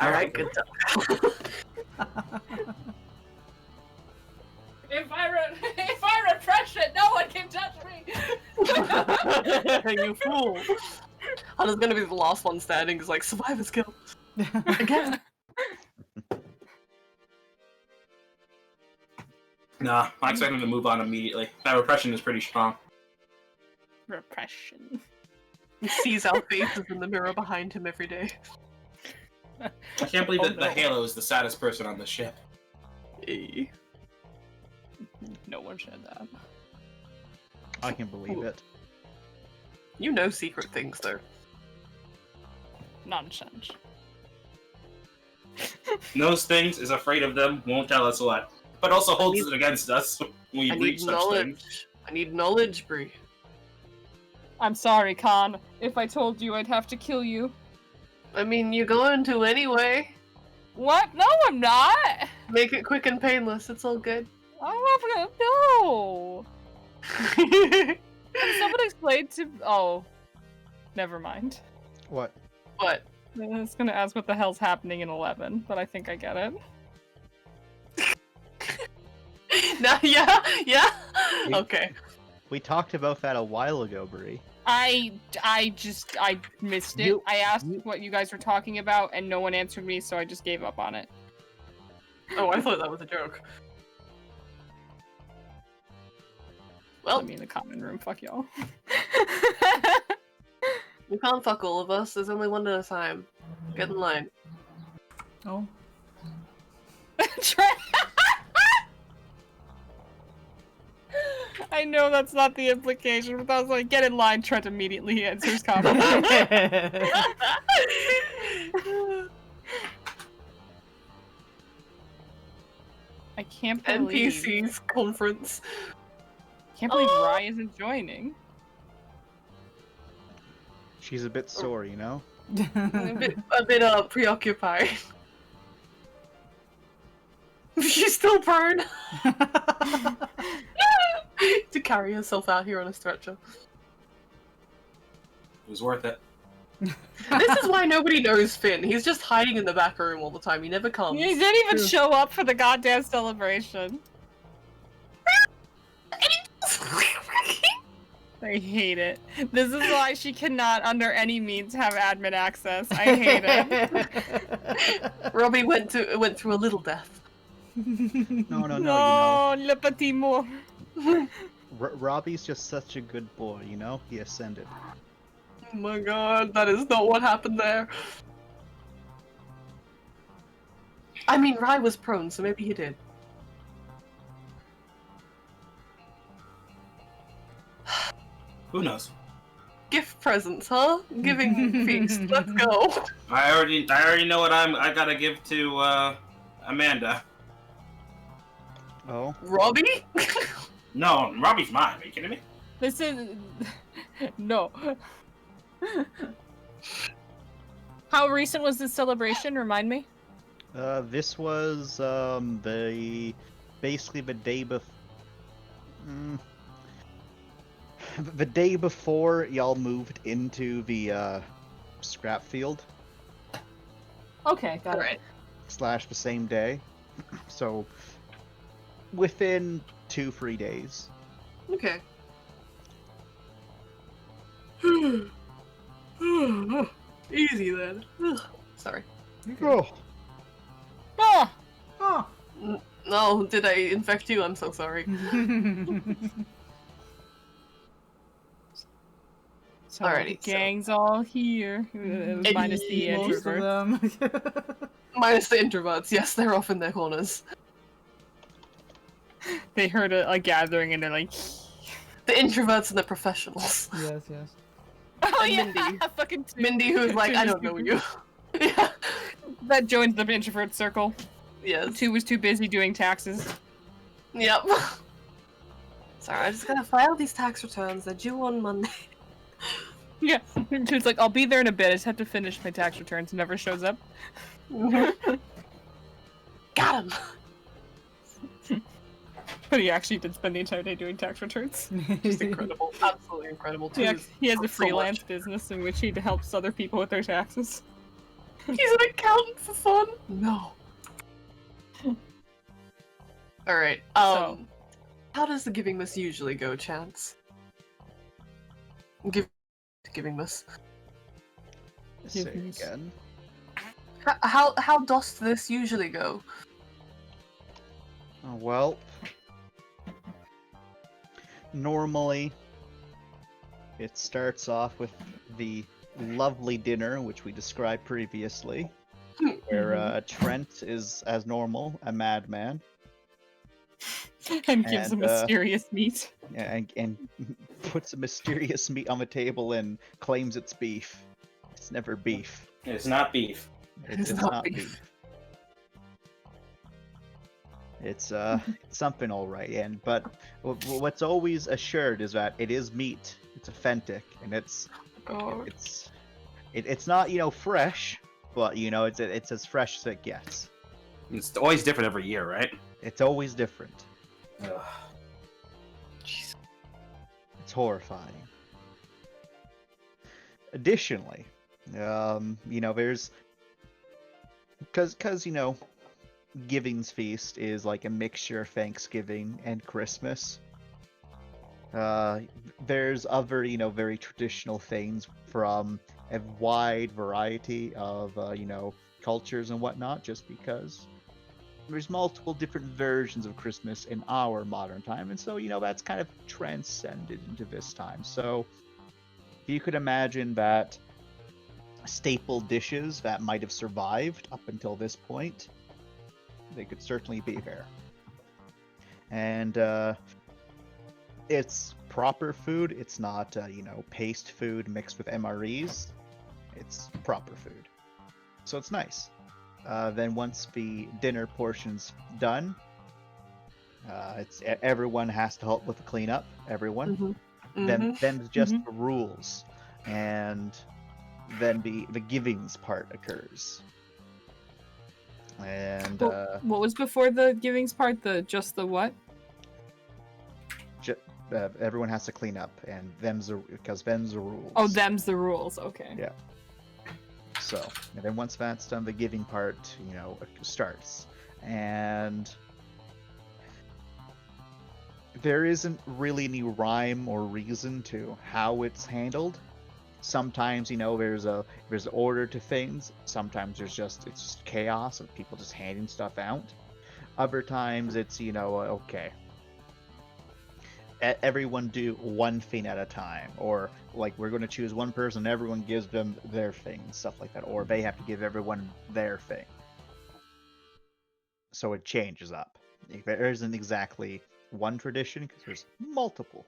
Alright, good job. If I repress it, no one can touch me! You fool. Hannah's gonna be the last one standing, is like, survivor's guilt. Again. Nah, I expect him to move on immediately. That repression is pretty strong. Repression. He sees our faces in the mirror behind him every day. I can't believe that the Halo is the saddest person on the ship. Hey. No one said that. I can believe it. You know secret things, though. Nonsense. Knows things, is afraid of them, won't tell us what. But also holds it against us when we I breach need such knowledge. things. I need knowledge, Bree. I'm sorry, Khan. If I told you, I'd have to kill you. I mean, you're going to anyway. What? No, I'm not! Make it quick and painless, it's all good. I'm not gonna. No! Can someone explain to. Oh. Never mind. What? What? I was gonna ask what the hell's happening in 11, but I think I get it. No, yeah? We- Okay. We talked about that a while ago, Bree. I missed it. I asked what you guys were talking about, and no one answered me, so I just gave up on it. Oh, I thought that was a joke. Well, Let me in the common room, fuck y'all. you can't fuck all of us, there's only one at a time. Get in line. Oh. I know that's not the implication, but I was like, get in line, Trent immediately answers common. I can't believe... NPCs conference. Can't believe Rye isn't joining. She's a bit sore, you know? a bit preoccupied. She's still prone. To carry herself out here on a stretcher. It was worth it. This is why nobody knows Finn. He's just hiding in the back room all the time. He never comes. He didn't even show up for the goddamn celebration. I hate it. This is why she cannot, under any means, have admin access. I hate it. Robbie went through a little death. No, No, le petit mot. Robbie's just such a good boy, you know? He ascended. Oh my god, that is not what happened there. I mean, Rye was prone, so maybe he did. Who knows? Gift presents, huh? Giving feast. Let's go. I already know what I gotta give to Amanda. Oh? Robbie? No, Robbie's mine. Are you kidding me? This is... No. How recent was this celebration? Remind me. This was, basically the day the day before y'all moved into the, scrap field. Okay, got it. / the same day. So, within 2-3 days. Okay. Easy then. Sorry. Oh. Oh! Oh. No, did I infect you? I'm so sorry. So Alrighty, the gang's all here. Minus the Most of introverts. them. Minus the introverts. Yes, they're off in their corners. They heard a gathering and they're like... The introverts and the professionals. Yes, yes. Oh And yeah, Mindy. fucking two. Mindy, who's like, Two I was don't know too you. Yeah. That joined the introvert circle. Yes. 2 was too busy doing taxes. Yep. Sorry, I just gotta file these tax returns. They're due on Monday. Yeah. 2's like, I'll be there in a bit. I just have to finish my tax returns. Never shows up. Got him. But he actually did spend the entire day doing tax returns. Just incredible. Absolutely incredible. Yeah, he has a so freelance much. business in which he helps other people with their taxes. He's an accountant for fun. No. All right. So- How does the giving this usually go, Chance? Giving this. Say Goodness. again. How does this usually go? Well, normally it starts off with the lovely dinner, which we described previously, where Trent is, as normal, a madman, And gives a And, mysterious meat. and puts a mysterious meat on the table and claims it's beef. It's never beef. It's not beef. It's not not beef. beef. It's something all right, but what's always assured is that it is meat. It's authentic, and it's God. it's not fresh, but it's as fresh as it gets. It's always different every year, right? It's always different. Ugh. Jeez. It's horrifying. Additionally, there's because Giving's Feast is like a mixture of Thanksgiving and Christmas. There's other, very traditional things from a wide variety of, cultures and whatnot, just because there's multiple different versions of Christmas in our modern time. And so, that's kind of transcended into this time. So, if you could imagine that staple dishes that might have survived up until this point, they could certainly be there. And it's proper food. It's not, paste food mixed with MREs. It's proper food. So it's nice. Then once the dinner portion's done, everyone has to help with the cleanup. Everyone. Mhm. Then it's just the rules, and then the givings part occurs. And What was before the givings part? Just the what? everyone has to clean up, and because them's the rules. Oh, them's the rules. Okay. Yeah. So, and then once that's done, the giving part, starts. And there isn't really any rhyme or reason to how it's handled. Sometimes, there's order to things. Sometimes it's just chaos of people just handing stuff out. Other times it's, okay, everyone do one thing at a time, or like we're going to choose one person, everyone gives them their thing, stuff like that, or they have to give everyone their thing. So it changes up. There isn't exactly one tradition because there's multiple.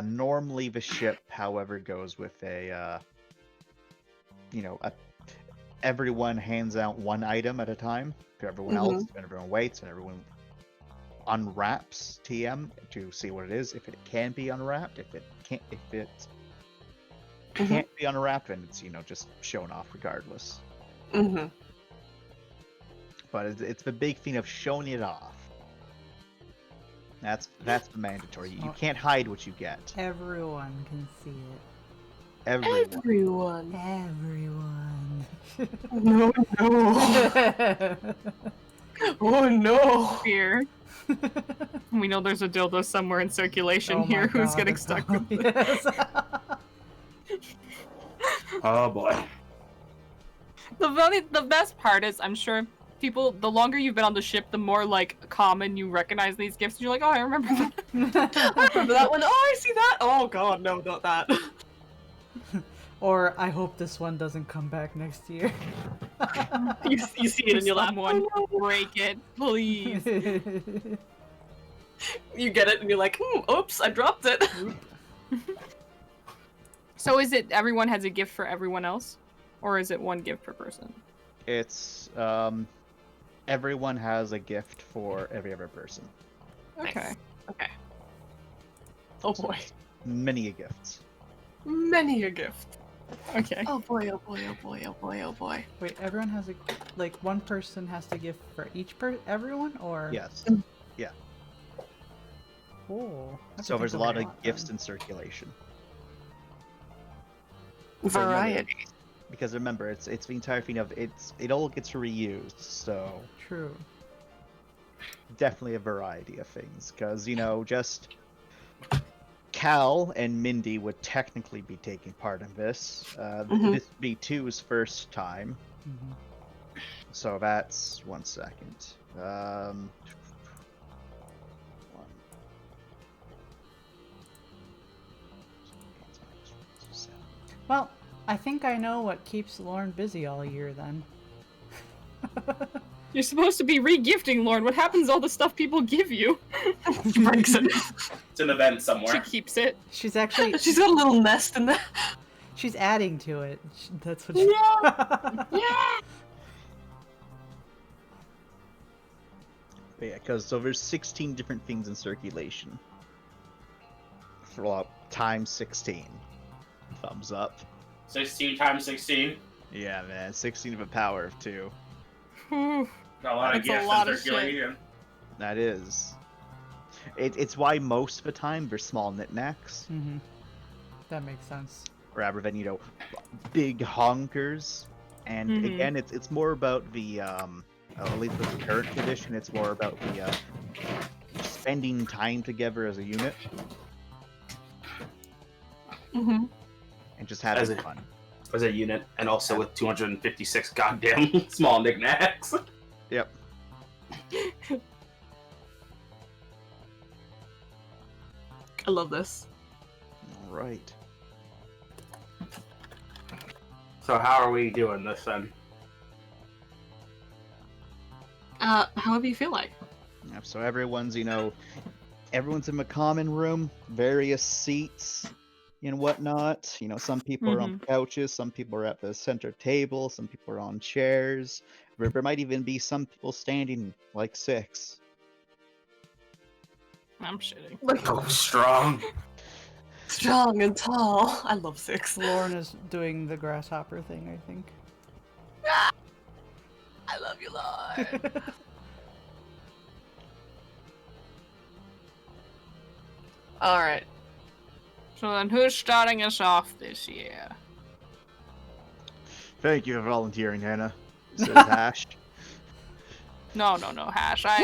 Normally the ship, however, goes with everyone hands out one item at a time to everyone else, and everyone waits, and everyone unwraps TM to see what it is. If it can be unwrapped, if it can't be unwrapped, then it's just shown off regardless. Mhm. But it's the big thing of showing it off. That's the mandatory. You can't hide what you get. Everyone can see it. Everyone. Everyone. No, no. Oh no. Fear. We know there's a dildo somewhere in circulation Oh my here who's God, getting that's stuck how- with it. Yes. Oh boy. The best part is, I'm sure people, the longer you've been on the ship, the more common you recognize these gifts. And you're like, oh, I remember that. I remember that one. Oh, I see that. Oh god, no, not that. Or I hope this one doesn't come back next year. you see it and you're like, Someone oh, no. break it, please. You get it and you're like, oops, I dropped it. So is it everyone has a gift for everyone else? Or is it one gift per person? It's everyone has a gift for every other person. Okay. Okay. Oh boy. Many gifts. Many a gift. Okay. Oh boy, oh boy, oh boy, oh boy, oh boy. Wait, everyone has one person has to give for everyone, or? Yes. Oh. So there's a lot of gifts in circulation. Variety. because remember, it's the entire thing of it all gets reused, so True. definitely a variety of things. Because just Cal and Mindy would technically be taking part in this. This would be Two's first time, Hmm. so that's 1 second. One. Well, I think I know what keeps Lauren busy all year then. You're supposed to be re-gifting, Lauren. What happens to all the stuff people give you? She breaks it. It's an event She somewhere. keeps it. She's actually She's got a little nest in there. she's adding to it. That's what she. Yeah. But yeah, because so there's 16 different things in circulation. Well, times 16. Thumbs up. 16 times 16. Yeah, man, 16 of a power of 2. Whew. Got a lot of That's a gifts lot in of shit. circulation. That is. It's why most of the time they're small knickknacks, Hmm. That makes sense. rather than big honkers. And Mhm. again, it's more about the at least with the current edition, it's more about the spending time together as a unit Mm-hmm. and just As having a- fun. As a unit, and also with 256 goddamn small knickknacks. Yep. I love this. All right. So how are we doing this then? However you feel like. Yep, so everyone's everyone's in the common room, various seats and whatnot. Some people are on couches, some people are at the center table, some people are on chairs. There might even be some people standing like 6. I'm shitting. Oh, strong. Strong and tall. I love 6. Lauren is doing the grasshopper thing, I think. I love you, Lord. All right. So then who's starting us off this year? Thank you for volunteering, Hannah. Says Hash. No, Hash. I am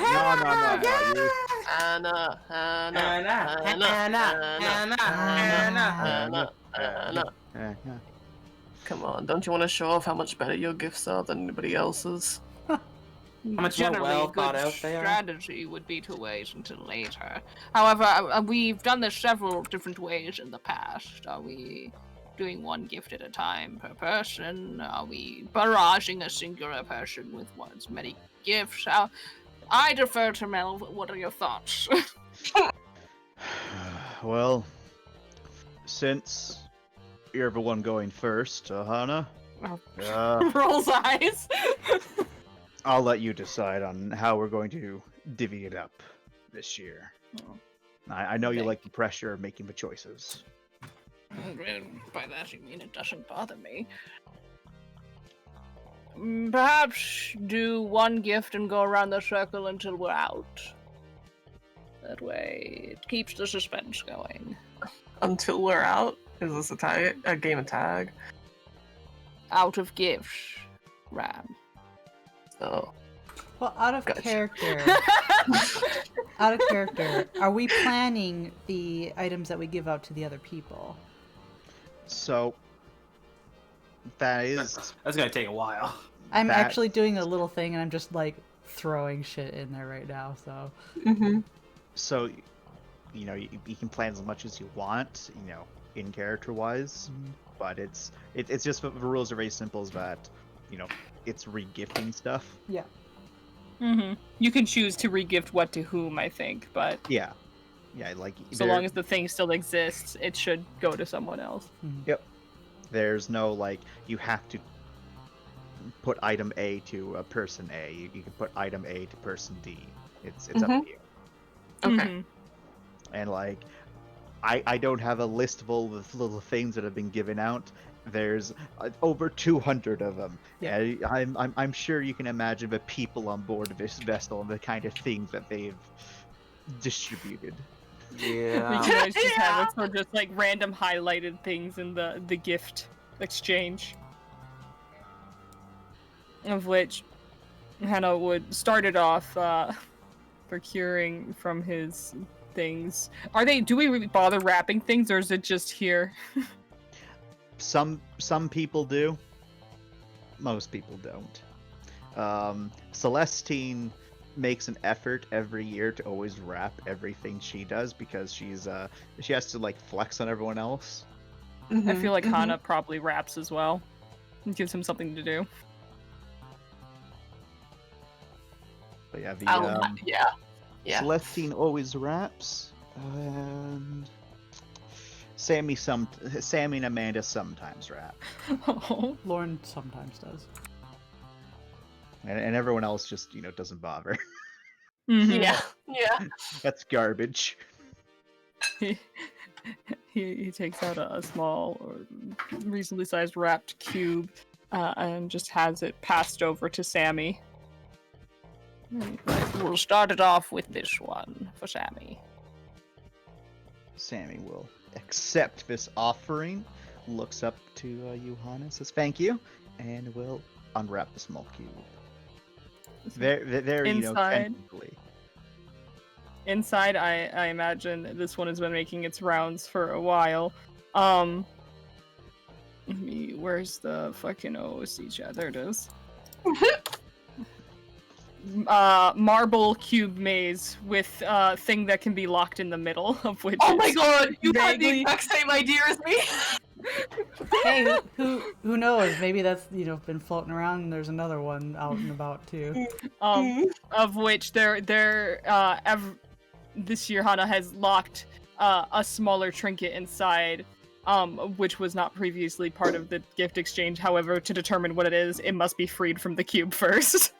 No. You... Anna. Come on, don't you want to show off how much better your gifts are than anybody else's? How much more Generally, well a thought good out they are? strategy would be to wait until later. However, we've done this several different ways in the past. Are we doing one gift at a time per person? Are we barraging a singular person with as many gifts? I defer to Mel. What are your thoughts? Well, since you're the one going first, Hannah, Rolls eyes. I'll let you decide on how we're going to divvy it up this year. Oh. I know you Okay. like the pressure of making the choices. By that you mean it doesn't bother me. Perhaps do one gift and go around the circle until we're out. That way, it keeps the suspense going. Until we're out? Is this a game of tag? Out of gifts, Ram. Oh. Well, out of Gotcha. character, are we planning the items that we give out to the other people? So that is That's gonna take a while. I'm That- actually doing a little thing, and I'm just like throwing shit in there right now. So Mm-hmm. so you can plan as much as you want, in character wise, but it's just the rules are very simple as that, it's regifting stuff. yeah. Mm-hmm. You can choose to regift what to whom, I think, but Yeah, like so long as the thing still exists, it should go to someone else. there's no like you have to put item A to a person A. You can put item A to person D. It's up to you. Okay. Mhm. And like I don't have a list of all the little things that have been given out. There's over 200 of them. Yeah. I'm sure you can imagine the people on board this vessel and the kind of things that they've distributed. We Yeah. can always just have it for just like random highlighted things in the gift exchange, of which Hannah would start it off procuring from his things. Do we really bother wrapping things, or is it just here? Some people do. Most people don't. Celestine makes an effort every year to always wrap everything she does because she has to like flex on everyone else. I feel like Hana probably wraps as well. It gives him something to do. But yeah, yeah. Celestine always wraps, and Sammy and Amanda sometimes wrap, Oh. Lauren sometimes does. and everyone else just doesn't bother. Mhm. Yeah. That's garbage. He takes out a small or reasonably sized wrapped cube and just has it passed over to Sammy. We'll start it off with this one for Sammy. Sammy will accept this offering, looks up to Johanna, says thank you, and will unwrap the small cube. Very Inside. tentatively. Inside, I imagine this one has been making its rounds for a while. Where's the fucking OC chat? There it is. Marble cube maze with thing that can be locked in the middle of which. Oh my god, you had the vaguely- exact same idea as me. Hey, who knows? Maybe that's been floating around, and there's another one out and about too. Of which this year Hana has locked a smaller trinket inside, which was not previously part of the gift exchange. However, to determine what it is, it must be freed from the cube first.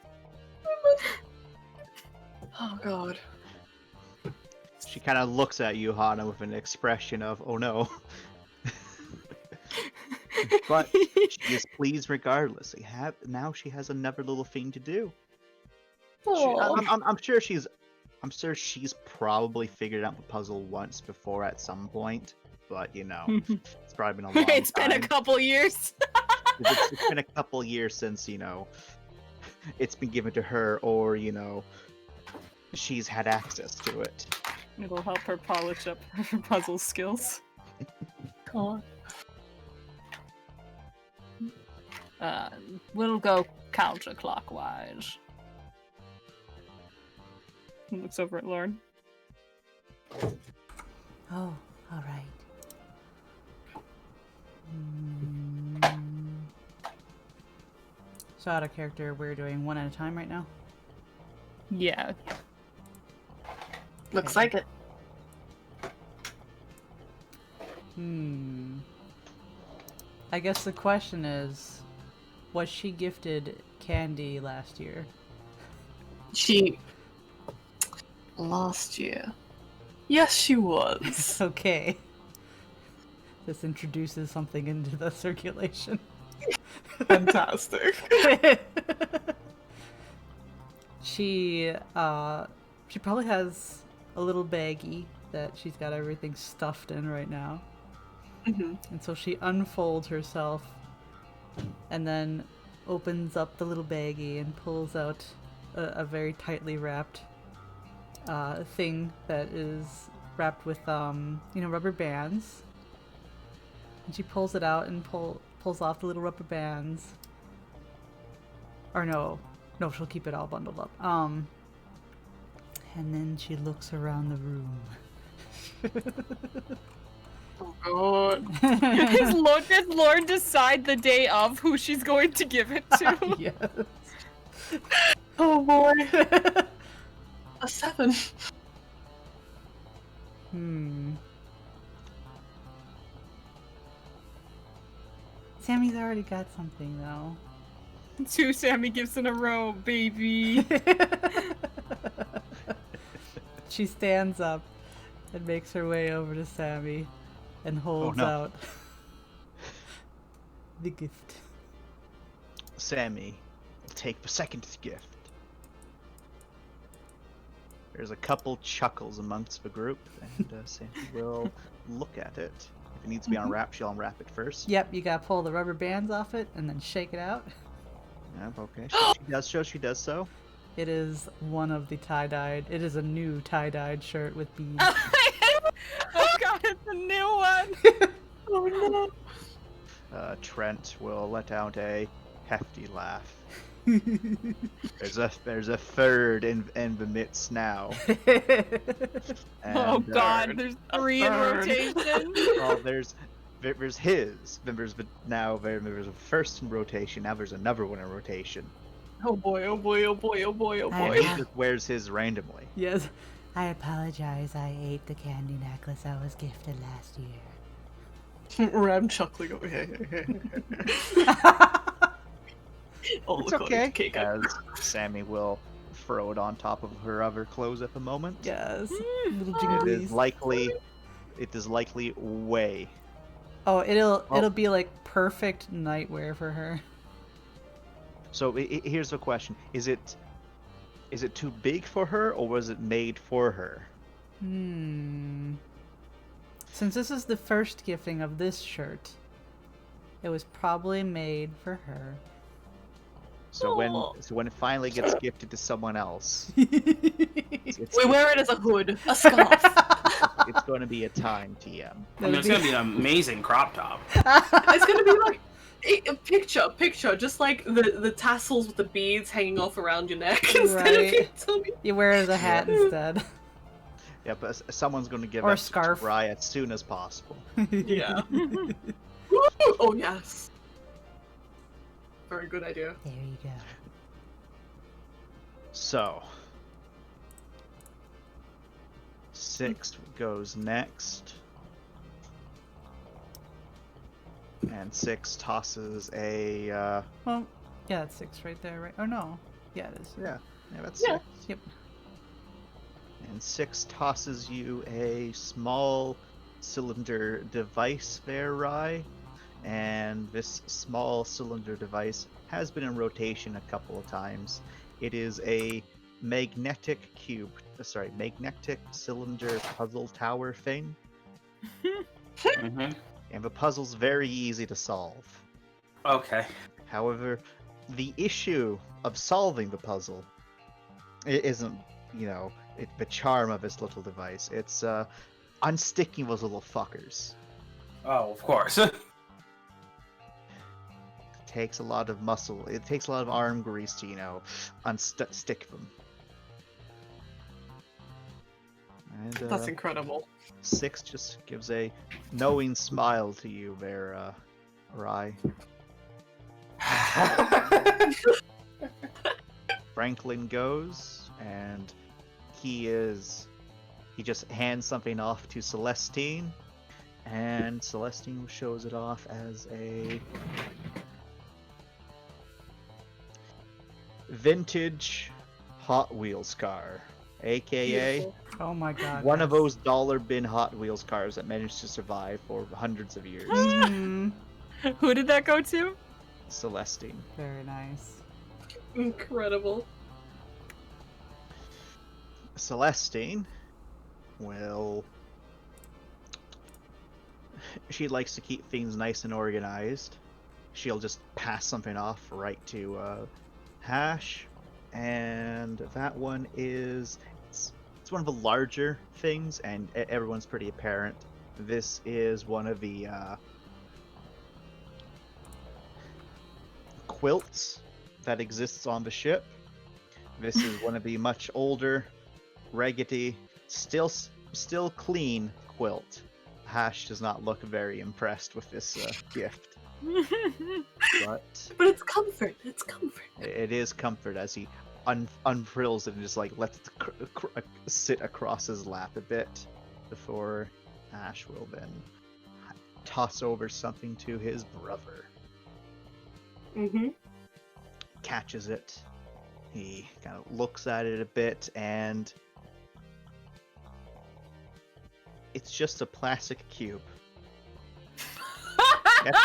Oh god. She kind of looks at you, Hana, with an expression of, oh no. But she is pleased regardless. Now she has another little thing to do. I'm sure she's probably figured out the puzzle once before at some point, but it's probably been a long time. It's been a couple years. It's been a couple years since it's been given to her, or she's had access to it. It'll help her polish up her puzzle skills. God. We'll go counterclockwise. He looks over at Lauren. Oh, all right. So out of character, we're doing one at a time right now? Yeah. Looks like it. I guess the question is, was she gifted candy last year? Last year. Yes, she was. Okay. This introduces something into the circulation. Fantastic. She probably has a little baggie that she's got everything stuffed in right now. Mm-hmm. And so she unfolds herself and then opens up the little baggie and pulls out a very tightly wrapped thing that is wrapped with rubber bands. And she pulls it out and pulls off the little rubber bands. Or no, she'll keep it all bundled up. And then she looks around the room. Oh god. Does Lauren decide the day of who she's going to give it to? Yes. Oh boy. A 7. Sammy's already got something though. 2 Sammy gifts in a row, baby. She stands up and makes her way over to Sammy and holds out the gift. Sammy will take the second gift. There's a couple chuckles amongst the group, and Sammy will look at it. If it needs to be unwrapped, she'll unwrap it first. Yep, you gotta pull the rubber bands off it and then shake it out. Yep, okay. She does so. It is one of the tie-dyed. It is a new tie-dyed shirt with beads. Oh god, it's a new one. Oh no. Trent will let out a hefty laugh. There's a third in the midst now. Oh And, god, there's 3 in third. rotation. well, there's his. Then there's a first in rotation. Now there's another one in rotation. Oh boy, oh boy, oh boy, oh boy, oh I boy. He know. just wears his randomly. Yes. I apologize. I ate the candy necklace I was gifted last year. Ram chuckling over here. Oh, It's look okay. at cake. As Sammy will throw it on top of her other clothes at the moment. Yes. Little It is jinglies. likely way. Oh, it'll Well- be like perfect nightwear for her. So here's the question: Is it too big for her, or was it made for her? Since this is the first gifting of this shirt, it was probably made for her. So Oh. when it finally gets gifted to someone else, We wear it as a hood, a scarf. it's going to be a time TM. I mean, it's gonna be an amazing crop top. It's gonna be like a picture, just like the tassels with the beads hanging off around your neck instead of Right. your tummy. You wear it as a hat instead. Yeah, but someone's going to give Or a it scarf. to Rye as soon as possible. Yeah. Oh yes. Very good idea. There you go. So, 6 goes next. And 6 tosses a, Well, yeah, it's 6 right there, right? Oh no. Yeah, it is. yeah, that's Yeah. 6. Yep. And 6 tosses you a small cylinder device there, Rye. And this small cylinder device has been in rotation a couple of times. It is a magnetic cylinder puzzle tower thing. Mm-hmm. And the puzzle's very easy to solve. Okay. However, the issue of solving the puzzle isn't, the charm of this little device. It's unsticking those little fuckers. Oh, of course. Takes a lot of muscle. It takes a lot of arm grease to, unstick them. And, That's incredible. 6 just gives a knowing smile to you there, Rye. Franklin goes, and he just hands something off to Celestine, and Celestine shows it off as a vintage Hot Wheels car, aka Beautiful. Oh my god. one of yes. those dollar bin Hot Wheels cars that managed to survive for hundreds of years. Mhm. Who did that go to? Celestine. Very nice. Incredible. Celestine will. She likes to keep things nice and organized. She'll just pass something off right to Hash, and that one is it's one of the larger things, and everyone's pretty apparent. This is one of the quilts that exists on the ship. This is one of the much older, raggedy, still clean quilt. Hash does not look very impressed with this gift, but But it's comfort. It's comfort. it is comfort as he unfrills it and just like lets it sit across his lap a bit before Ash will then toss over something to his brother. Mm-hmm. Catches it. He kind of looks at it a bit, and it's just a plastic cube.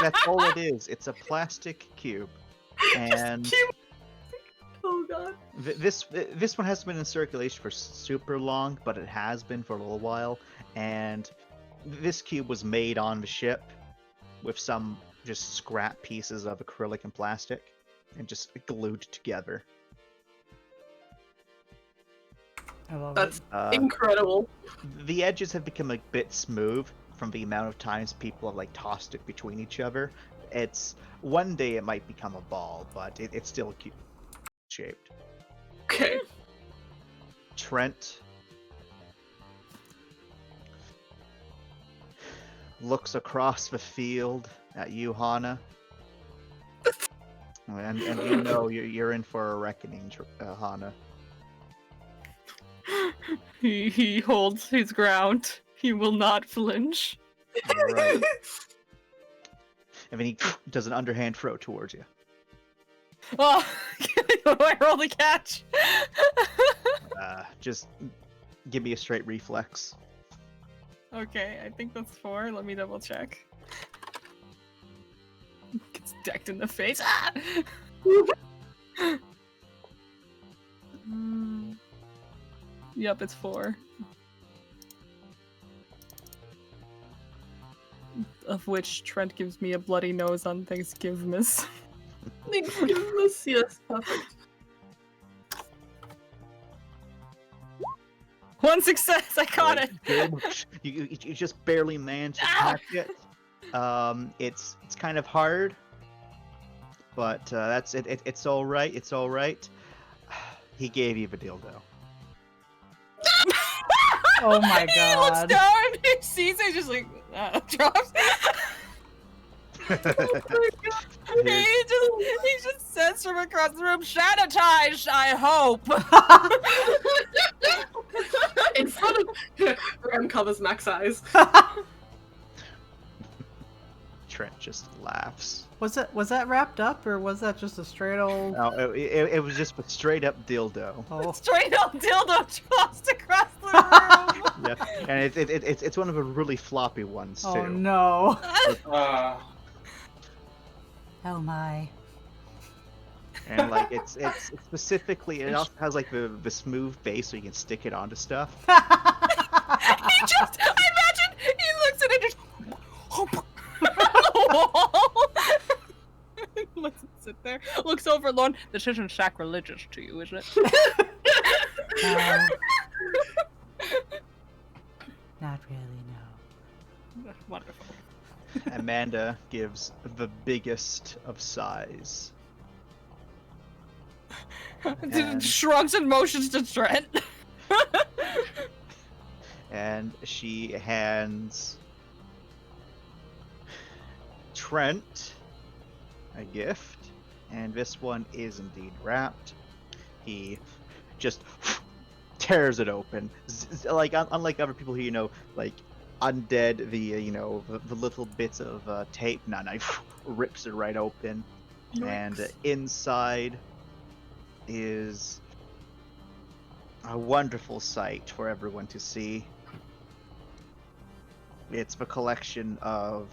That's all it is. It's a plastic cube, and Cute. Oh god. this one hasn't been in circulation for super long, but it has been for a little while, and this cube was made on the ship with some just scrap pieces of acrylic and plastic and just glued together. I love That's it. incredible. The edges have become a bit smooth from the amount of times people have like tossed it between each other. It's one day it might become a ball, but it's still cute shaped. Okay. Trent looks across the field at you, Hana, and you know you're in for a reckoning, Hana. He holds his ground. He will not flinch. Right. And then he does an underhand throw towards you. Oh, what do I roll to catch? Just give me a straight reflex. Okay, I think that's 4. Let me double check. Gets decked in the face. Ah! Yep, it's 4. Of which Trent gives me a bloody nose on Thanksgivmas. Thanksgivmas, yes, perfect. 1 success, I caught it! Good. You just barely managed to catch it. It's kind of hard, but that's it. It's all right. It's all right. He gave you the dildo. Oh my He looks god. down and he sees it, just like, drops. He just says from across the room, sanitized, I hope. In front of Rem covers Mac's eyes. Trent just laughs. Was that wrapped up or was that just a straight old? No, it was just a straight up dildo. Oh, Straight up dildo tossed across the room. Yeah, and it's one of the really floppy ones too. oh no. Oh my. And like it's specifically it also has like the smooth base so you can stick it onto stuff. He just, I imagine he looks at it just lets it sit there, looks over Lorne. This isn't sacrilegious to you, is it? Not really, no. Wonderful. Amanda gives the biggest of sighs. And- Shrugs and motions to Trent. And she hands Trent a gift, and this one is indeed wrapped. He just tears it open, like unlike other people who like undead the little bits of tape. Knife rips it right open, and inside is a wonderful sight for everyone to see. It's the collection of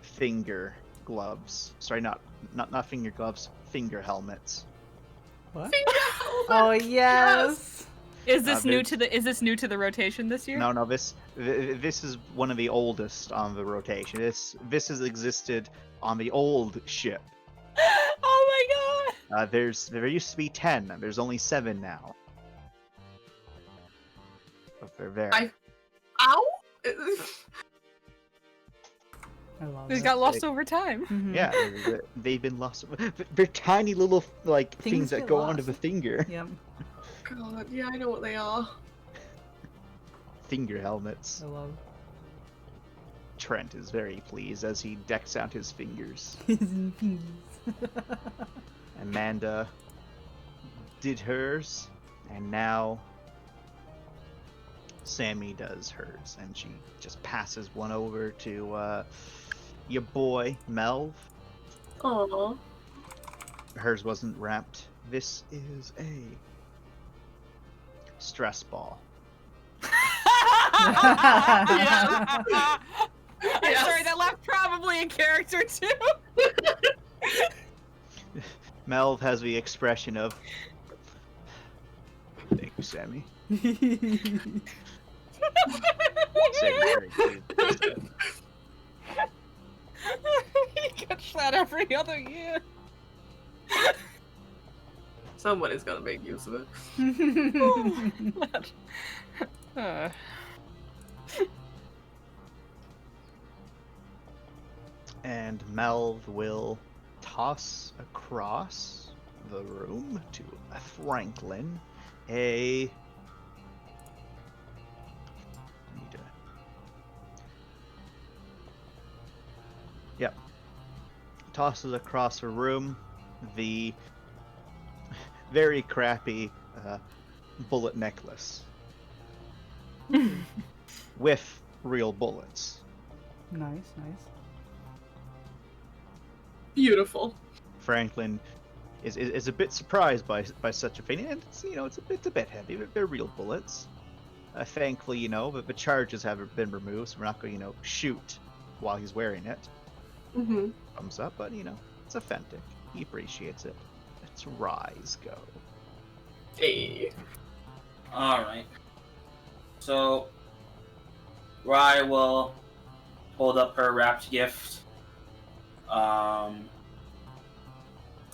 finger gloves. Sorry, not finger gloves, finger helmets. What? Oh yes. Is this new there's- to the? Is this new to the rotation this year? No, this is one of the oldest on the rotation. This has existed on the old ship. Oh my god! There used to be 10. There's only 7 now. But they're there. Ow! I love They it. got lost over time. Mhm. Yeah, they've been lost. They're tiny little like Things things that get go lost. onto the finger. Yep. God, yeah, I know what they are. Finger helmets. I love. Trent is very pleased as he decks out his fingers. Amanda did hers, and now Sammy does hers, and she just passes one over to your boy Melv. Aww. Hers wasn't wrapped. This is a stress ball. Yeah. I'm Yes. sorry, that laugh probably in character too. Melv has the expression of, "Thank you, Sammy." Say very pleased. He gets that every other year. Somebody's gotta make use of it. Uh, And Melv will toss across the room to Franklin a. I need to. Yep. Tosses across the room the very crappy bullet necklace with real bullets. Nice. Beautiful. Franklin is a bit surprised by such a thing, and it's, it's a bit heavy. They're real bullets. Thankfully, the charges haven't been removed, so we're not going to shoot while he's wearing it. Mm-hmm. Thumbs up, but it's authentic. He appreciates it. Let's Rise go. Hey. Alright. So, Rye will hold up her wrapped gift.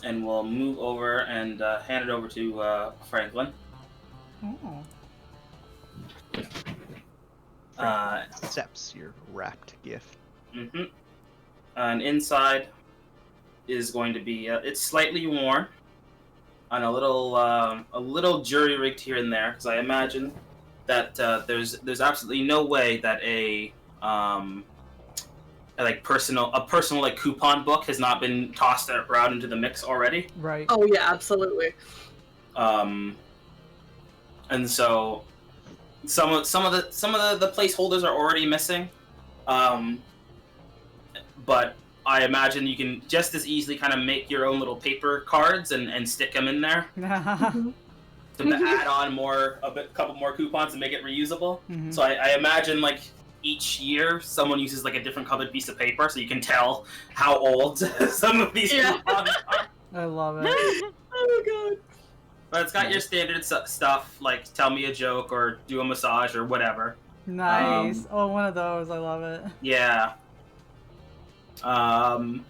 And we'll move over and hand it over to Franklin. Oh. Accepts your wrapped gift. Mm-hmm. And inside is going to be it's slightly worn and a little jury rigged here and there, because I imagine that there's absolutely no way that a personal like coupon book has not been tossed around into the mix already. Right. Oh yeah, absolutely. And so some of the placeholders are already missing. But I imagine you can just as easily kind of make your own little paper cards and stick them in there Mhm. to add on couple more coupons and make it reusable. Mhm. So I imagine like each year someone uses like a different colored piece of paper, so you can tell how old some of these Yeah. coupons are. I love it. Oh my god. But it's got your standard stuff like tell me a joke or do a massage or whatever. Nice. Oh, one of those. I love it. Yeah. And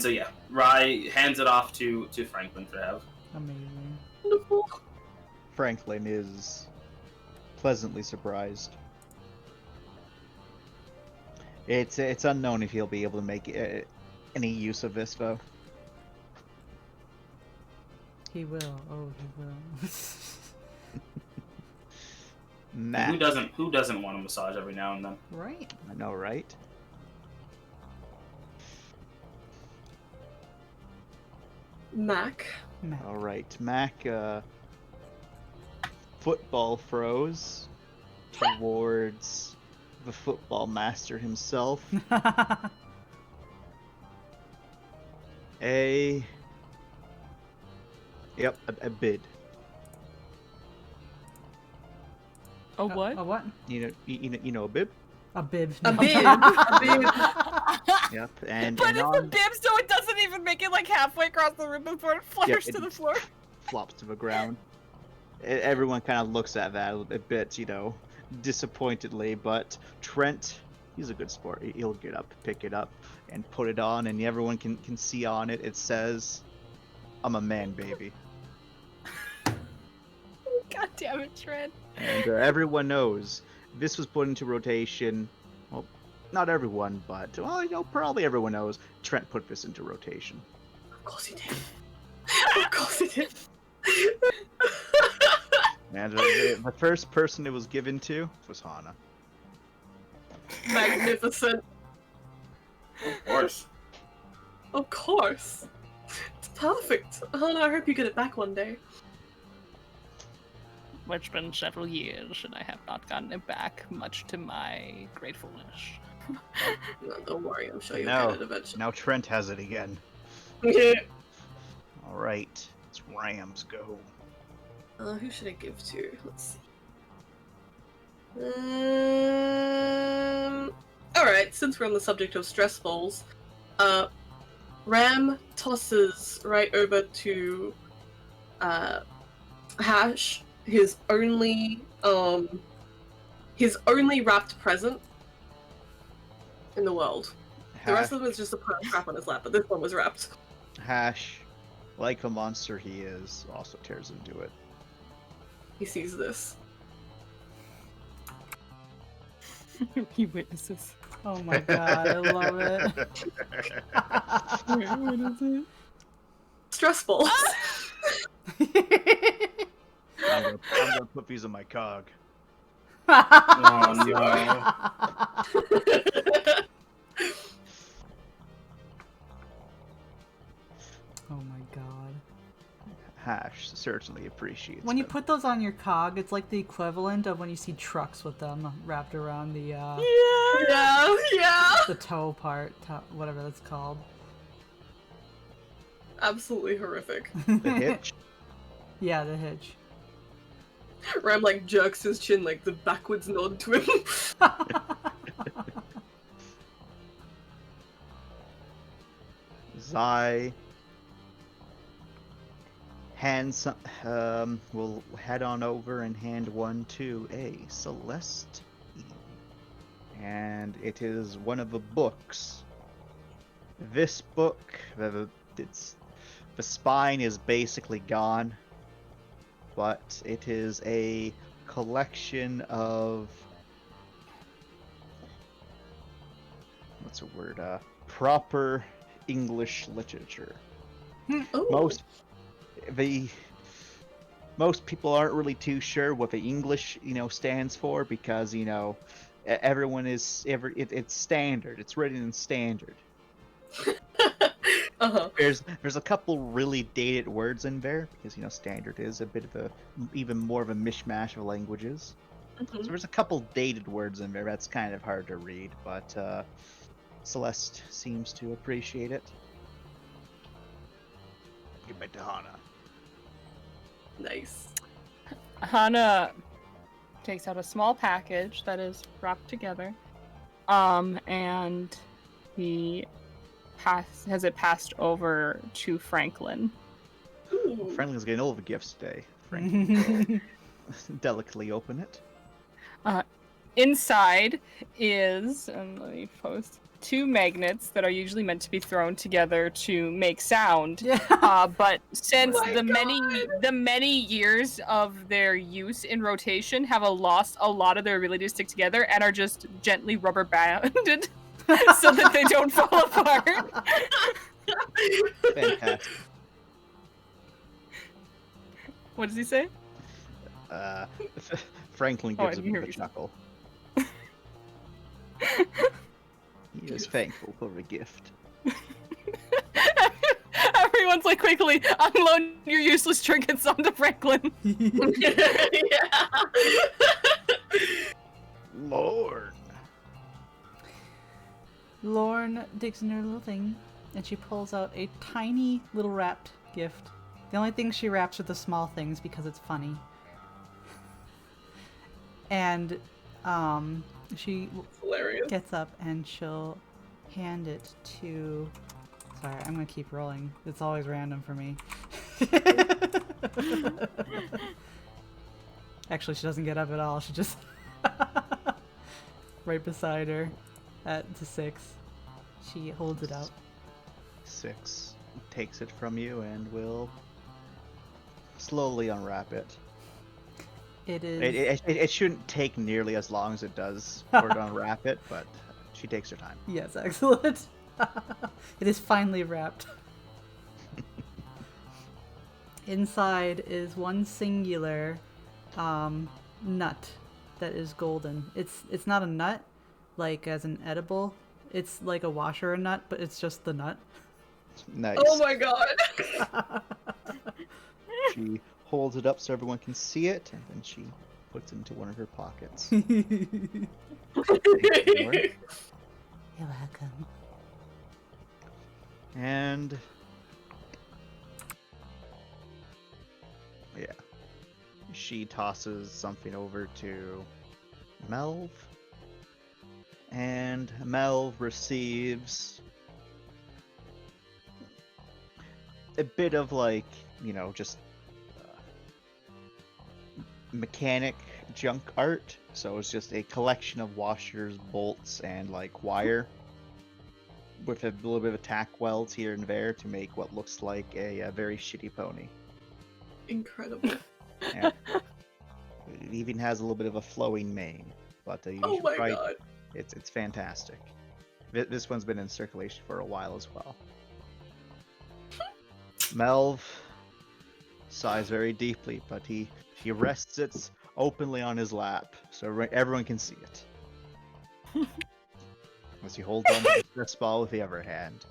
so yeah, Rye hands it off to Franklin to have. Amazing. Wonderful. Franklin is pleasantly surprised. It's unknown if he'll be able to make any use of this, though. He will. Oh, he will. Nah, Who doesn't want a massage every now and then? Right. I know, right? Mac. Matt. All right, Mac. Football throws towards the football master himself. A bid. a what? A what? You know a bib. A bib. A No. bib. A bib. Yep, and But and it's a on bib, so it doesn't even make it like halfway across the room before it flares it- to the floor. flops to the ground. Everyone kind of looks at that a bit, disappointedly, but Trent, he's a good sport. He'll get up, pick it up, and put it on, and everyone can see on it. It says, "I'm a man, baby," God damn it, Trent. and everyone knows this was put into rotation. Well, not everyone, but probably everyone knows Trent put this into rotation. Of course he did. Of course he did. And the first person it was given to was Hana. Magnificent. Of course. Of course. It's perfect. Oh, I hope you get it back one day. It's been several years, and I have not gotten it back, much to my gratefulness. No, don't worry, I'm sure you'll No. get it eventually. Now Trent has it again. All right, it's Rams go. Who should I give to? Let's see. Alright, since we're on the subject of stress balls, Ram tosses right over to Hash his only his only wrapped present in the world. The rest Hash, of them is just a pile of crap on his lap, but this one was wrapped. Hash, like a monster he is, also tears into it. He sees this. He witnesses. Oh my god, I love it. Wait, what is it? Stress balls. I'm gonna put these in my cog. Oh no. Oh my god. Hash certainly appreciates When you them. put those on your cog, it's like the equivalent of when you see trucks with them wrapped around the Yeah. the toe part, whatever that's called. Absolutely horrific. The hitch. Yeah, the hitch. Ram like jerks his chin like the backwards nod to him. Zai hands will head on over and hand one to a Celeste, and it is one of the books. This book, the spine is basically gone, but it is a collection of what's a word? Proper English literature. Ooh. Most people aren't really too sure what the English, stands for because everyone is it's standard. It's written in standard. Uh-huh. There's a couple really dated words in there because standard is a bit of even more of a mishmash of languages. So there's a couple dated words in there that's kind of hard to read, but Celeste seems to appreciate it. Give it to Hana. Nice. Hana takes out a small package that is wrapped together, and he has it passed over to Franklin. Ooh. Franklin's getting all the gifts today. Franklin will delicately open it. Inside is, and let me post, 2 magnets that are usually meant to be thrown together to make sound. Yeah. But since Oh my the many years of their use in rotation have lost a lot of their ability to stick together and are just gently rubber banded so that they don't fall apart. Fantastic. What does he say? Franklin Oh, I gives a didn't bit hear of a you. chuckle. He is thankful for the gift. Everyone's like, quickly, unload your useless trinkets onto Franklin. Yeah. Lord. Lorne digs in her little thing, and she pulls out a tiny little wrapped gift. The only thing she wraps are the small things because it's funny. And she Hilarious. gets up and she'll hand it to... Sorry, I'm gonna keep rolling. It's always random for me. Actually, she doesn't get up at all. She just... right beside her at the 6. She holds it out. 6 takes it from you and will slowly unwrap it. It is... It shouldn't take nearly as long as it does for her to unwrap it, but she takes her time. Yes, excellent. It is finally wrapped. Inside is one singular nut that is golden. It's not a nut, like as an edible. It's like a washer a nut, but it's just the nut. Nice. Oh my god. She holds it up so everyone can see it, and then she puts it into one of her pockets. You're welcome. And yeah, she tosses something over to Melv, and Melv receives a bit of just mechanic junk art. So it's just a collection of washers, bolts, and like wire, with a little bit of tack welds here and there to make what looks like a very shitty pony. Incredible. Yeah. It even has a little bit of a flowing mane, but you Oh should my try. god. It's fantastic. This one's been in circulation for a while as well. Melv sighs very deeply, but he rests it openly on his lap, so everyone can see it. As he holds on to the stress ball with the other hand.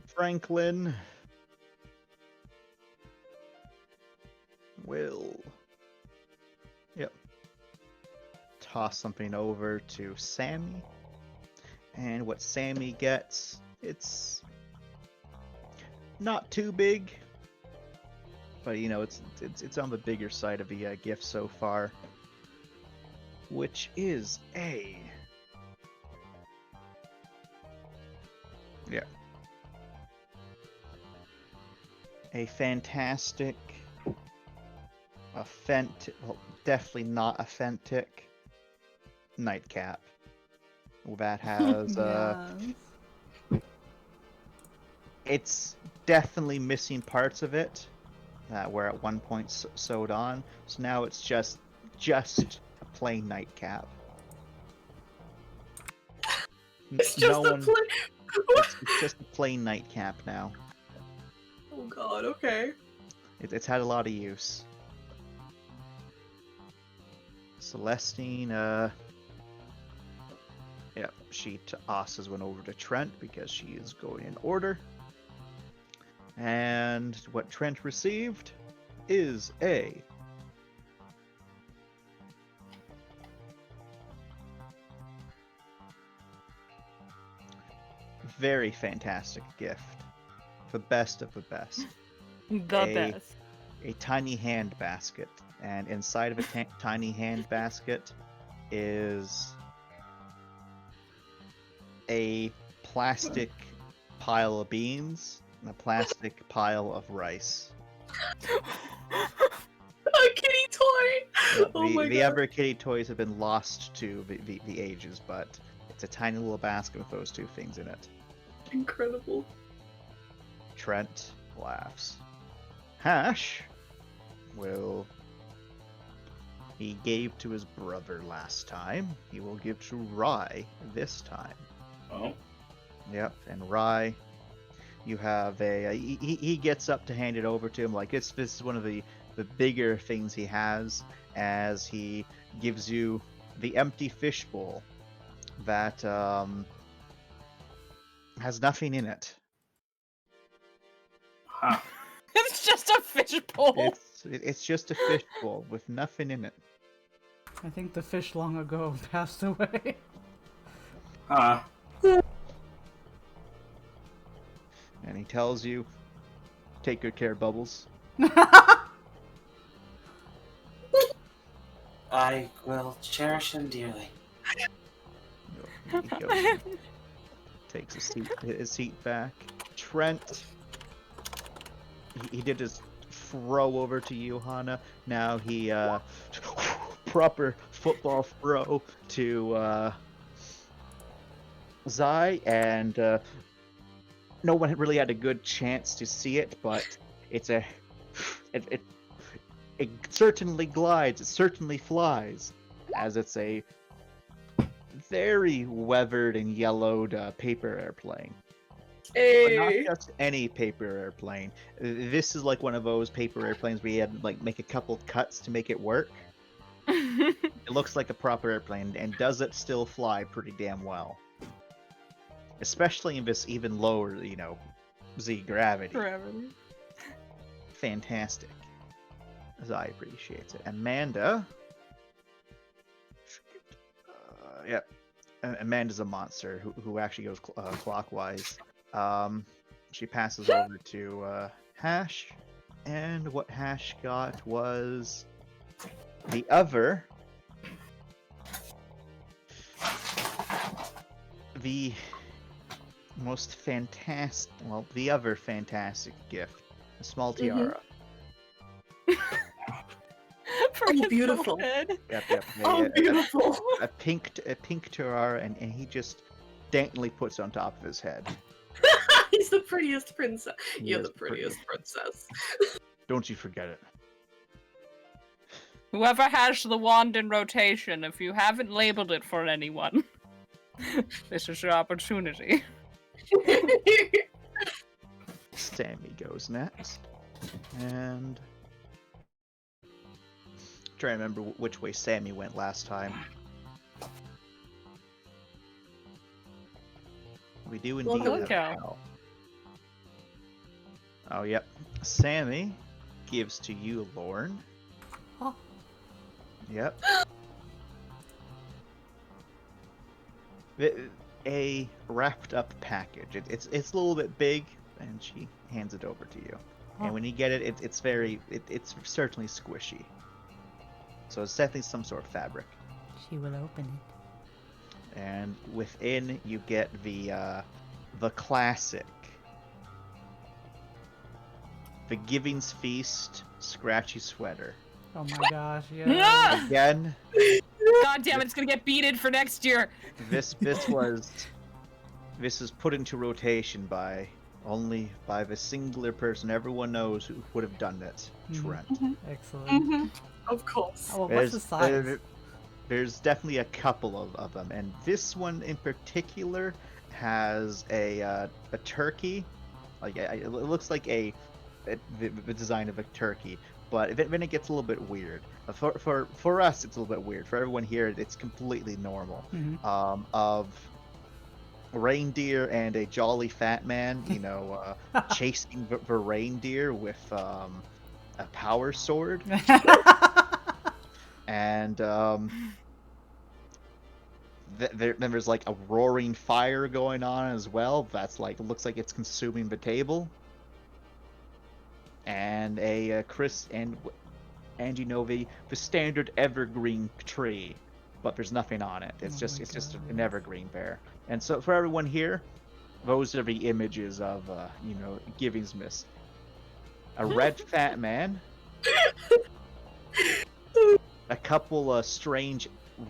Franklin will, toss something over to Sammy. And what Sammy gets, it's not too big, but it's on the bigger side of the gift so far, which is a fantastic, authentic, well, definitely not authentic nightcap that has Yes. it's definitely missing parts of it that were at one point sewed on, so now it's just a plain nightcap. It's No just a one. play. It's just a plain nightcap now. Oh god, okay. It's had a lot of use. Celestine, she tosses one over to Trent because she is going in order. And what Trent received is a very fantastic gift. The best of the best. The best. A tiny hand basket. And inside of a tiny hand basket is a plastic pile of beans and a plastic pile of rice. A kitty toy! Oh my The god. other kitty toys have been lost to the ages, but it's a tiny little basket with those two things in it. Incredible. Trent laughs. Hash will... He gave to his brother last time. He will give to Rye this time. Oh. Yep, and Rye, you have he gets up to hand it over to him like this is one of the bigger things he has, as he gives you the empty fishbowl that has nothing in it. Huh. It's just a fishbowl. It's just a fishbowl with nothing in it. I think the fish long ago passed away. Huh. And he tells you, take good care, Bubbles. I will cherish him dearly. He goes and takes his seat back. Trent, he did his throw over to you, Hana. Now he proper football throw to Zai, and no one really had a good chance to see it, but it certainly glides, it certainly flies, as it's a very weathered and yellowed paper airplane. But Hey. not just any paper airplane. This is like one of those paper airplanes where you had to like make a couple cuts to make it work. It looks like a proper airplane, and does it still fly pretty damn well. Especially in this even lower, Z gravity. Gravity. Fantastic. As I appreciate it. Amanda. Yep. Amanda's a monster who actually goes clockwise. She passes over to Hash, and what Hash got was the other. The most fantastic, the other fantastic gift, a small tiara. Freaking beautiful. forehead. Yep. Oh, beautiful. A pink tiara, and he just daintily puts it on top of his head. He's the prettiest princess. He You're is the prettiest princess. Don't you forget it. Whoever has the wand in rotation, if you haven't labeled it for anyone, this is your opportunity. Sammy goes next. And try to remember which way Sammy went last time. We do indeed Welcome, have Cal. Cal. Oh, yep. Sammy gives to you, Lorne. Oh. Yep. A wrapped up package. It's a little bit big, and she hands it over to you. Oh. And when you get it, it's certainly squishy. So it's definitely some sort of fabric. She will open it. And within you get the classic, the Giving's Feast scratchy sweater. Oh my gosh, yeah. Again, God damn it, it's gonna get beaten for next year. this is put into rotation by the singular person everyone knows who would have done it, Trent. Excellent. Of course. Oh, well, what's the size? There's definitely a couple of them, and this one in particular has a turkey. Like it looks like the design of a turkey, but then it gets a little bit weird. For us, it's a little bit weird. For everyone here, it's completely normal. Of reindeer and a jolly fat man, chasing the reindeer with a power sword. And then there's like a roaring fire going on as well. That's like looks like it's consuming the table. And the standard evergreen tree, but there's nothing on it. It's just an evergreen bear. And so for everyone here, those are the images of Giving's Mist. A red fat man. A couple strange,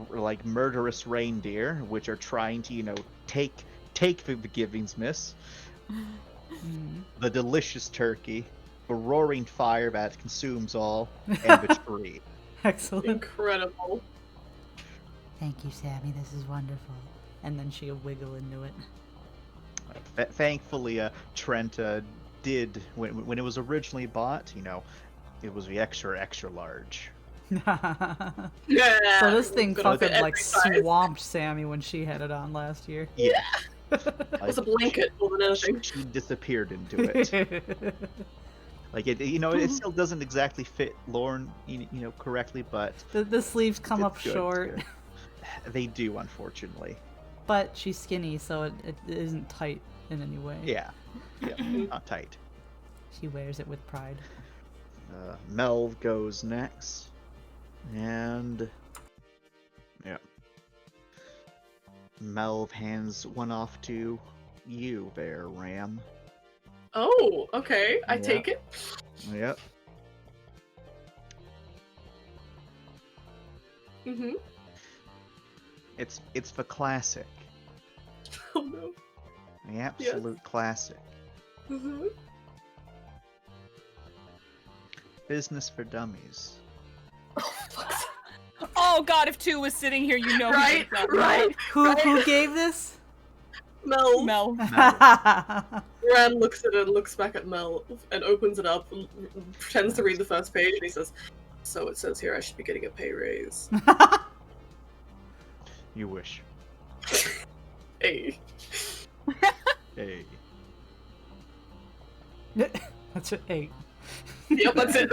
like murderous reindeer, which are trying to, take the Giving's Mist. The delicious turkey, the roaring fire that consumes all, and the tree. Excellent. Incredible. Thank you, Sammy. This is wonderful. And then she'll wiggle into it. Thankfully, Trent did when it was originally bought. It was the extra large. Yeah. So this thing Good old fucking like every size. swamped Sammy when she had it on last year. Yeah. It's a blanket more than anything. She disappeared into it. Like it still doesn't exactly fit Lorne, correctly, but The sleeves come it's up good, short, it's good. They do, unfortunately. but she's skinny, so it isn't tight in any way. Yeah, not tight. She wears it with pride. Melv goes next, and Melv hands one off to you there, Ram. Oh, okay. I Yeah. take it. Yep. Mm-hmm. It's the classic, Oh no. the absolute classic. Mm-hmm. Business for Dummies. Oh, fuck's Oh god, if 2 was sitting here, you know he Right, would've gotten right. Who gave this? Mel. Mel. Ram looks at it and looks back at Mel and opens it up and pretends to read the first page and he says, "So it says here I should be getting a pay raise." You wish. Hey. Hey. That's an 8. Yep, that's it.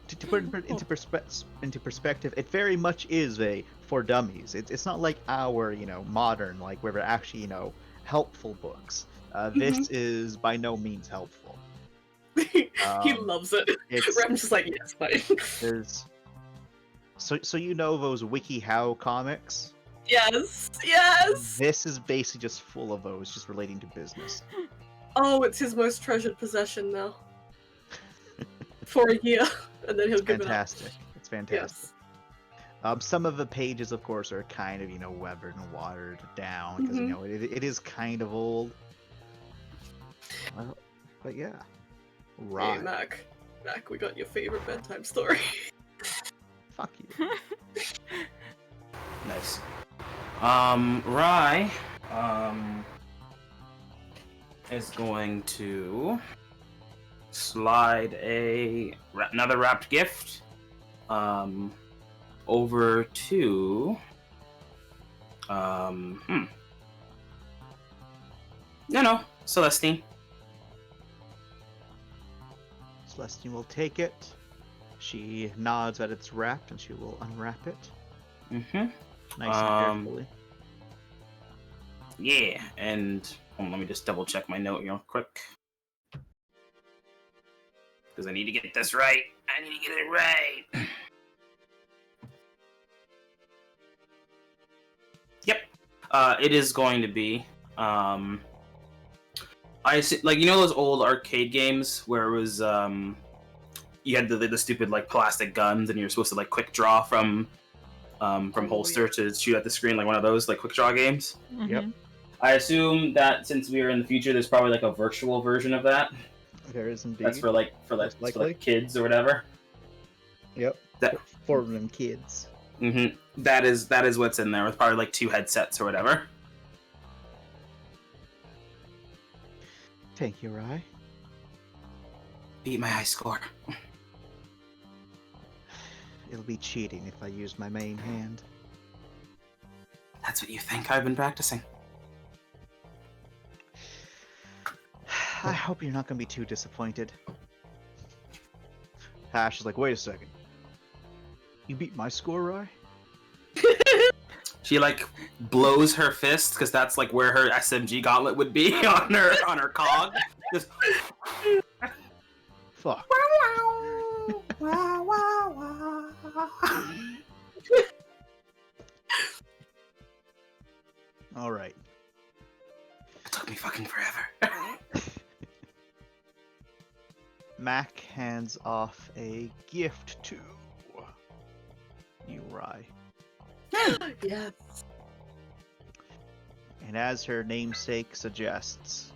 To put it into perspective, it very much is a for dummies. It's not like our, modern, like where they're actually, helpful books. This is by no means helpful. He loves it. Ram's just like, yes, fine. There's so those WikiHow comics. Yes, yes. This is basically just full of those, just relating to business. Oh, it's his most treasured possession now. for a year, and then he'll It's give fantastic. It's it up. fantastic. Yes. Some of the pages, of course, are kind of, weathered and watered down because it is kind of old. But yeah, right. Hey, Mac, we got your favorite bedtime story. Fuck you. Nice. Rye, is going to slide another wrapped gift, over to, no, Celestine. Celestine will take it. She nods that it's wrapped, and she will unwrap it. Mm-hmm. Nice and carefully. Yeah, and let me just double check my note real quick. Because I need to get this right. I need to get it right. Yep. It is going to be, I see, like, those old arcade games where it was, you had the stupid, like, plastic guns and you were supposed to, like, quick draw from holster to shoot at the screen, like one of those, like, quick draw games. Yep. I assume that since we are in the future, there's probably, like, a virtual version of that. There is indeed. That's for kids or whatever. Yep. For them kids. Mm-hmm. That is what's in there, with probably, like, 2 headsets or whatever. Thank you, Rye. Beat my high score. It'll be cheating if I use my main hand. That's what you think. I've been practicing. I hope you're not going to be too disappointed. Hash is like, wait a second. You beat my score, Rye? She, like, blows her fist, because that's, like, where her SMG gauntlet would be on her cog. Just... Fuck. Wow, wow, wow. Alright. It took me fucking forever. Mac hands off a gift to you, Rye. Yes. And as her namesake suggests,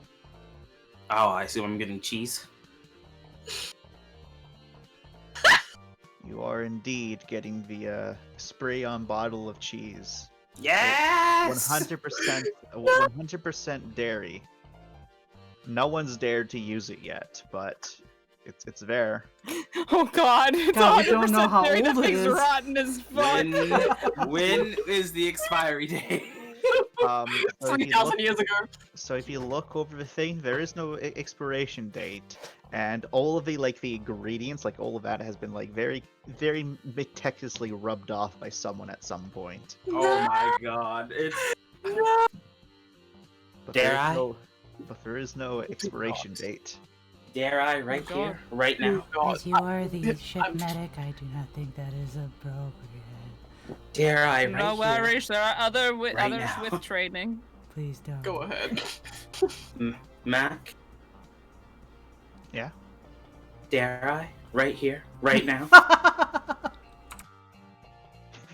Oh, I assume I'm getting cheese. you are indeed getting the spray-on bottle of cheese. Yes! 100% dairy. No one's dared to use it yet, but it's there. Oh god, it's God, we don't 100% know how dairy. That old it thing's is. rotten as fuck. When is the expiry date? So if you 20,000 look- years ago. So if you look over the thing, there is no expiration date, and all of the ingredients, like all of that, has been like very, very meticulously rubbed off by someone at some point. Oh my god, it's... But Dare there is I? but there is no expiration date. Dare I, right God. here, right now? God. As you are the ship medic, I do not think that is appropriate. Dare I, right No here? worries, there are others now. with training. Please don't. Go ahead. Mac? Yeah? Dare I? Right here, right now?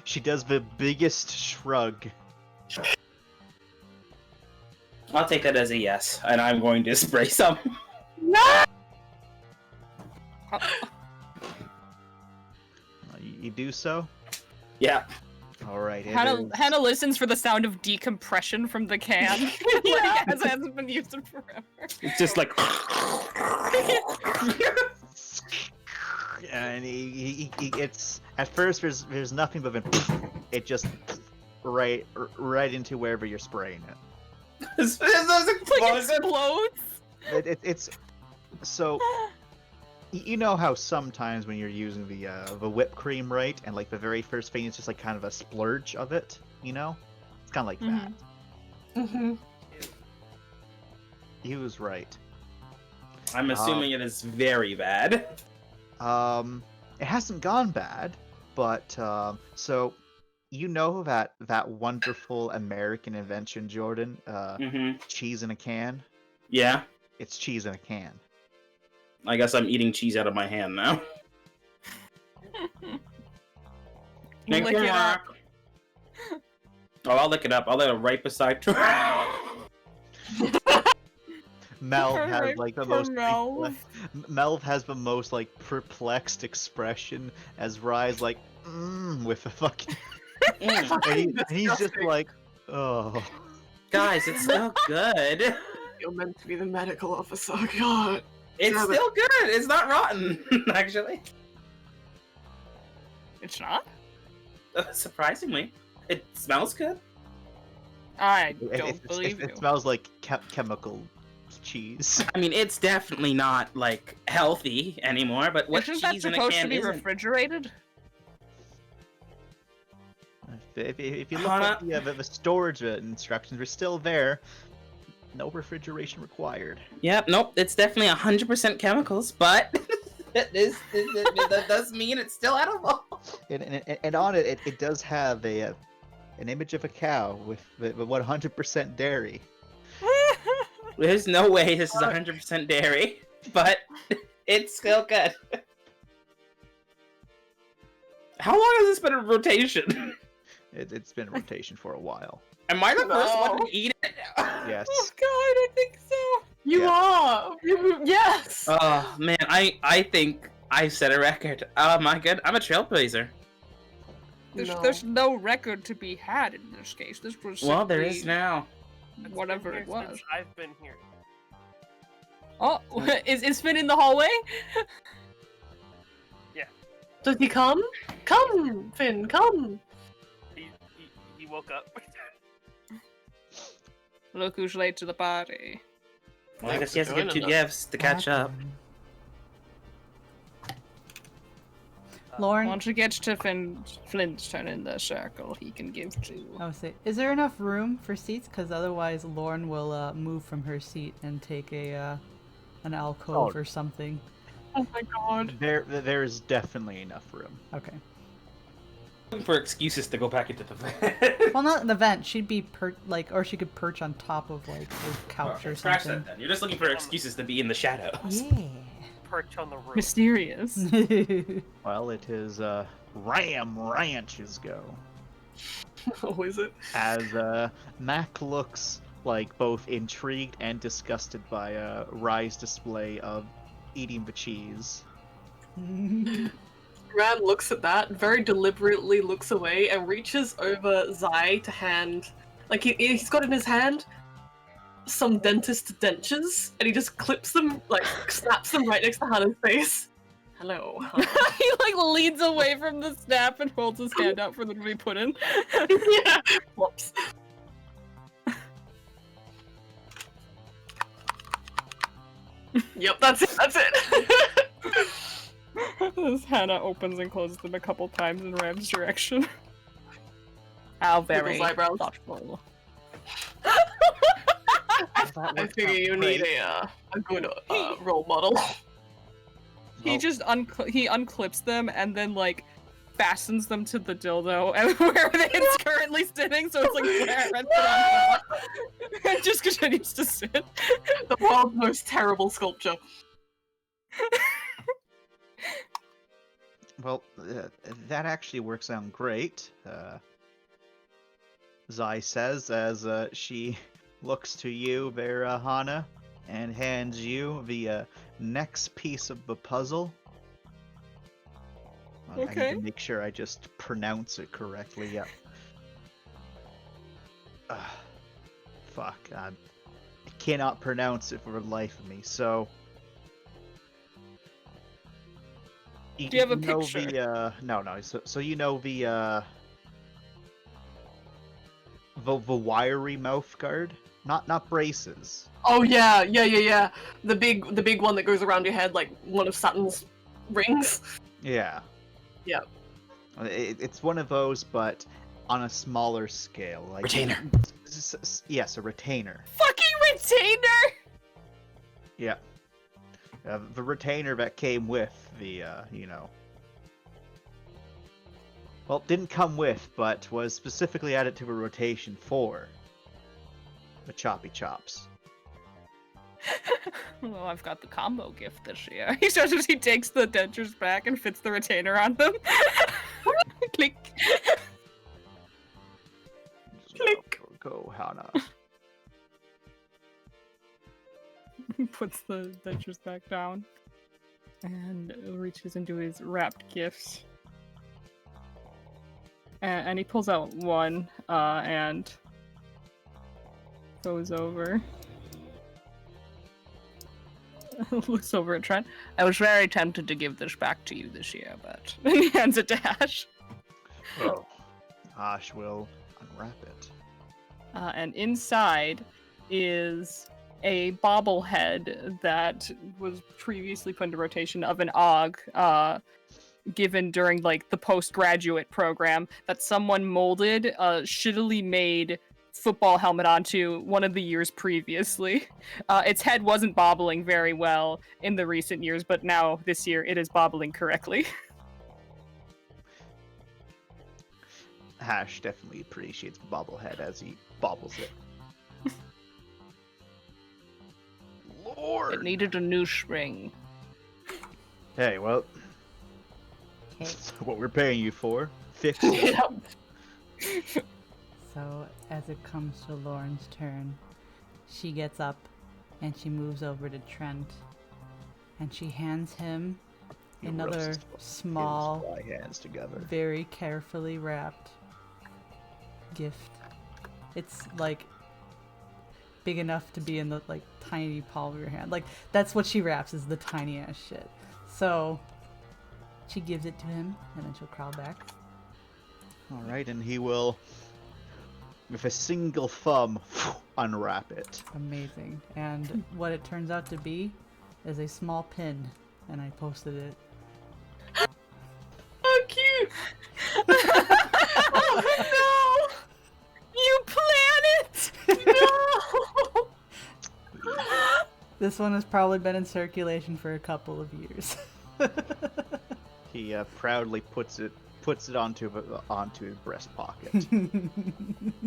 She does the biggest shrug. I'll take that as a yes, and I'm going to spray some. You do so? Yeah. Alright, Hannah listens for the sound of decompression from the can. Like, as it hasn't been used in forever. It's just like... and he it's at first there's nothing but it just right into wherever you're spraying it. Like explodes. It's so you know how sometimes when you're using the whipped cream, right, and like the very first thing is just like kind of a splurge of it, you know? It's kind of like that. Mm-hmm. He was right. I'm assuming it is very bad. It hasn't gone bad, but so you know that wonderful American invention, Jordan, cheese in a can? Yeah. It's cheese in a can. I guess I'm eating cheese out of my hand now. Make Lick your it up. mark. Oh, I'll lick it up. I'll let it right beside. Melv has Right like the for most Melv. Melv has the most like perplexed expression as Rye's like with a fucking Mm. and he's just Disgusting. like, oh. Guys, it's still good. You're meant to be the medical officer. God. It's Damn it. still good. It's not rotten, actually. It's not? Surprisingly, it smells good. I It- don't it, believe it, you. it smells like chemical cheese. I mean, it's definitely not like healthy anymore. But what Isn't that cheese in a supposed can to be isn't? refrigerated? If you look Hana- at the storage instructions, they're still there. No refrigeration required. Yep. Nope. It's definitely 100% chemicals, but that does mean it's still edible. And on it, it does have an image of a cow with 100% dairy. There's no way this is 100% dairy, but it's still good. How long has this been in rotation? It's been in rotation for a while. Am I the first one No. to eat it? Yes. Oh god, I think so. You Yeah. are. Yes. Oh man, I think I set a record. Oh my god, I'm a trailblazer. There's no record to be had in this case. This was Well, there is simply now. It's whatever been it here was. since I've been here. Oh, is Finn in the hallway? Does he come? Come, Finn, come. He woke up. Look who's late to the party. Well, I Thanks guess he has for to give two joining us. gifts to catch up. Why Lauren, don't you get to Flint's turn in the circle? He can give two. I would say, is there enough room for seats? Because otherwise, Lauren will move from her seat and take an alcove Oh. or something. Oh my god. There is definitely enough room. Okay. Looking for excuses to go back into the van. Well, not in the vent. She'd be or she could perch on top of like a couch or Scratch something. that then. You're just looking for excuses to be in the shadows. Yeah. Perch on the roof. Mysterious. Well, it is Ram Ranch's go. Oh, is it? As Mac looks like both intrigued and disgusted by Rye's display of eating the cheese. Ram looks at that, very deliberately looks away, and reaches over Zai to hand. Like, he's got in his hand some dentist dentures, and he just clips them, like, snaps them right next to Hannah's face. Hello. He like leans away from the snap and holds his hand out for them to be put in. Yeah. Whoops. Yep, that's it, that's it. As Hannah opens and closes them a couple times in Ram's direction. How very Wiggles eyebrows. thoughtful. I figure you need a good role model. He Well- just he unclips them and then like fastens them to the dildo and where it's currently sitting, so it's like where it on top. And just continues to sit. The world's most terrible sculpture. Well, that actually works out great, Zai says as she looks to you there, Hana, and hands you the next piece of the puzzle. I need Okay. to make sure I just pronounce it correctly. Yep. Fuck. I cannot pronounce it for the life of me. So. Do you have a know picture? The, no. So you know the wiry mouth guard, not braces. Oh yeah. The big one that goes around your head like one of Saturn's rings. Yeah. Yep. It's one of those, but on a smaller scale. Like Retainer. Yes, a retainer. Fucking retainer! Yeah. The retainer that came with the, well, didn't come with, but was specifically added to a rotation for the choppy chops. Well, I've got the combo gift this year. He takes the dentures back and fits the retainer on them. Click. puts the dentures back down and reaches into his wrapped gifts. And he pulls out one and goes over. Looks over at Trent. I was very tempted to give this back to you this year, but he hands it to Ash. Oh. Ash will unwrap it. And inside is a bobblehead that was previously put into rotation of an Og given during like the postgraduate program that someone molded a shittily made football helmet onto one of the years previously. Its head wasn't bobbling very well in the recent years, but now this year it is bobbling correctly. Hash definitely appreciates the bobblehead as he bobbles it. Lord! It needed a new string. Hey, well, Okay. that's what we're paying you for. Fix it. So, as it comes to Lauren's turn, she gets up and she moves over to Trent and she hands him He another rubs his small, fly hands together. very carefully wrapped gift. It's like big enough to be in the like tiny palm of your hand. Like that's what she wraps, is the tiny ass shit. So she gives it to him and then she'll crawl back. All right, and he will, with a single thumb, unwrap it. Amazing. And what it turns out to be is a small pin, and I posted it. Oh, cute! Oh no! You plan it! No! This one has probably been in circulation for a couple of years. He proudly puts it onto his breast pocket.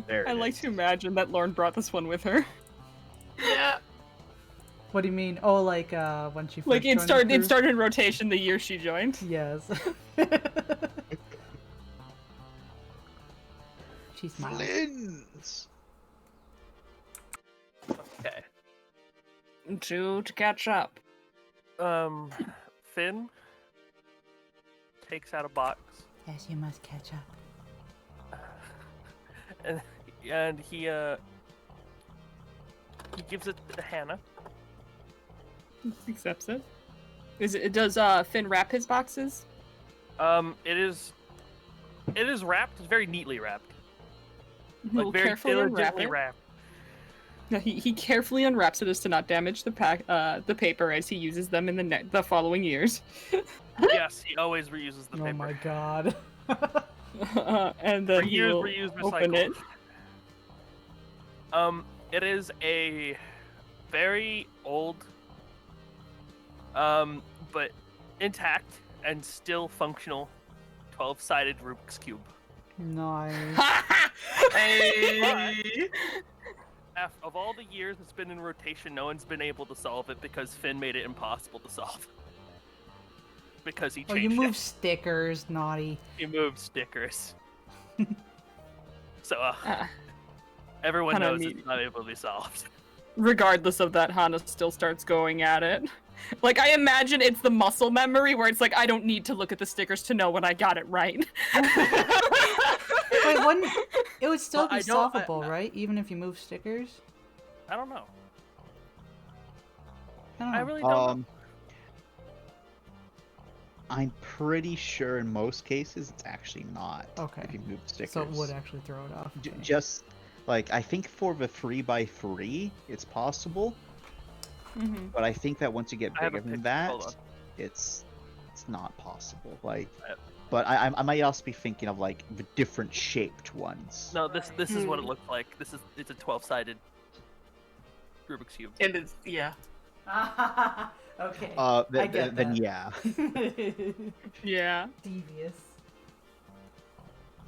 There. I it like is. to imagine that Lauren brought this one with her. Yeah. What do you mean? Oh, like when she first Like it joined the crew? started in rotation the year she joined. Yes. She smiles. Flins. Okay. To catch up. Finn takes out a box Yes, you must catch up. and he gives it to Hannah. Accepts it. Does Finn wrap his boxes? It is wrapped. It's very neatly wrapped. He'll Like very carefully unwrap diligently it. wrapped. No, he carefully unwraps it as to not damage the paper as he uses them in the following years. Yes, he always reuses the Oh paper. my god. And then he Reuse, will reuse, open it. recycle. It is a very old, but intact and still functional 12-sided Rubik's Cube. Nice. Hey. Of all the years it's been in rotation, no one's been able to solve it because Finn made it impossible to solve. Because he Oh, changed you move it. stickers, naughty. He moved stickers. So, Uh, everyone Hannah knows need- it's not able to be solved. Regardless of that, Hana still starts going at it. Like, I imagine it's the muscle memory where it's like, I don't need to look at the stickers to know when I got it right. Wait, wouldn't it would still Well, be I don't- solvable, right? Even if you move stickers? I don't know. I don't I know. really don't know. I'm pretty sure in most cases it's actually not. Okay. If you move stickers. So it would actually throw it off. Okay. Just like I think for the 3x3 it's possible, Mm-hmm. but I think that once you get I have bigger a than picture, that, hold on. it's not possible. Like, Yep. but I might also be thinking of like the different shaped ones. No, this is what it looks like. It's a 12-sided Rubik's Cube. And it's, yeah. Okay. Then, I get then that. yeah. Yeah. Devious.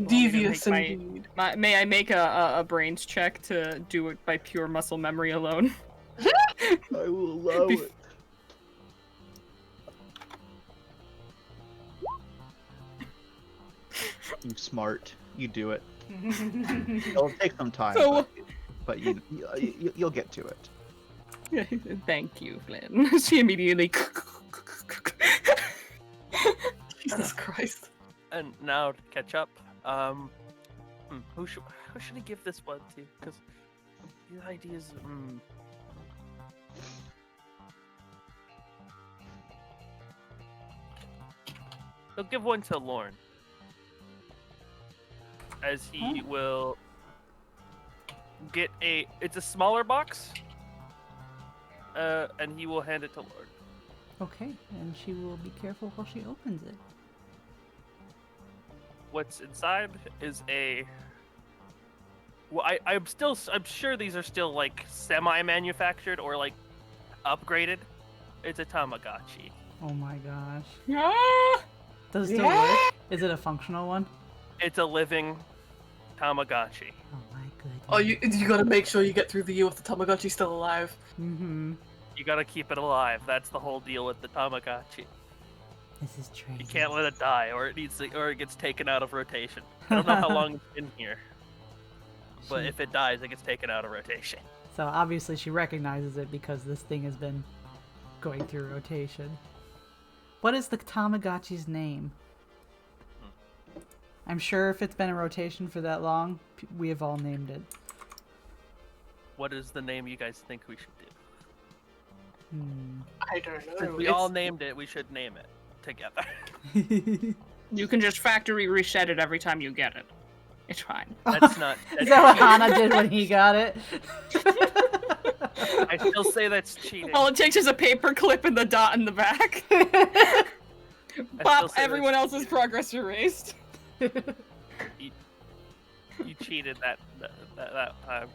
Devious make indeed. May I make a brains check to do it by pure muscle memory alone? I will allow Bef- it. You smart. You do it. It'll take some time, So- but you'll get to it. Thank you, Flynn. She immediately. Jesus Christ. And now to catch up, who should I give this one to? Because the ideas. He'll give one to Lorne, as he will get it's a smaller box, and he will hand it to Lorne. Okay, and she will be careful while she opens it. What's inside is well, I'm sure these are still like semi-manufactured or like upgraded. It's a Tamagotchi. Oh my gosh. Ah! Does it still work? Is it a functional one? It's a living Tamagotchi. Oh my goodness. Oh, you gotta make sure you get through the year with the Tamagotchi's still alive. Mm-hmm. You gotta keep it alive. That's the whole deal with the Tamagotchi. This is crazy. You can't let it die, or it gets taken out of rotation. I don't know how long it's been here, but if it dies, it gets taken out of rotation. So obviously she recognizes it because this thing has been going through rotation. What is the Tamagotchi's name? I'm sure if it's been in rotation for that long, we have all named it. What is the name you guys think we should do? I don't know. Since we all named it, we should name it together. You can just factory reset it every time you get it. It's fine. That's not. Is that what Hana did when he got it? I still say that's cheating. All it takes is a paper clip and the dot in the back. Bop, say everyone that's else's progress erased. You cheated that time.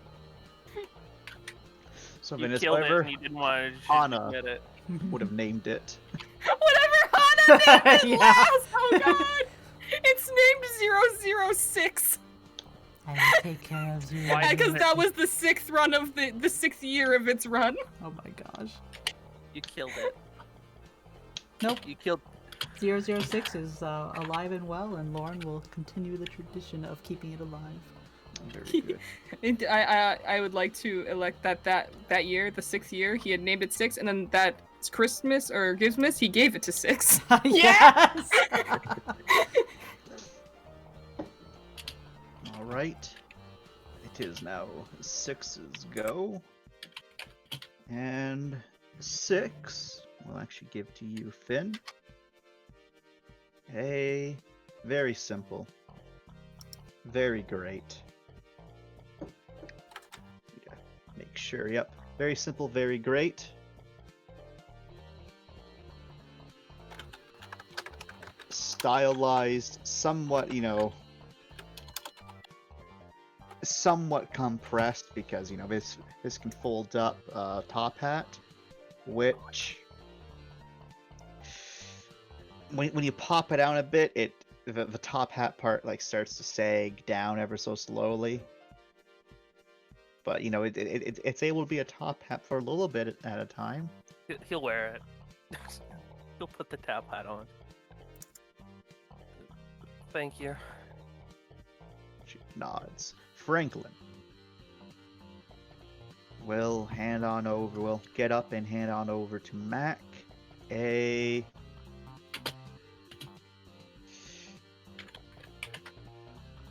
So You Vanessa, killed it whatever and you didn't want to Hana get it. would have named it. Whatever Hana named it Yeah. last! Oh god! It's named 006. I will take care of you. Why Because didn't that it- was the 6th run of the 6th year of its run. Oh my gosh. You killed it. Nope. You killed. 006 is alive and well, and Lauren will continue the tradition of keeping it alive. Very good. And I would like to elect that year, the 6th year, he had named it 6, and then that Christmas or Givesmas, he gave it to 6. Yes! All right. It is now 6's go. And 6 will actually give to you, Finn. Very simple. Very great. Yeah, make sure, yep. Very simple, very great. Stylized, somewhat, somewhat compressed because, this can fold up top hat, which when you pop it out a bit, the top hat part starts to sag down ever so slowly. But it's able to be a top hat for a little bit at a time. He'll wear it. He'll put the top hat on. Thank you. She nods. Franklin will get up and hand on over to Mac a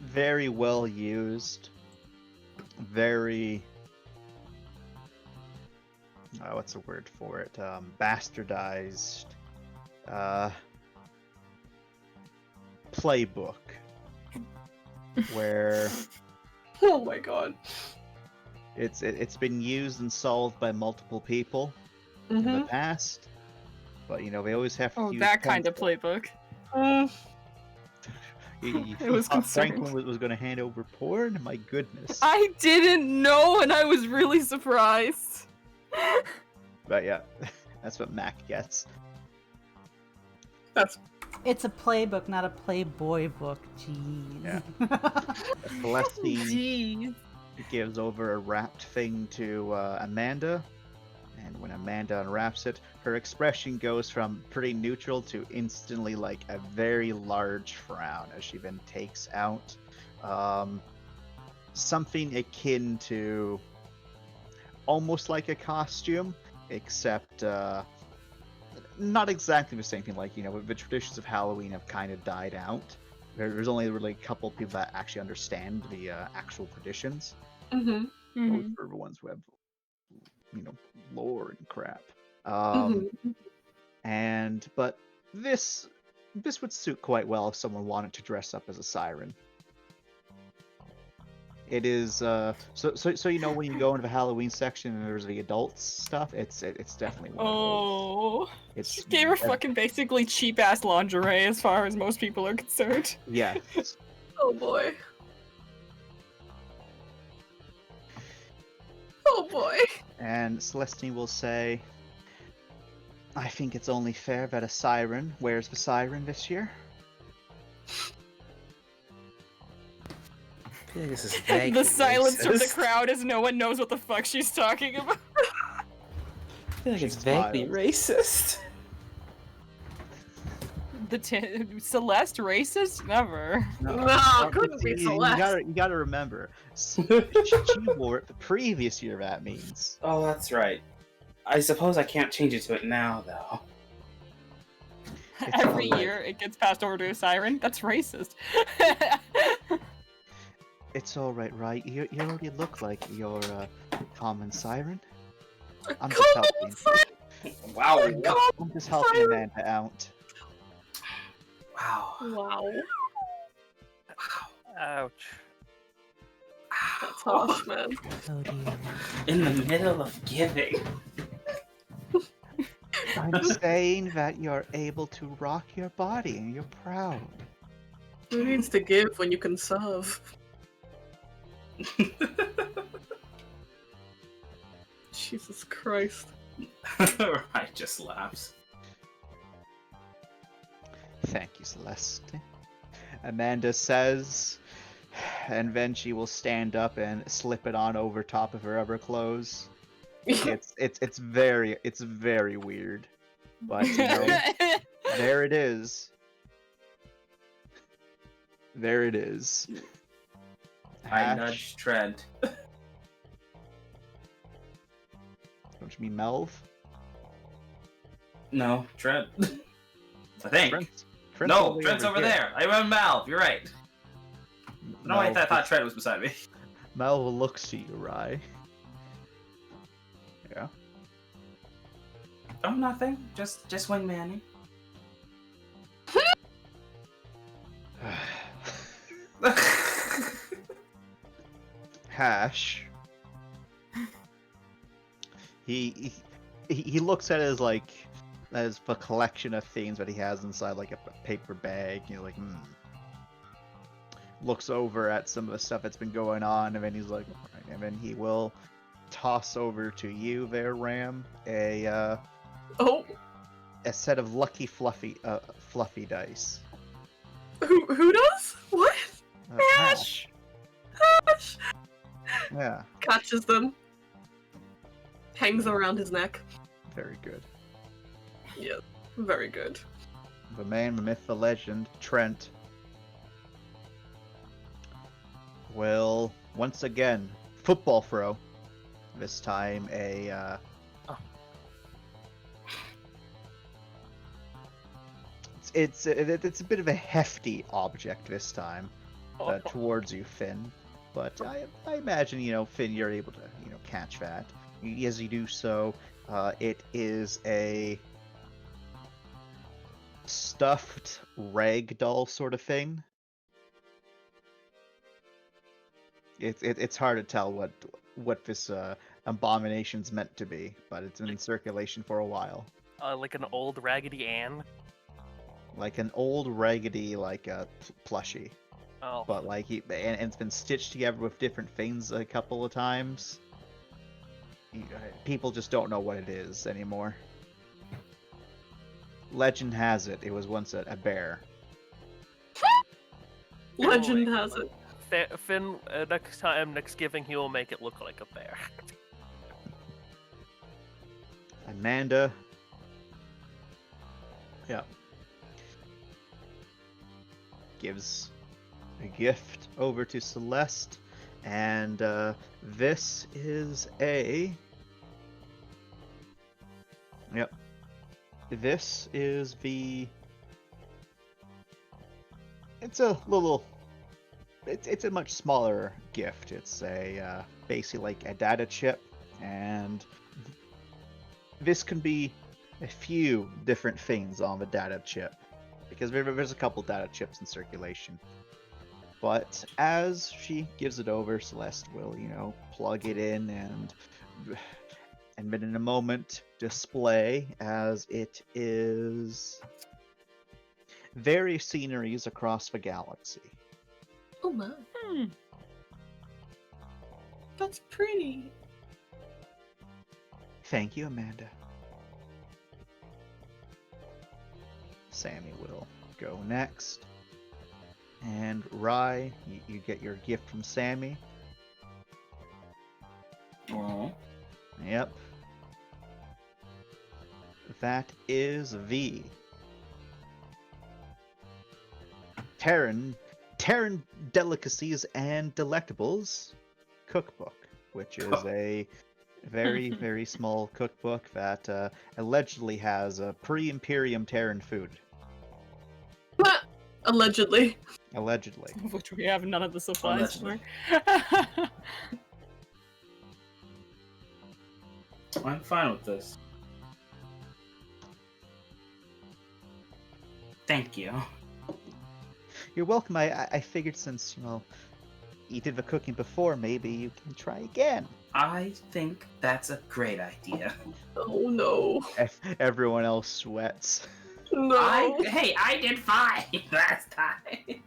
very well used, very what's the word for it? Bastardized playbook where Oh my god. it's been used and solved by multiple people in the past, but they always have to Oh, use that kind of pencil. playbook. You was thought concerned. Franklin was going to hand over porn? My goodness. I didn't know, and I was really surprised. But yeah, that's what Mac gets. That's It's a playbook, not a Playboy book. Jeez. Yeah. Celestine Jeez. gives over a wrapped thing to Amanda, and when Amanda unwraps it, her expression goes from pretty neutral to instantly a very large frown as she then takes out something akin to almost like a costume, except not exactly the same thing. Like, the traditions of Halloween have kind of died out. There's only really a couple people that actually understand the actual traditions. Mm-hmm. Those are the ones who have, lore and crap. But this would suit quite well if someone wanted to dress up as a siren. It is so when you go into the Halloween section and there's the adults stuff, it's definitely one of those. It's Just gave her fucking basically cheap ass lingerie as far as most people are concerned. yes. Oh boy. Oh boy. And Celestine will say, I think it's only fair that a siren wears the siren this year. I feel like this is vaguely The silence from the racist. crowd as no one knows what the fuck she's talking about. I feel like it's She vaguely smiles. racist. Celeste racist? Never. No, couldn't be You Celeste. gotta remember. She wore it the previous year, that means. Oh, that's right. I suppose I can't change it to it now, though. It's Every alright. year it gets passed over to a siren. That's racist. It's alright, right? You already look like your common siren. I'm just Common helping. siren? Wow. I'm just helping Amanda out. Wow. Wow. Ouch. That's harsh, man. Oh dear. In the middle of giving. I'm saying that you're able to rock your body and you're proud. Who needs to give when you can serve? Jesus Christ. Right, just laughs. Thank you, Celeste. Amanda says, and then she will stand up and slip it on over top of her other clothes. It's very weird, but there it is. There it is. I Hash- nudge Trent. Don't you mean Melv? No, Trent. I think. Trent's No, way Trent's over here. there. I remember Malv. You're right. No, I Melv thought Trent was beside me. Melv looks to you, Rye. Yeah. Oh, nothing. Just wingmanning. Hash. He looks at it as like as a collection of things that he has inside like a paper bag. Like, looks over at some of the stuff that's been going on, and then he's like, alright, and then he will toss over to you there, Ram, a set of lucky fluffy dice. Who does? What? Hash. Yeah, Catches them. Hangs around his neck. very good. Yeah, very good. The man, the myth, the legend, Trent, will once again football throw. This time it's a bit of a hefty object this time towards you, Finn. But I imagine Finn, you're able to catch that. As you do so, it is a stuffed rag doll sort of thing. It's hard to tell what this abomination's meant to be, but it's been in circulation for a while. Like an old Raggedy Ann. Like an old raggedy plushie, Oh. but and it's been stitched together with different things a couple of times. People just don't know what it is anymore. Legend has it was once a bear. Legend has it. Finn, next giving, he will make it look like a bear. Amanda. Yeah. Gives a gift over to Celeste, and this is a Yep. This is the. It's a little. It's a much smaller gift. It's a basically like a data chip, and this can be a few different things on the data chip, because there's a couple data chips in circulation. But as she gives it over, Celeste will, plug it in and then in a moment display as it is various sceneries across the galaxy. Oh my. That's pretty. Thank you, Amanda. Sammy will go next. And Rye, you get your gift from Sammy. Oh. Yep. That is the Terran Delicacies and Delectables cookbook, which is a very, very small cookbook that allegedly has a pre-Imperium Terran food. Allegedly. Allegedly. Of which we have none of the supplies for. Allegedly. I'm fine with this. Thank you. You're welcome. I figured since, you did the cooking before, maybe you can try again. I think that's a great idea. Oh no. Everyone else sweats. No. I did fine last time.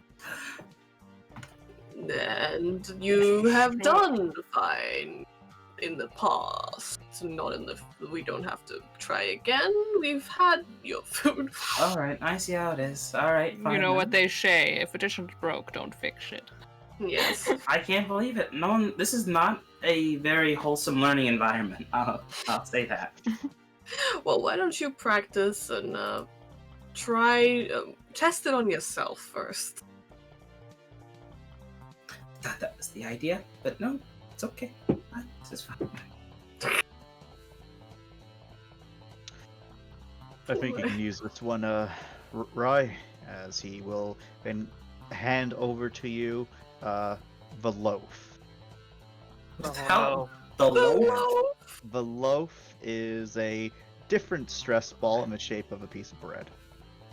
And you have done fine in the past. Not in the. We don't have to try again. We've had your food. All right, I see how it is. All right, fine. You know then. what they say: if it isn't broke, don't fix it. Yes. I can't believe it. No one. This is not a very wholesome learning environment. I'll say that. Well, why don't you practice and try test it on yourself first. Thought that was the idea, but no, it's okay. This is fine. I think you can use this one, Rye, as he will then hand over to you the loaf. What the hell? The loaf? The loaf is a different stress ball in the shape of a piece of bread.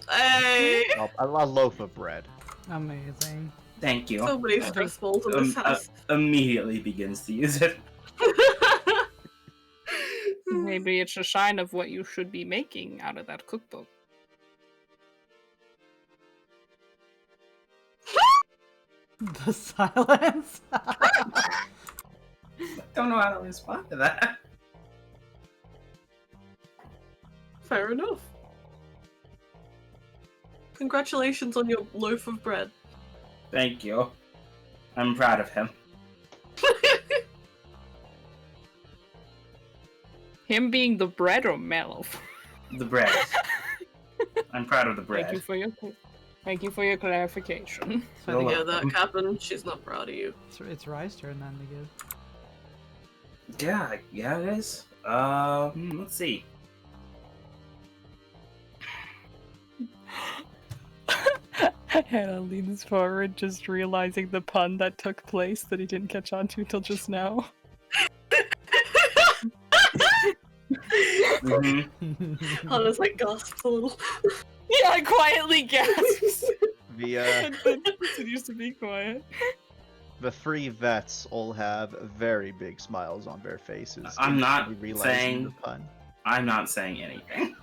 Hey! A loaf of bread. Amazing. Thank you. So many stress balls in this house. Immediately begins to use it. Maybe it's a sign of what you should be making out of that cookbook. The silence. Don't know how to respond to that. Fair enough. Congratulations on your loaf of bread. Thank you. I'm proud of him. Him being the bread or Mellow? The bread. I'm proud of the bread. Thank you for your clarification. So You're to hear that, welcome. Captain, she's not proud of you. It's Rye's turn then to give. Yeah, it is. Let's see. Hannah leans forward, just realizing the pun that took place that he didn't catch on to till just now. Mm-hmm. Hannah's like gasps a little. Yeah, I quietly gasps. The And then continues to be quiet. the three vets all have very big smiles on their faces. I'm not instantly realizing saying- the pun. I'm not saying anything.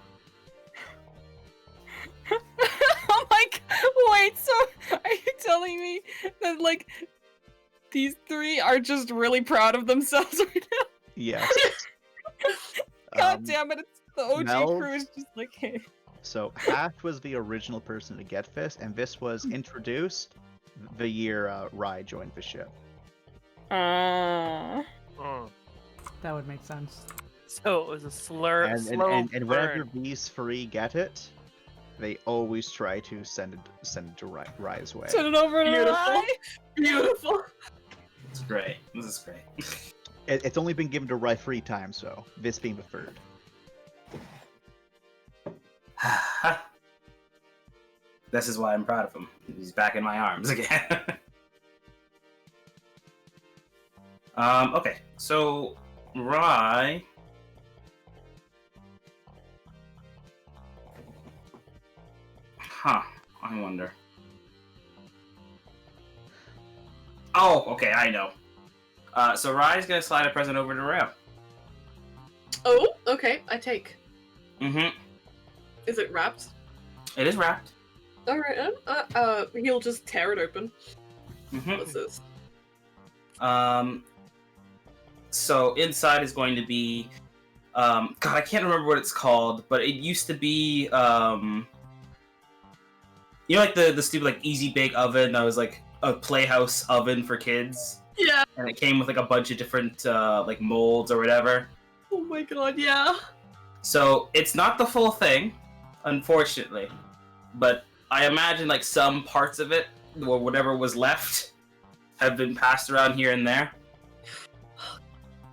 Oh my god, wait, so are you telling me that, like, these three are just really proud of themselves right now? Yes. God damn it, it's the OG Mel? crew is just like, hey. So Hack was the original person to get this, and this was introduced the year Rye joined the ship. Mm. That would make sense. So it was a slur. And slow whenever burn. these three get it, they always try to send it to Rye's way. Send it over to Beautiful. Rye. Beautiful. It's great. This is great. It's only been given to Rye 3 times, so this being the third. This is why I'm proud of him. He's back in my arms again. Okay, so Rye. Huh, I wonder. Oh, okay, I know. So Rye's gonna slide a present over to Ram. Oh, okay, I take. Mm-hmm. Is it wrapped? It is wrapped. Alright, he'll just tear it open. Mm-hmm. What's this? So inside is going to be, God, I can't remember what it's called, but it used to be, you know, like the stupid like easy bake oven that was like a playhouse oven for kids, Yeah. and it came with like a bunch of different like molds or whatever. Oh my god, yeah. So it's not the full thing, unfortunately, but I imagine like some parts of it or whatever was left have been passed around here and there.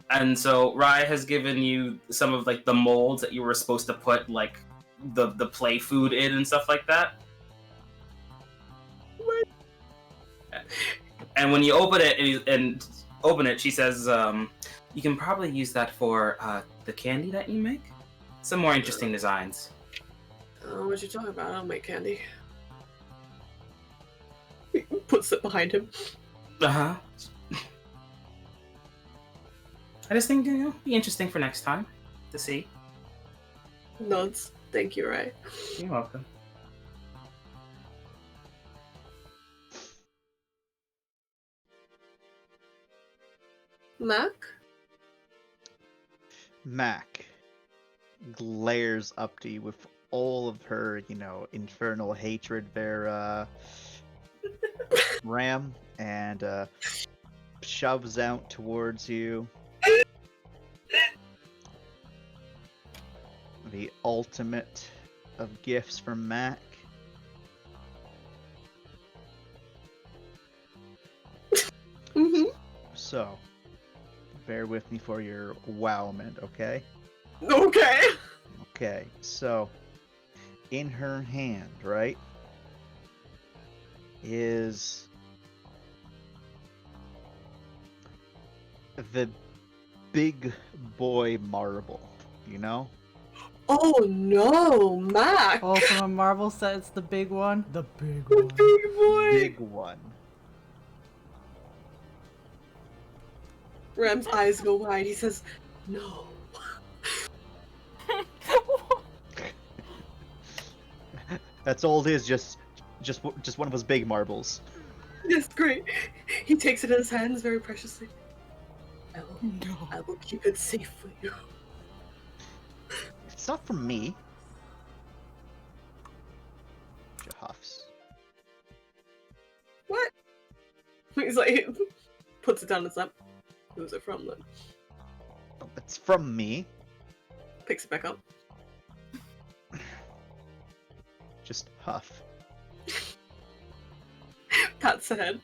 And so Rye has given you some of like the molds that you were supposed to put like the play food in and stuff like that. What? And when you open it, she says, "You can probably use that for the candy that you make. Some more interesting designs." Oh, what you talking about? I don't make candy. He puts it behind him. Uh-huh. I just think, you know, it'd be interesting for next time to see. Nods. Thank you, Ray. You're welcome. Mac? Mac glares up to you with all of her, you know, infernal hatred there, Ram, and shoves out towards you the ultimate of gifts from Mac. Mm-hmm. So, bear with me for your wowment, okay? Okay. Okay, so in her hand, right, is the big boy marble, you know? Oh no, Mac! Oh, from a Marvel set, it's the big one. The big The one. big boy! Big one. Ram's eyes go wide. He says, no. That's all it is, just one of those big marbles. Yes, great. He takes it in his hands very preciously. I will keep it safe for you. It's not from me. She huffs. What? He's like, puts it down his lap. Who's it from then? Oh, it's from me. Picks it back up. Just huff. Pats the head.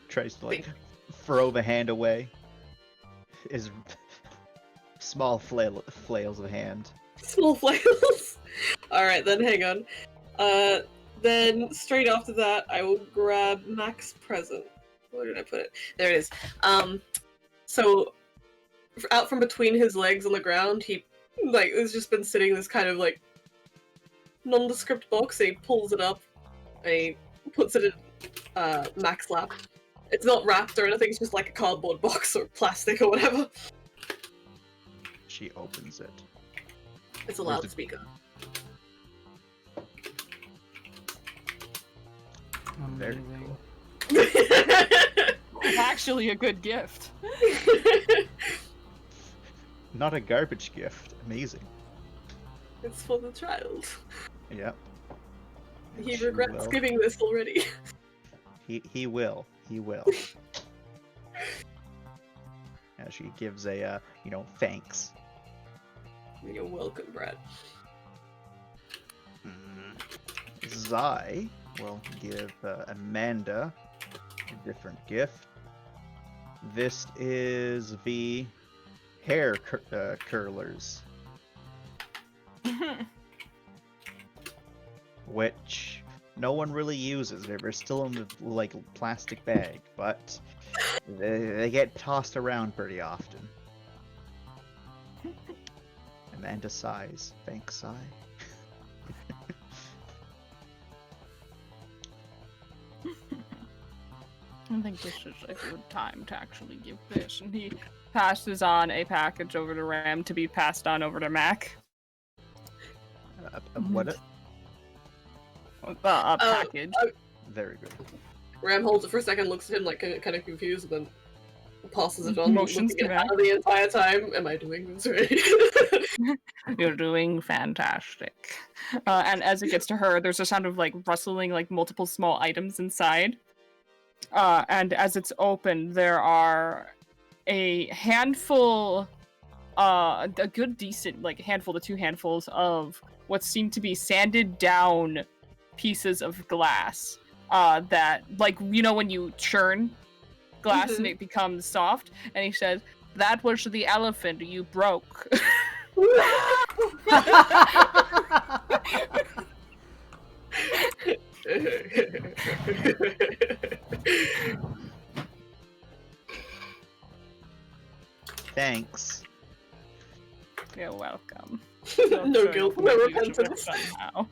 Tries to like throw the hand away. His small flails of hand. Small flails. Alright, then hang on. Then straight after that, I will grab Mac's present. Where did I put it? There it is. So out from between his legs on the ground, he like has just been sitting in this kind of like nondescript box. And he pulls it up and he puts it in Mac's lap. It's not wrapped or anything. It's just like a cardboard box or plastic or whatever. She opens it. It's a Where's the- loudspeaker. Very Amazing. It's actually a good gift. Not a garbage gift. Amazing. It's for the child. Yep. He She regrets will. giving this already. He will. He will. Now she gives a you know, thanks. You're welcome, Brad. Zai will give Amanda a different gift. This is the hair curlers. which no one really uses. They're still in the like plastic bag, but they get tossed around pretty often. Amanda sighs. Thanks, sigh. I think this is a good time to actually give this. And he passes on a package over to Ram to be passed on over to Mac. What? A package. Very good. Ram holds it for a second, looks at him like kind of confused, and then passes it on. Motions looking to at Hannah the entire time. Am I doing this right? You're doing fantastic. And as it gets to her, there's a sound of like rustling, like multiple small items inside. And as it's open, there are a handful, a good decent like handful to 2 handfuls of what seem to be sanded down pieces of glass. That like when you churn glass and it becomes soft. And he says, "That was the elephant you broke." Thanks. You're welcome. No guilt, no repentance. Somehow.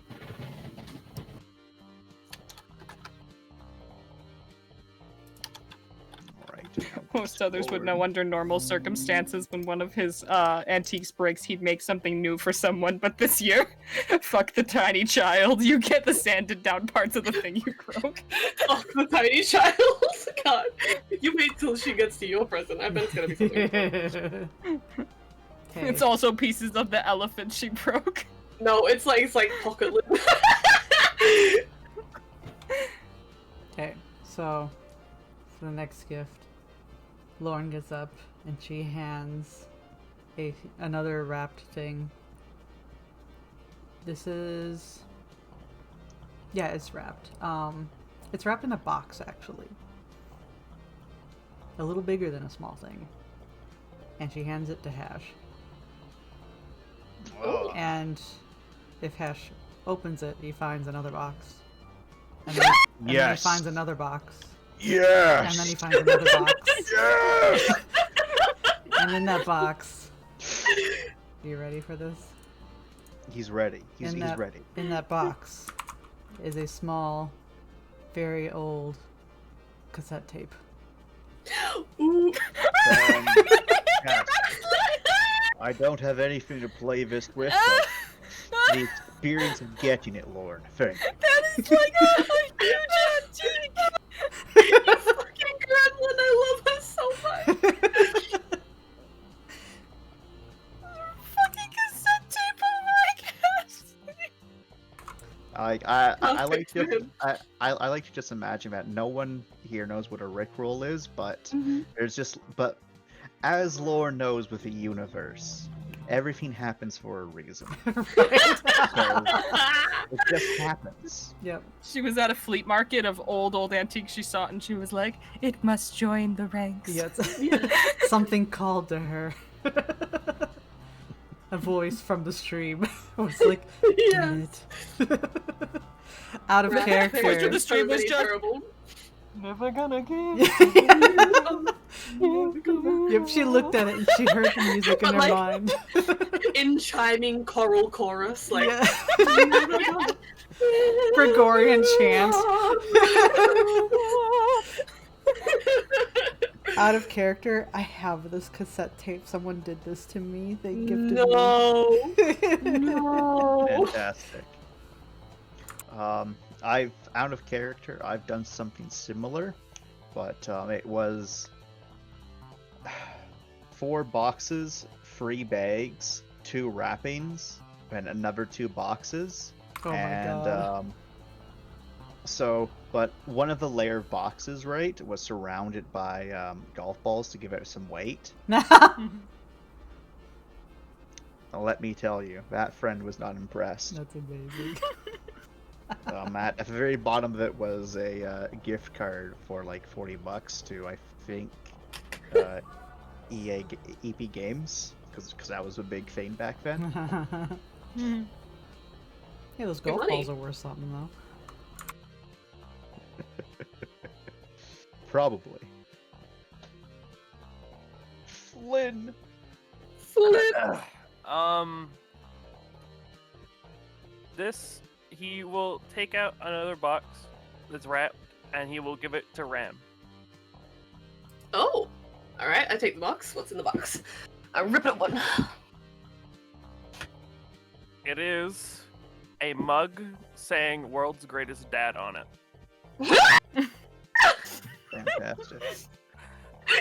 Most others would know under normal circumstances when one of his antiques breaks, he'd make something new for someone, but this year, fuck the tiny child, you get the sanded down parts of the thing you broke. Fuck the tiny child. God, you wait till she gets to your present. I bet it's gonna be something. Okay. It's also pieces of the elephant she broke. No, it's like pocket lip. Okay, so for the next gift, Lauren gets up and she hands another wrapped thing. This is, yeah, it's wrapped. It's wrapped in a box actually, a little bigger than a small thing, and she hands it to Hash. Oh. And if Hash opens it, he finds another box. And then, and then he Yes. finds another box. Yes. And then he finds another box. Yes. And in that box, are you ready for this? He's ready. He's ready. In that box is a small, very old cassette tape. Ooh. Yes. I don't have anything to play this with, but the experience of getting it, Lauren. Thank you. That is like a huge antique! You fucking gremlin, I love her so much. Fucking cassette tape, oh my gosh! I like Perfect for to him. I like to just imagine that no one here knows what a Rickroll is, but but as lore knows with the universe, everything happens for a reason. Right? So it just happens. Yep. She was at a flea market of old antiques she saw, and she was like, "It must join the ranks." Yes. Something called to her. A voice from the stream was like, Yes. "Do it." Out of Right. character. Voice from the So stream was many just- terrible. Never gonna give. Yep, she looked at it and she heard the music in But, her like- mind. In chiming choral chorus, like. Yeah. Gregorian chant. Out of character, I have this cassette tape. Someone did this to me. They gifted No. me. No. Fantastic. I've out of character. I've done something similar, but it was 4 boxes, 3 bags, 2 wrappings, and another 2 boxes. Oh my and god. but one of the layer of boxes, right, was surrounded by golf balls to give it some weight. Let me tell you, that friend was not impressed. That's amazing. At the very bottom of it was a gift card for like $40 to, I think, EP Games, because that was a big thing back then. Hey, those Good golf money. balls are worth something though. Probably. Flynn. Flip. He will take out another box that's wrapped, and he will give it to Ram. Oh, all right. I take the box. What's in the box? I rip it open. It is a mug saying "World's Greatest Dad" on it. Fantastic.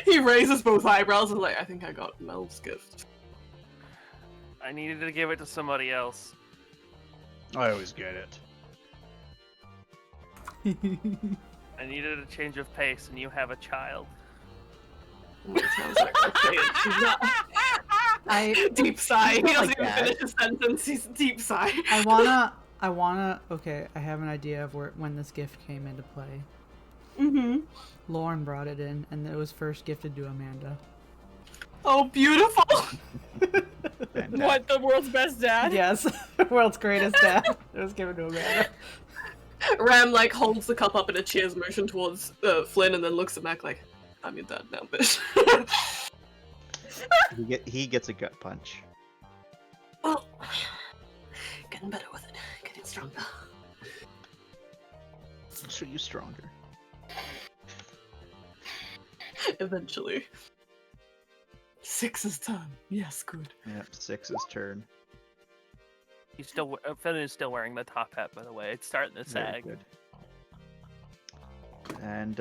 He raises both eyebrows and like, I think I got Mel's gift. I needed to give it to somebody else. I always get it. I needed a change of pace, and you have a child. It sounds like she's not. Deep sigh. He doesn't like even that. finish his sentence. He's deep sigh. I wanna. Okay, I have an idea of when this gift came into play. Mm-hmm. Lauren brought it in, and it was first gifted to Amanda. Oh, beautiful. Fantastic. What, the world's best dad? Yes, world's greatest dad. It was given to Amanda. Ram like holds the cup up in a cheers motion towards Flynn, and then looks at Mac like, "I'm your dad now, bitch." He gets a gut punch. Well, getting better with it. Getting stronger. I'll show you stronger. Eventually. 6's turn. Yes, good. Yep, 6's turn. He's still. Finn is still wearing the top hat, by the way. It's starting to Very sag. good. And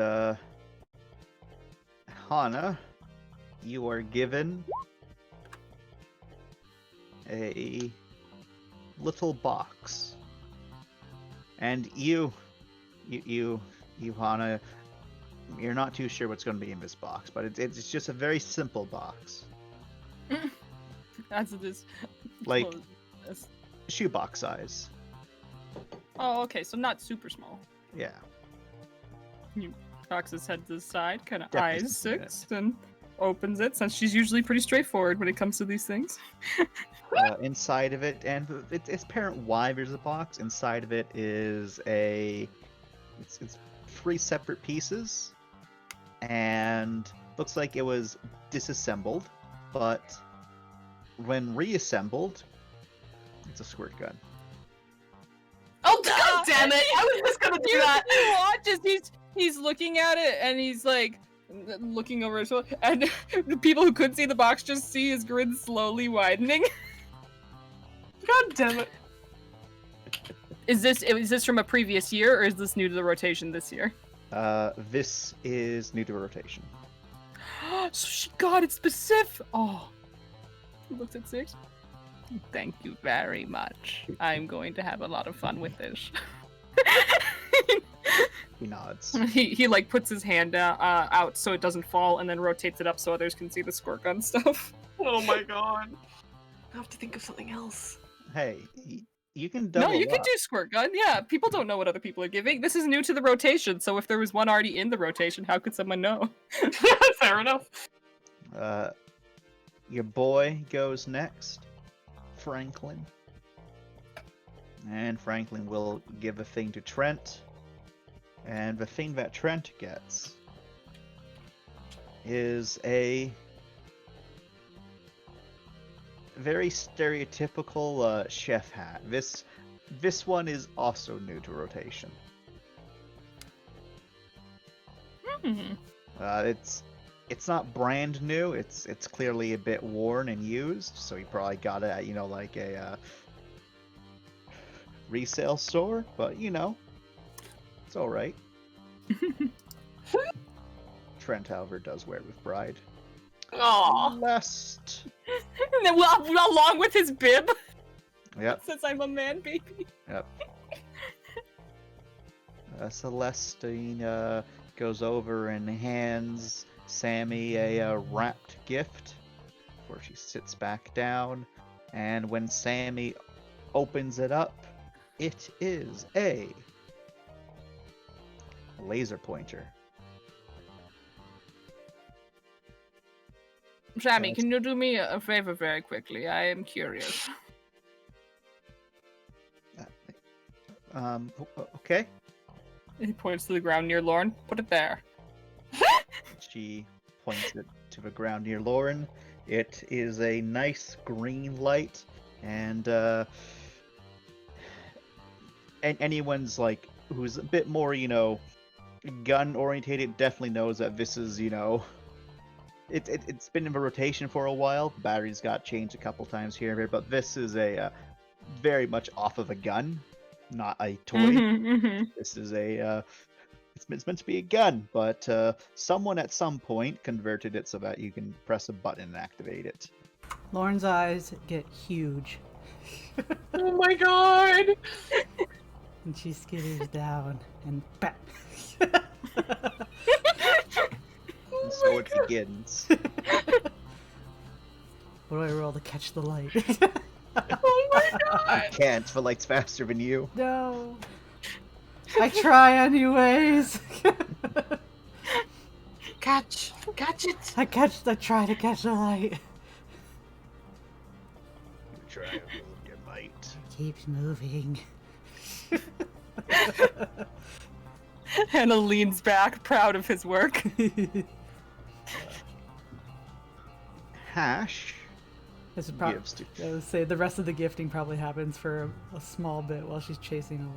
Hana, you are given a little box, and you Hana, you're not too sure what's going to be in this box, but it's just a very simple box, As it is. like closed. Yes. shoebox size. Oh, okay, so not super small. Yeah. Cocks his head to the side, kind of Definitely eyes something six, and opens it, since she's usually pretty straightforward when it comes to these things. Inside of it, and it's apparent why there's a box. Inside of it is it's 3 separate pieces, and looks like it was disassembled, but when reassembled, it's a squirt gun. Oh, god damn it! I was just gonna do that! He watches, he's looking at it, and he's like, looking over his shoulder, and the people who could see the box just see his grin slowly widening. God damn it. Is this from a previous year, or is this new to the rotation this year? This is new to rotation. So she got it specific. Oh, he looks at 6. Thank you very much. I'm going to have a lot of fun with this. He nods. He like puts his hand out so it doesn't fall, and then rotates it up so others can see the squirt gun stuff. Oh my god. I have to think of something else. Hey, you can double No, you can up. do squirt gun. Yeah, people don't know what other people are giving. This is new to the rotation, so if there was one already in the rotation, how could someone know? Fair enough. Your boy goes next, Franklin. And Franklin will give a thing to Trent. And the thing that Trent gets is a very stereotypical chef hat. This one is also new to rotation. Hmm. It's not brand new. It's clearly a bit worn and used. So you probably got it at like a resale store. But it's all right. Trent, however, does wear it with pride. Aww. Celeste. Well, along with his bib, Yep. since I'm a man baby. Yep. Celestine goes over and hands Sammy a wrapped gift before she sits back down. And when Sammy opens it up, it is a laser pointer. Sammy, Yes. can you do me a favor very quickly? I am curious. Okay. He points to the ground near Lorne. Put it there. She points it to the ground near Lauren. It is a nice green light, and anyone's like who's a bit more, gun orientated definitely knows that this is, it's been in the rotation for a while. The batteries got changed a couple times here and there, but this is a very much off of a gun, not a toy. This is a it's meant to be a gun, but someone at some point converted it so that you can press a button and activate it. Lauren's eyes get huge, Oh my god! and she skitters down and bam. And so it begins. What do I roll to catch the light? Oh my You god! can't, the light's faster than you. No. I try anyways. Catch it! I try to catch the light. You try to move your might. Keeps moving. Hannah leans back, proud of his work. Hash This is probably. gives to I would say the rest of the gifting probably happens for a small bit while she's chasing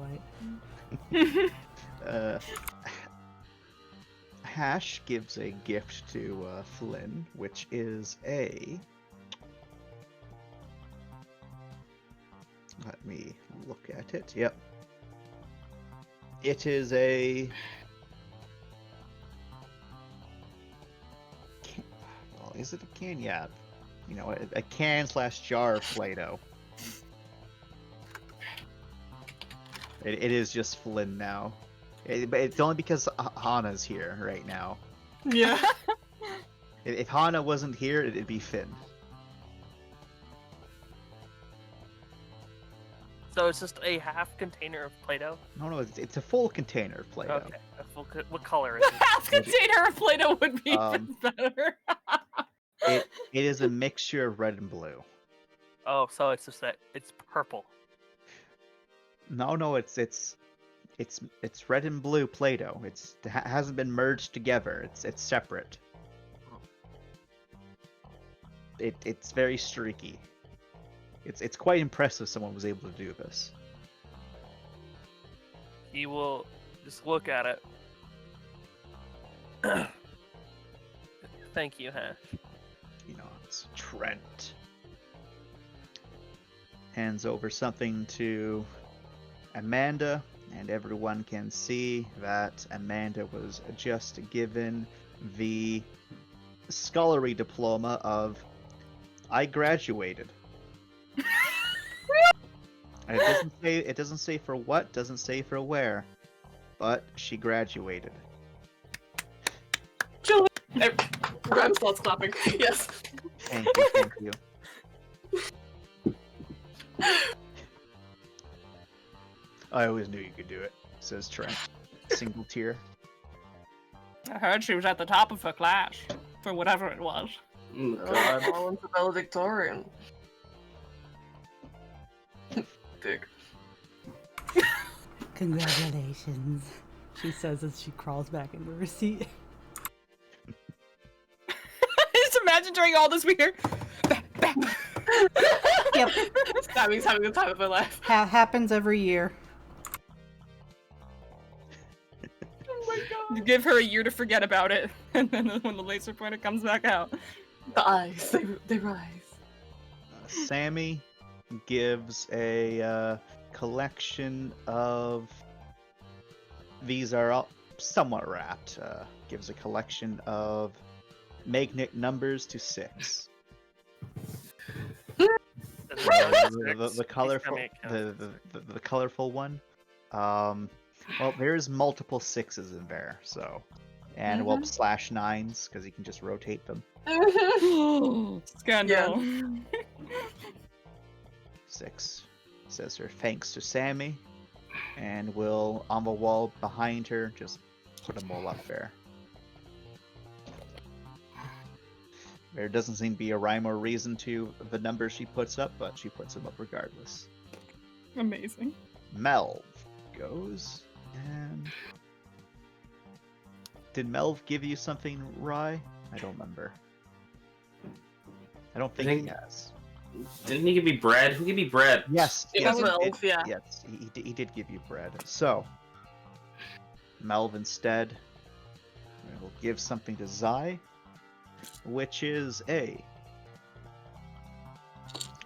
a light. Hash gives a gift to Flynn, which is a. Let me look at it. Yep. It is a. Well, is it a can? Yeah. A can/jar of Play-Doh. It is just Flynn now. But it's only because Hana's here right now. Yeah. If Hana wasn't here, it'd be Finn. So it's just a half container of Play-Doh. No, it's a full container of Play-Doh. Okay. What color is it? Half container of Play-Doh would be even better. It is a mixture of red and blue. Oh, so it's just that it's purple. No, it's red and blue Play-Doh. It hasn't been merged together. It's separate. It's very streaky. It's quite impressive someone was able to do this. He will just look at it. Thank you, Hash. It's Trent. Hands over something to Amanda, and everyone can see that Amanda was just given the scholarly diploma of I graduated. And it doesn't say for what, doesn't say for where, but she graduated. Ram starts clapping. Yes. Thank you, thank you. I always knew you could do it, says Trent. Single tear. I heard she was at the top of her class, for whatever it was. Oh, Oh, God. Colin's a valedictorian. Dick. Congratulations, she says as she crawls back into her seat. Just imagine during all this we hear. Yep, Sammy's having the time of her life. happens every year. Oh my god. You give her a year to forget about it, and then when the laser pointer comes back out. The eyes, they rise. Sammy gives a collection of. These are all somewhat wrapped. Gives a collection of magnet numbers to 6. The colorful, the colorful one. Well, there's multiple 6s in there, so, and well, /9s because you can just rotate them. Scandal. 6 says her thanks to Sammy, and we'll on the wall behind her just put them all up there. There doesn't seem to be a rhyme or reason to the numbers she puts up, but she puts them up regardless. Amazing. Melv goes. And did Melv give you something, Rye? I don't remember. I don't think he has. Didn't he give me bread? Who gave me bread? Yes, It yes, was Melv, yeah. yes, he did give you bread. So, Melv instead will give something to Zai, which is a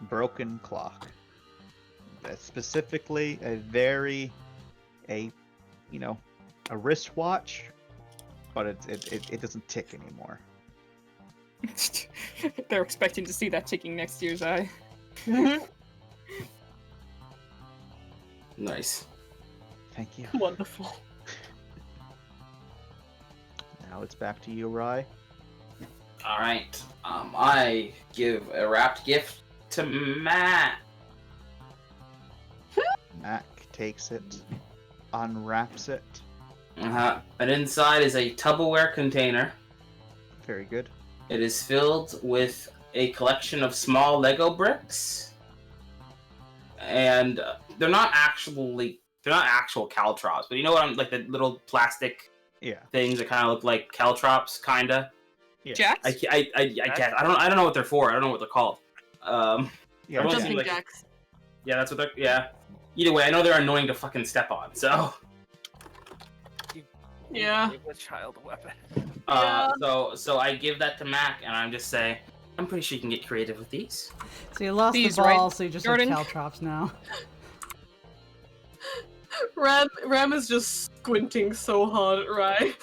broken clock. That's specifically a wristwatch, but it doesn't tick anymore. They're expecting to see that ticking next year's eye. Nice. Thank you. Wonderful. Now it's back to you, Rye. All right. I give a wrapped gift to Matt. Mac takes it, unwraps it. And inside is a Tupperware container. Very good. It is filled with a collection of small Lego bricks, and they're not actual caltrops, but you know what? I'm like the little plastic things that kind of look like caltrops, kinda. Yeah. Jacks? I guess I don't know what they're for. I don't know what they're called. Yeah, I've only Jumping seen, like, jacks. yeah, that's what they're. Yeah. Either way, I know they're annoying to fucking step on. So. Yeah. Give a child a weapon. So I give that to Mac, and I'm just saying, I'm pretty sure you can get creative with these. So you lost These, the ball, right, so you just Jordan? have caltrops now. Ram is just squinting so hard at Rye.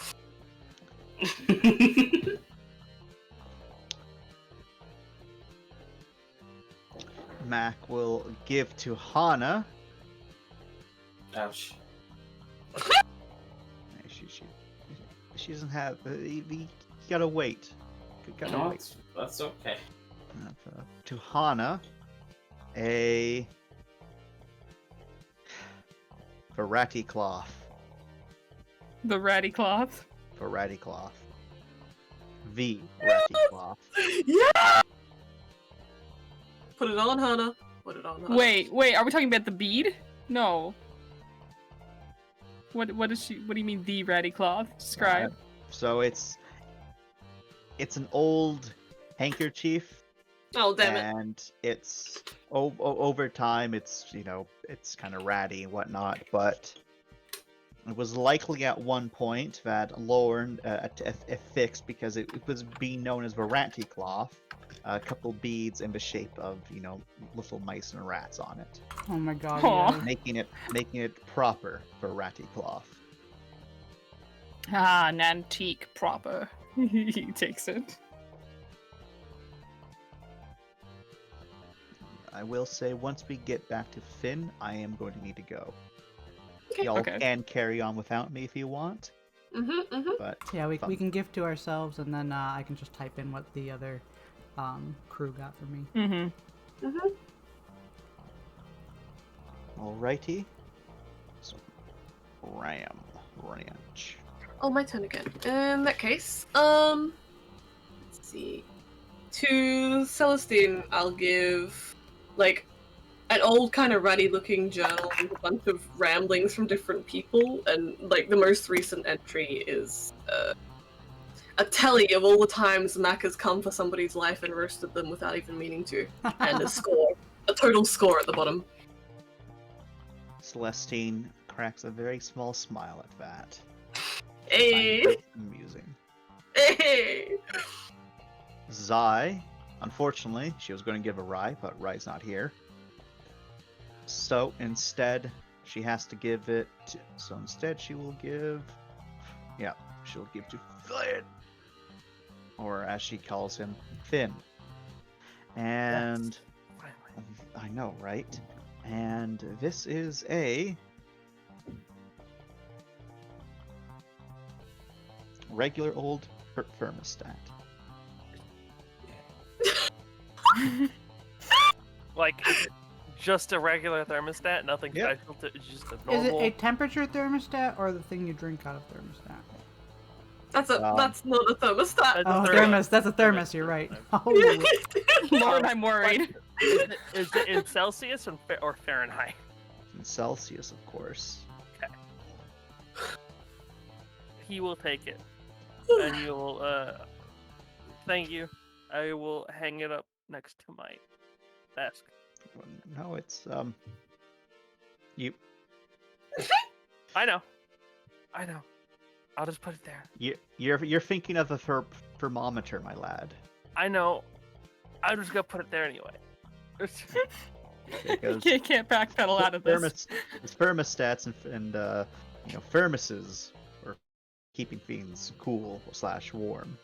Mac will give to Hana. Ouch. She doesn't have. You gotta wait. You gotta No, wait. that's okay. To Hana, a Varati cloth. The ratty cloth. Varati cloth. The Ratty cloth. Yeah! Put it on, Hannah. Put it on, Hannah. Wait, are we talking about the bead? No. What do you mean the ratty cloth? Describe. So it's an old handkerchief. Oh, damn it. And it's over time it's it's kind of ratty and whatnot, but it was likely at one point that Lorne fixed because it was being known as Varati cloth, a couple beads in the shape of little mice and rats on it, Oh my god. Aw. Yeah. making it proper Varati cloth. Ah, an antique proper. He takes it. I will say, once we get back to Finn, I am going to need to go. Okay. Y'all Okay. can carry on without me if you want, Mm-hmm. but Yeah, we can gift to ourselves, and then I can just type in what the other crew got for me. Mm-hmm. Mm-hmm. alrighty. So, Ranch. Oh, my turn again. In that case, let's see. To Celestine, I'll give, like, an old kind of ratty-looking journal with a bunch of ramblings from different people, and, like, the most recent entry is a tally of all the times Mac has come for somebody's life and roasted them without even meaning to, and a total score at the bottom. Celestine cracks a very small smile at that. Hey! Find it amusing. Hey! Zai, unfortunately, she was going to give a Rai, but Rai's not here. So instead, she has to give it. So instead, she will give. Yeah, she'll give to Finn, or as she calls him, Finn. And I know, right? And this is a regular old thermostat. Like, is it just a regular thermostat? Nothing Yep. special? It's just a Is it normal. a temperature thermostat or the thing you drink out of thermostat? That's not a thermostat. That's a Oh, thermos. thermos. That's a thermos. You're right. Oh, Lord, I'm worried. Is it in Celsius or Fahrenheit? In Celsius, of course. he will take it, and you'll thank you. I will hang it up next to my desk. No, it's you I know. I'll just put it there. you're thinking of a thermometer, my lad. I know. I'm just gonna put it there anyway. Because You can't backpedal out of this. thermostats and thermoses are keeping things cool / warm.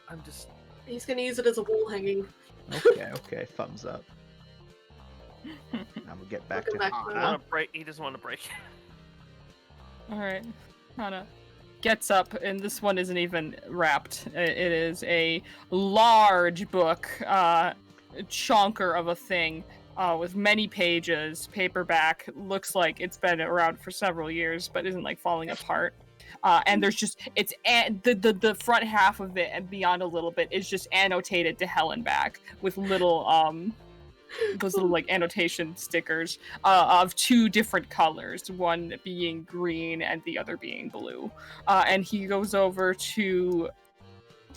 I'm just. He's gonna use it as a wall hanging. Okay, thumbs up. Now we'll get back Welcome to back to Hana. He doesn't want to break it. All right, Hana gets up, and this one isn't even wrapped. It is a large book, chonker of a thing, with many pages, paperback. Looks like it's been around for several years, but isn't like falling apart. And there's just the front half of it and beyond a little bit is just annotated to hell and back with little those little like annotation stickers of 2 different colors, one being green and the other being blue. And he goes over to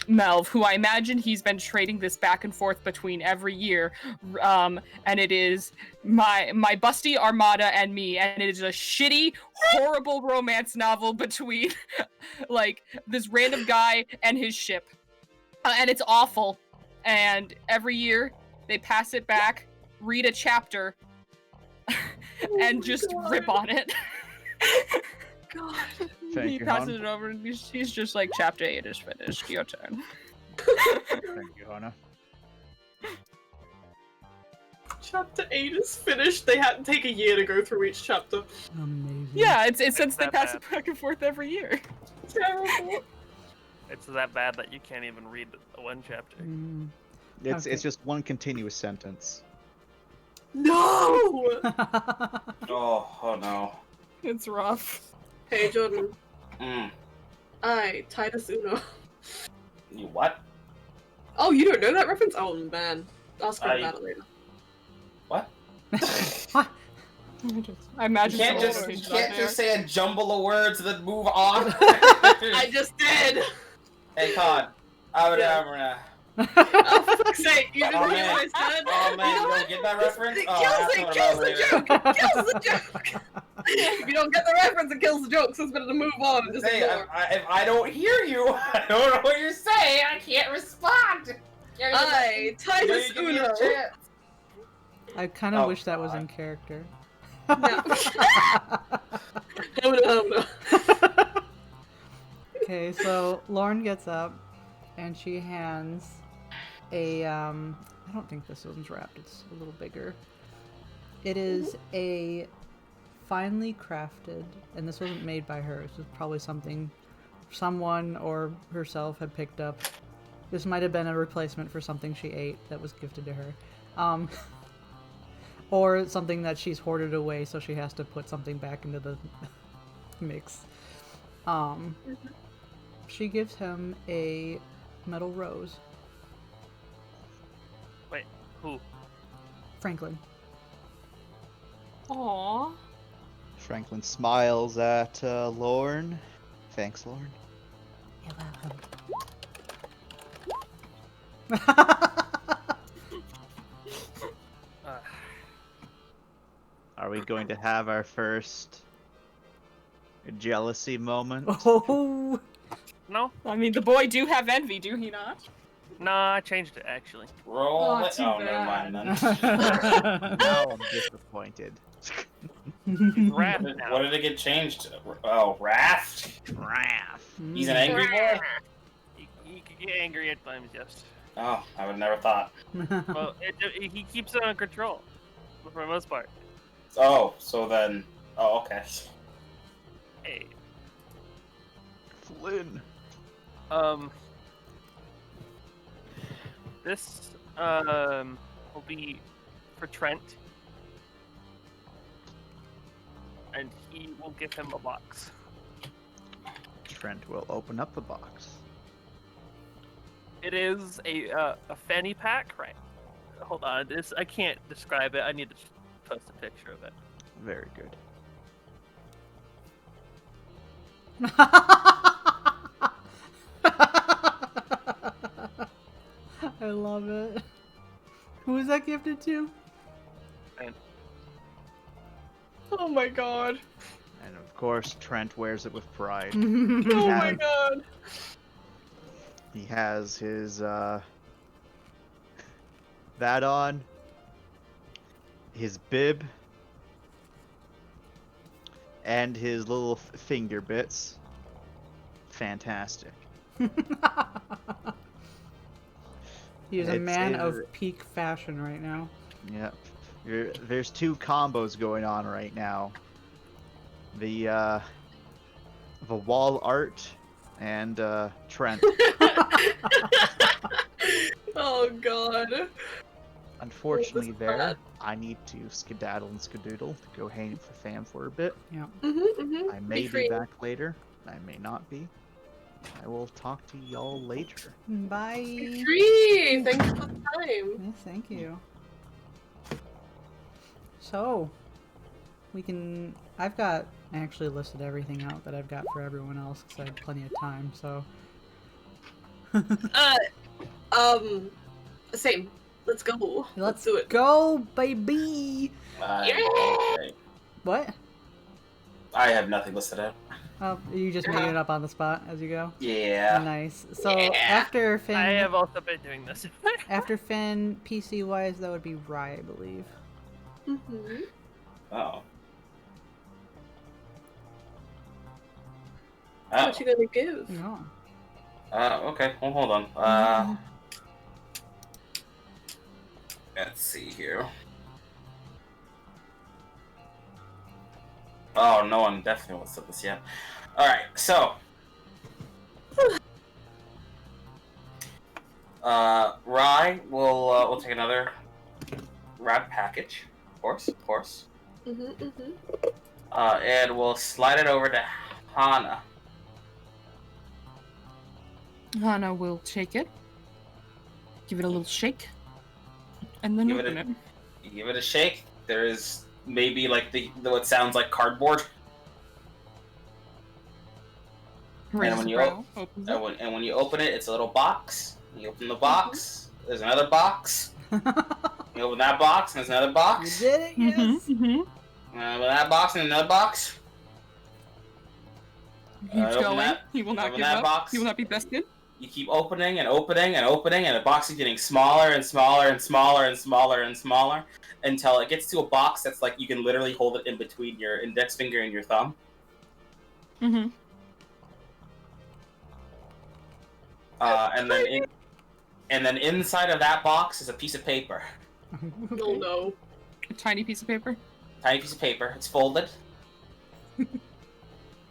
Melv, who I imagine he's been trading this back and forth between every year, and it is my busty Armada and me, and it is a shitty, horrible romance novel between like this random guy and his ship, and it's awful. And every year they pass it back, read a chapter, and just rip on it. God. Thank He you, passes Han. it over, and he's just like, chapter 8 is finished. Your turn. Thank you, Hana. Chapter 8 is finished. They had to take a year to go through each chapter. Amazing. Yeah, it's since they that pass bad. it back and forth every year. Terrible. It's that bad that you can't even read one chapter. Mm. It's Okay. just one continuous sentence. No! Oh no. It's rough. Hey, Jordan. Mm. Titus Uno. You what? Oh, you don't know that reference? Oh, man. Ask her I- about it later. What? I imagine You can't some just annotations out there. say a jumble of words and then move on. I just did! Hey, Con. Oh, for fuck's sake, you didn't Oh, hear man. what I said? Oh man, You know you what? don't get that reference? It Oh, kills that's it! what Kills I'm the later. joke! It kills the joke! If you don't get the reference, it kills the joke, so it's better to move on and just Say, ignore. if I don't hear you, I don't know what you're saying. I can't respond. Titus Give me a Uno. chance. I kind of Oh, wish that was God. in character. No. No. Okay, so Lauren gets up and she hands a I don't think this one's wrapped, it's a little bigger. It is a finely crafted, and this wasn't made by her, this was probably something someone or herself had picked up. This might have been a replacement for something she ate that was gifted to her. Or something that she's hoarded away, so she has to put something back into the mix. She gives him a metal rose. Wait, who? Franklin. Aww. Franklin smiles at Lorne. Thanks, Lorne. You're welcome. Uh, Are we going to have our first jealousy moment? Oh! no, I mean, the boy do have envy, do he not? nah, I changed it actually. Roll Oh, it. too Oh, never mind then. Now I'm disappointed. He's wrath now. What did it get changed? Oh, Wrath? Wrath. He's an angry boy? He could get angry at times, yes. Oh, I would never thought. Well, he keeps it under control, for the most part. Oh, so then. Oh, okay. Hey, Flynn. this will be for Trent, and he will give him a box. Trent will open up the box. It is a fanny pack, right? Hold on, I can't describe it. I need to post a picture of it. Very good. I love it. Who is that gifted to? Oh my god. And of course, Trent wears it with pride. Oh my Yeah. god. He has his that on, his bib, and his little finger bits. Fantastic. He is a It's man of a- peak fashion right now. Yep. There's two combos going on right now. The wall art and Trent. Oh god. Unfortunately, is there bad. I need to skedaddle and skedoodle to go hang with the fam for a bit. Yeah. I may be free. back later. I may not be. I will talk to y'all later. Bye. Free! Thanks for the time. Yes, thank you. So, we can. I've got actually listed everything out that I've got for everyone else because I had plenty of time. So. Same. Let's go. Let's do it. go, baby. Okay. What? I have nothing listed out. Oh, you just making it up on the spot as you go. Yeah. Nice. So after Finn, I have also been doing this. after Finn, PC wise, that would be Rye, I believe. Mm-hmm. Oh. What you gonna give? No. Okay. Well, hold on. Let's see here. Oh, no one definitely wants to this yet. Alright, so. Rye will take another wrap package, of course. And we'll slide it over to Hana. Hana will take it, give it a little shake, and then Give it open it. You give it a shake. There is maybe like the what sounds like cardboard. Raises when the you brow, opens it. And when you open it, it's a little box. You open the box. There's another box. You open that box, and there's another You box. did it, yes. Open that box and another box. Keeps open going. that- He will not open give that up. box. He will not be bested. You keep opening and opening and opening, and the box is getting smaller and smaller and smaller and smaller and smaller until it gets to a box that's like you can literally hold it in between your index finger and your thumb. Mm-hmm. And then inside of that box is a piece of paper. Oh no. A tiny piece of paper. Tiny piece of paper. It's folded,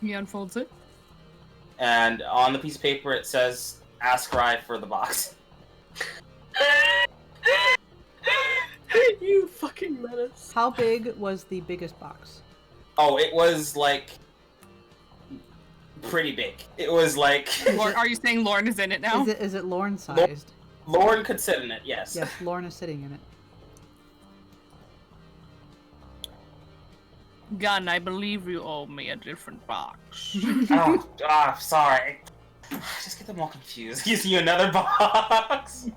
He unfolds it. and on the piece of paper it says "Ask Rye for the box." You fucking menace. How big was the biggest box? Oh, it was like pretty big. It was like Are you saying Lauren is in it now? Is it Lorne sized? Lauren could sit in it. Yes. Yes, Lorne is sitting in it. Gun, I believe you owe me a different box. Sorry. Just get them all confused. Gives you another box.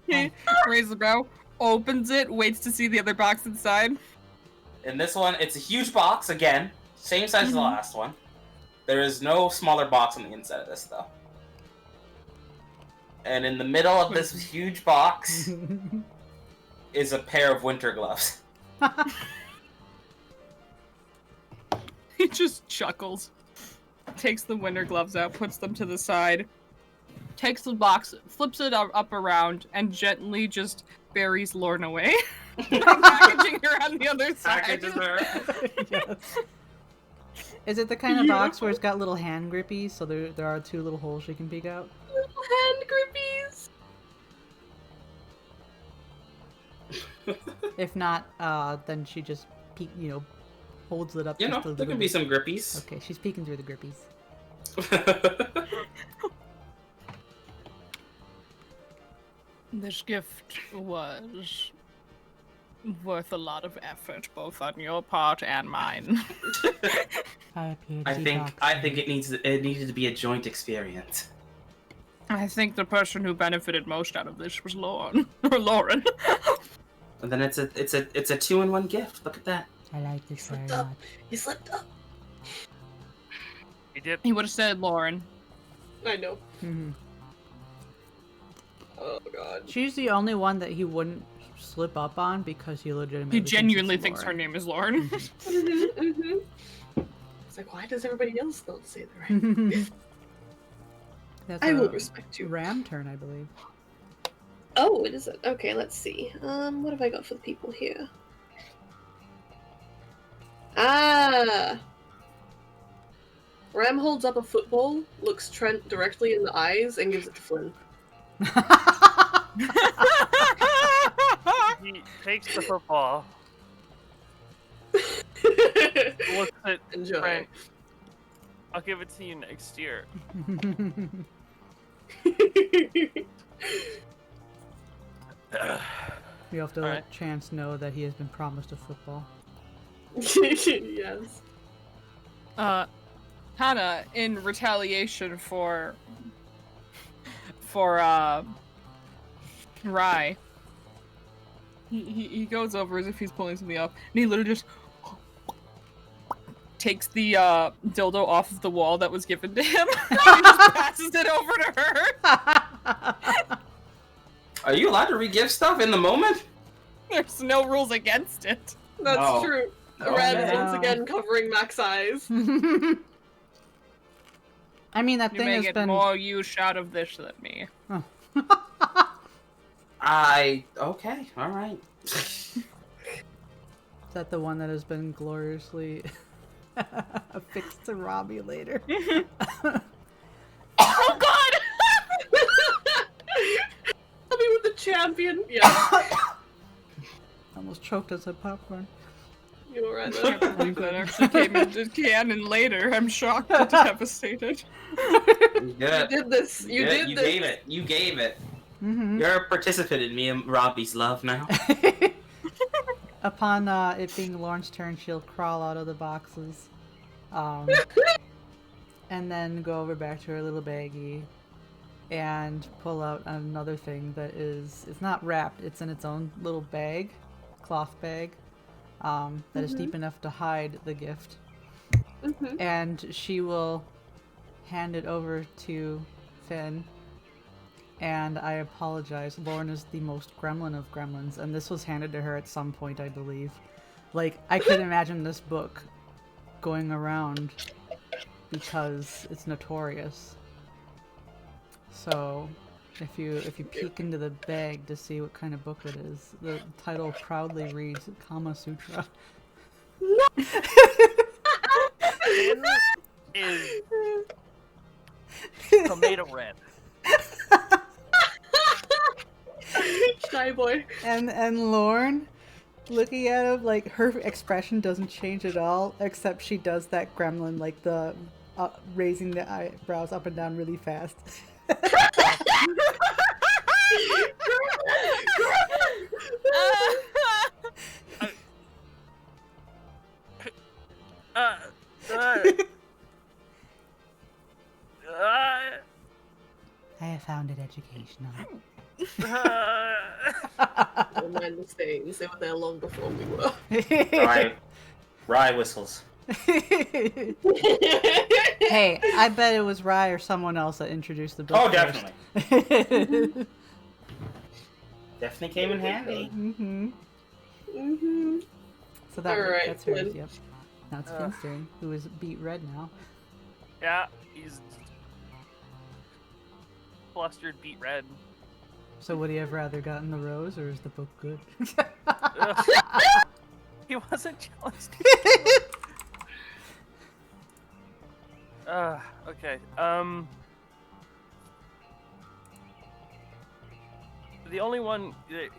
He raises the brow, opens it, waits to see the other box inside. In this one, it's a huge box again, same size as the last one. There is no smaller box on the inside of this though. And in the middle of this huge box is a pair of winter gloves. He just chuckles, takes the winter gloves out, puts them to the side, takes the box, flips it up around, and gently just buries Lorne away. Packaging her on the other side. Packages her. Yes. Is it the kind of box where it's got little hand grippies, so there are two little holes she can peek out? Little hand grippies. If not, then she just holds it up. You know, just a there little could be bit. some grippies. Okay, she's peeking through the grippies. This gift was worth a lot of effort, both on your part and mine. Hi, PhD I think it needed to be a joint experience. I think the person who benefited most out of this was Lauren. Or Lauren. And then it's a 2-in-1 gift. Look at that. I like this very slipped up. much. He slipped up. He did. He would have said Lauren. I know. Mhm. Oh god. She's the only one that he wouldn't slip up on because he legitimately He genuinely thinks thinks her it's name is Lauren. It's like, why does everybody else not say the right? Lauren. That's I will a respect you. Ram turn, I believe. Oh, it is it? Okay, let's see. What have I got for the people here? Ah! Ram holds up a football, looks Trent directly in the eyes, and gives it to Flynn. He takes the football, looks at Enjoy. Trent. I'll give it to you next year. You have to let Alright. Chance know that he has been promised a football. Yes. Hannah, in retaliation for Rye, he goes over as if he's pulling something up, and he literally just takes the dildo off of the wall that was given to him. And he just passes it over to her. Are you allowed to re-give stuff in the moment? There's no rules against it. That's No. true. Oh, Ram is no. once again covering Mac's eyes. I mean, that You thing may has get been. more use out of this than me. Okay, all right. Is that the one that has been gloriously affixed to Robbie later? Oh God! Tell me with the champion. Yeah, Almost choked us at popcorn. you were right I there. can't believe that actually came into canon later. I'm shocked and devastated. You You did this. You did this. gave it. You gave it. Mm-hmm. You're a participant in me and Robbie's love now. Upon it being Lauren's turn, she'll crawl out of the boxes. And then go over back to her little baggie and pull out another thing that it's not wrapped, it's in its own little bag, cloth bag, that is deep enough to hide the gift. Mhm. And she will hand it over to Finn. And I apologize, Lauren is the most gremlin of gremlins, and this was handed to her at some point, I believe. Like, I could imagine this book going around because it's notorious. So, if you peek into the bag to see what kind of book it is, the title proudly reads Kama Sutra. Finn is tomato red. Shy boy. And Lauren, looking at him, like, her expression doesn't change at all, except she does that gremlin, like the raising the eyebrows up and down really fast. I have found it educational. Don't mind the stains. They were there long before we were. Rye whistles. Hey, I bet it was Rye or someone else that introduced the book. Oh, first. definitely. Definitely came in handy. Mm-hmm. Mhm. So that's hers, Flynn. yep. Now it's Finn's turn, who is beat red now. Yeah, he's flustered, beat red. So would he have rather gotten the rose, or is the book good? He wasn't jealous. Okay. The only one that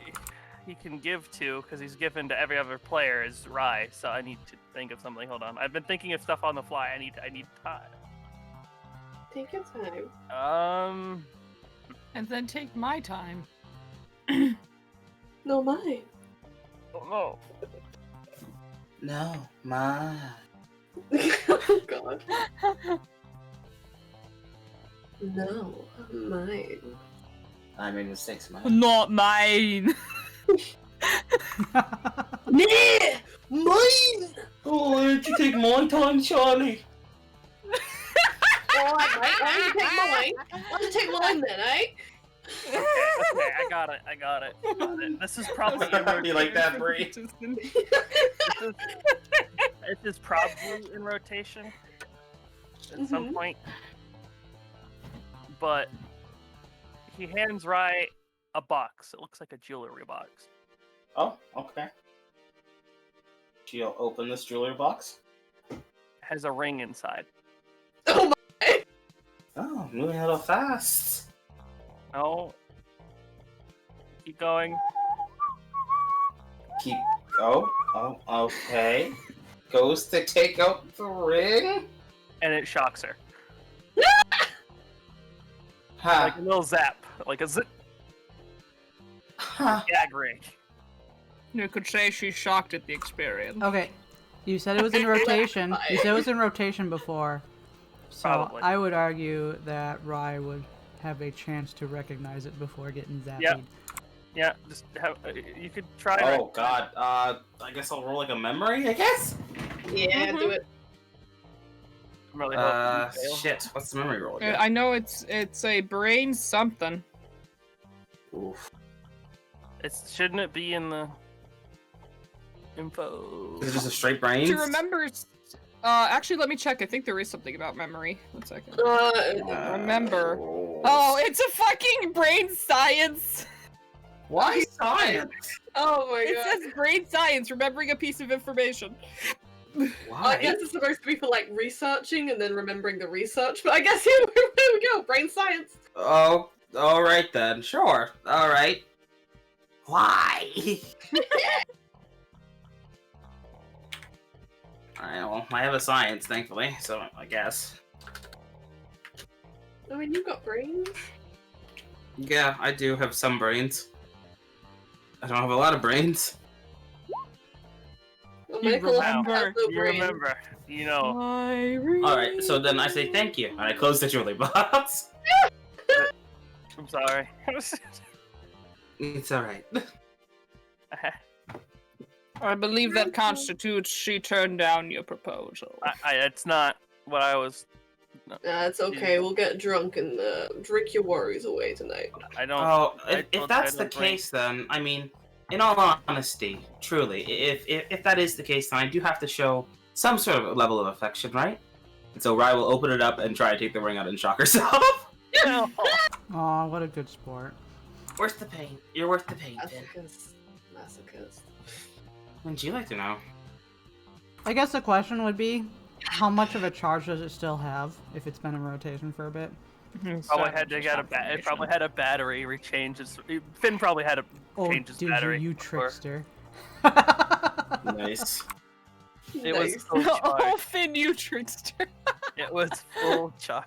he can give to, because he's given to every other player, is Rye. So I need to think of something. Hold on. I've been thinking of stuff on the fly. I need time. Take your time. And then take my time. No, mine. Oh no. No, ma. Oh god. No, mine. I made mistakes, man. Not mine. Yeah, mine. Oh, why did you take my time, Charlie? Alright, mate. Why don't you take mine? Why don't you take mine then, eh? Okay, I got it. This is probably in You like rotation. that, Bree? This is probably in rotation at some point. But he hands Rai a box. It looks like a jewelry box. Oh, okay. She'll open this jewelry box. It has a ring inside. Oh my. Oh, moving a little fast. No. Keep going. Oh, okay. Goes to take out the ring. And it shocks her. Ha. Like a little zap. Like a zip Ha. gag ring. You could say she's shocked at the experience. Okay, you said it was in rotation. You said it was in rotation before. So Probably. I would argue that Rai would have a chance to recognize it before getting zapped. Yep. Yeah, just have, you could try. Oh god. I guess I'll roll like a memory, I guess? Yeah, do it. I'm really hoping you fail. Shit. What's the memory roll again? I know it's a brain something. Oof. Shouldn't it be in the info? Is it just a straight brains? To remember. Actually, let me check. I think there is something about memory. 1 second. Remember. Oh, it's a fucking brain science. Why science? Oh my It god. says brain science, remembering a piece of information. Why? I guess it's supposed to be for like researching and then remembering the research, but I guess here we go. Brain science. Oh, alright then. Sure. Alright. Why? Alright, well, I have a science, thankfully, so I guess. I mean, you've got brains. Yeah, I do have some brains. I don't have a lot of brains. Well, You Michael has remember, no You brain. remember. You know. Alright, so then I say thank you, and I close the jewelry box. I'm sorry. It's alright. I believe that constitutes she turned down your proposal. It's not what I was. It's okay. We'll get drunk and drink your worries away tonight. I don't. Oh, I if told that's you I the don't drink. case, then I mean, in all honesty, truly, if that is the case, then I do have to show some sort of level of affection, right? And so Rai will open it up and try to take the ring out and shock herself. No. Aw, what a good sport. Worth the pain. You're worth the pain, Finn. Masochist. Wouldn't you like to know? I guess the question would be, how much of a charge does it still have if it's been in rotation for a bit? Probably had to get it probably had a battery rechange. Finn probably had to Oh, change his did battery. you before. trickster? Nice. It was Nice. full Oh, charge. Finn, you trickster. It was full charge.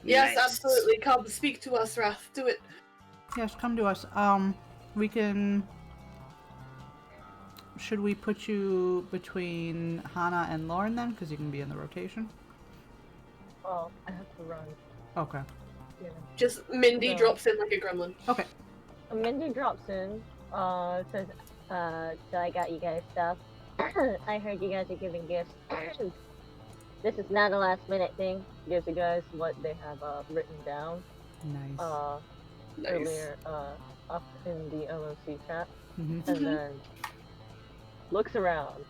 Yes, Nice. absolutely. Come speak to us, Wrath. Do it. Yes, come to us. We can... Should we put you between Hana and Lauren then? Because you can be in the rotation. Oh, I have to run. Okay. Yeah. Just Mindy No. drops in like a gremlin. Okay. Mindy drops in, says, so I got you guys stuff. I heard you guys are giving gifts. This is not a last minute thing. Gives you guys what they have written down Nice. Nice. earlier up in the LOC chat. Mhm. And then looks around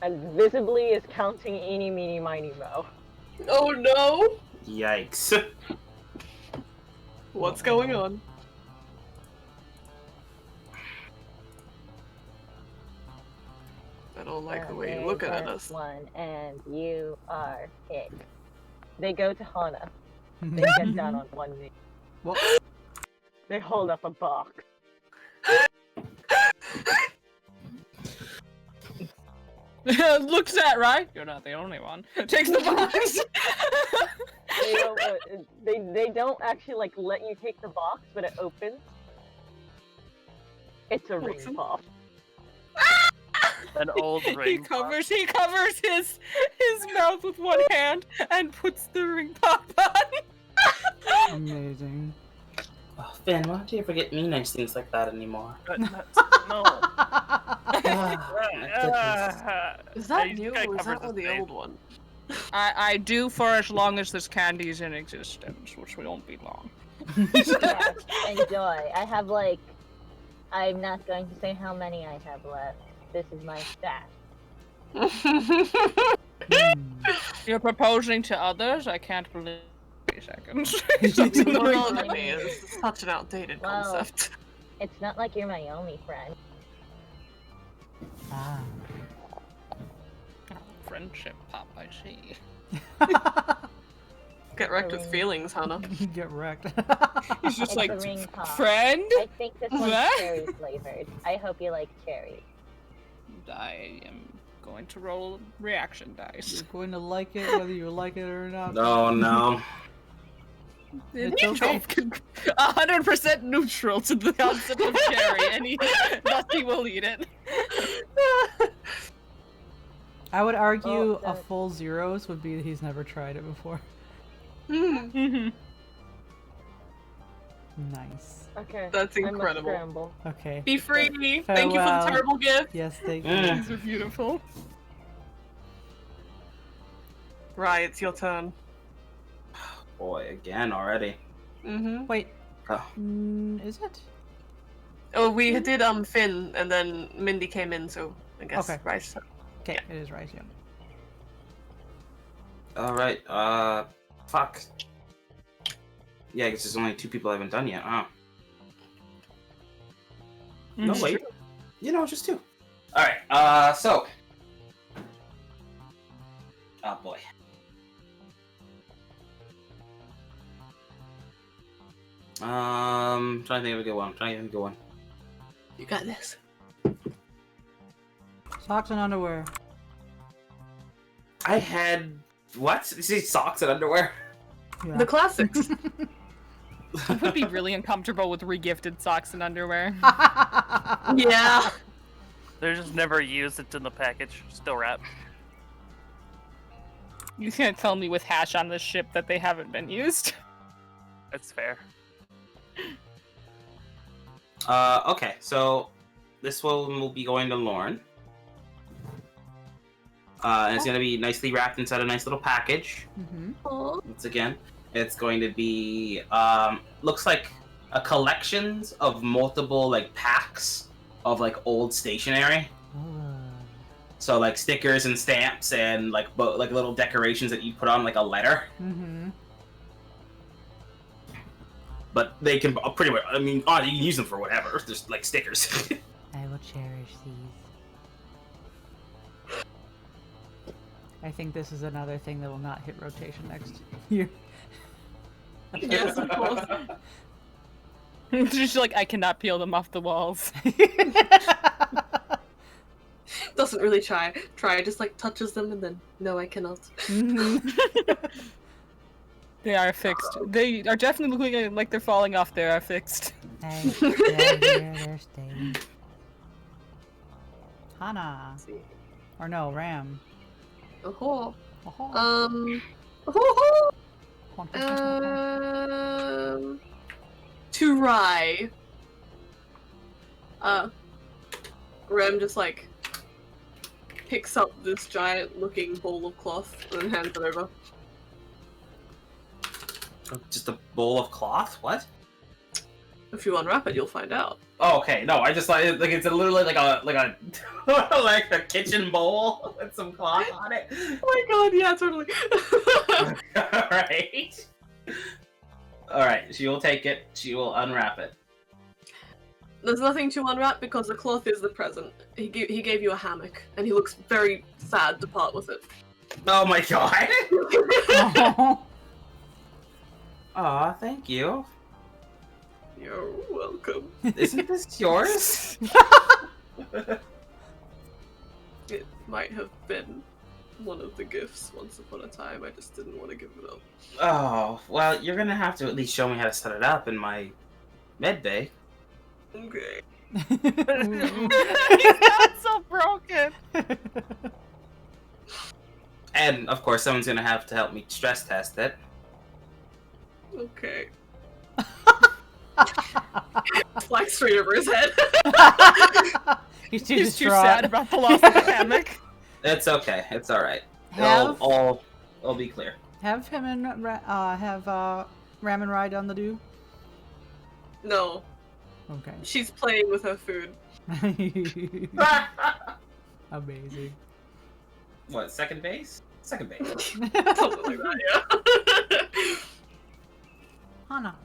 and visibly is counting eeny, meeny, miny, mo. Oh no! Yikes. What's going on? I don't like the way you're looking at us. One, and you are it. They go to Hana. They get down on one knee. What? They hold up a box. Looks at right. You're not the only one. Takes the box. They don't actually like let you take the box, but it opens. It's a ring Awesome. pop. An old ring. He covers his mouth with one hand and puts the ring pop on. Amazing. Oh, Finn, why don't you ever get me nice things like that anymore? No. Is that he's new kinda or is that covers one his the face. old one? I do for as long as this candy is in existence, which won't be long. Yeah, enjoy. I have like, I'm not going to say how many I have left. This is my stash. You're proposing to others? I can't believe 3 seconds. Well, I mean, it's such an outdated Well, concept. It's not like you're my only friend. Ah. Friendship pop, I see. Get wrecked with ring. feelings, Hannah. Get wrecked. He's just It's like, a ring pop. friend? I think this one's What? cherry flavored. I hope you like cherry. I am going to roll reaction dice. You're going to like it whether you like it or not. Oh no. It's okay. 100% neutral to the concept of cherry, and Dusty will eat it. I would argue Oh, a full zeros would be that he's never tried it before. Mm, Okay. Nice. That's I must incredible. scramble. Okay. Be free. Thank you for the Farewell. terrible gift. Yes, thank you. Mm. These are beautiful. Right, it's your turn. Boy, again already. Mm-hmm. Wait. Oh. Is it? Oh, we did Finn, and then Mindy came in, so I guess Okay. Rice. Okay, it is right, yeah. Alright, fuck. Yeah, I guess there's only 2 people I haven't done yet. Oh. No, Mhm. wait. You know, just 2. Alright, so. Oh boy. Trying to think of a good one. You got this. Socks and underwear. I had what? You say socks and underwear? Yeah. The classics. I would be really uncomfortable with regifted socks and underwear. Yeah. They're just never used. It's in the package, still wrapped. You can't tell me with hash on this ship that they haven't been used. That's fair. Okay, so this one will be going to Lauren. And it's gonna be nicely wrapped inside a nice little package. Mm-hmm. Once again, it's going to be looks like a collections of multiple like packs of like old stationery. So like stickers and stamps and like like little decorations that you put on like a letter. Mm-hmm. But they can pretty much, I mean, oh, you can use them for whatever. Just like stickers. I will cherish these. I think this is another thing that will not hit rotation next year. Yes, of course. It's just like, I cannot peel them off the walls. Doesn't really try. Just like touches them and then, no, I cannot. They are fixed. They are definitely looking like they're falling off. They are fixed. Hey, they're staying. Hana. Or no, Ram. Oh. Oh. To Rye. Rem just like picks up this giant looking ball of cloth and then hands it over. Just a bowl of cloth? What? If you unwrap it, you'll find out. Oh, okay. No, I just like it's literally like a like a kitchen bowl with some cloth on it. Oh my god, yeah, totally. All right. She will take it. She will unwrap it. There's nothing to unwrap because the cloth is the present. He gave you a hammock, and he looks very sad to part with it. Oh my god. Oh. Aw, thank you. You're welcome. Isn't this yours? It might have been one of the gifts once upon a time. I just didn't want to give it up. Oh, well, you're gonna have to at least show me how to set it up in my med bay. Okay. He's not so broken. And of course, someone's gonna have to help me stress test it. Okay. Flag straight over his head. He's too He's too distraught. sad about the loss of the hammock. It's okay. It's all right. Have- It'll be clear. Have him and Ram and Rye done the do? No, Okay. she's playing with her food. Amazing. What? Second base? Second base. Something like that, yeah. Hana.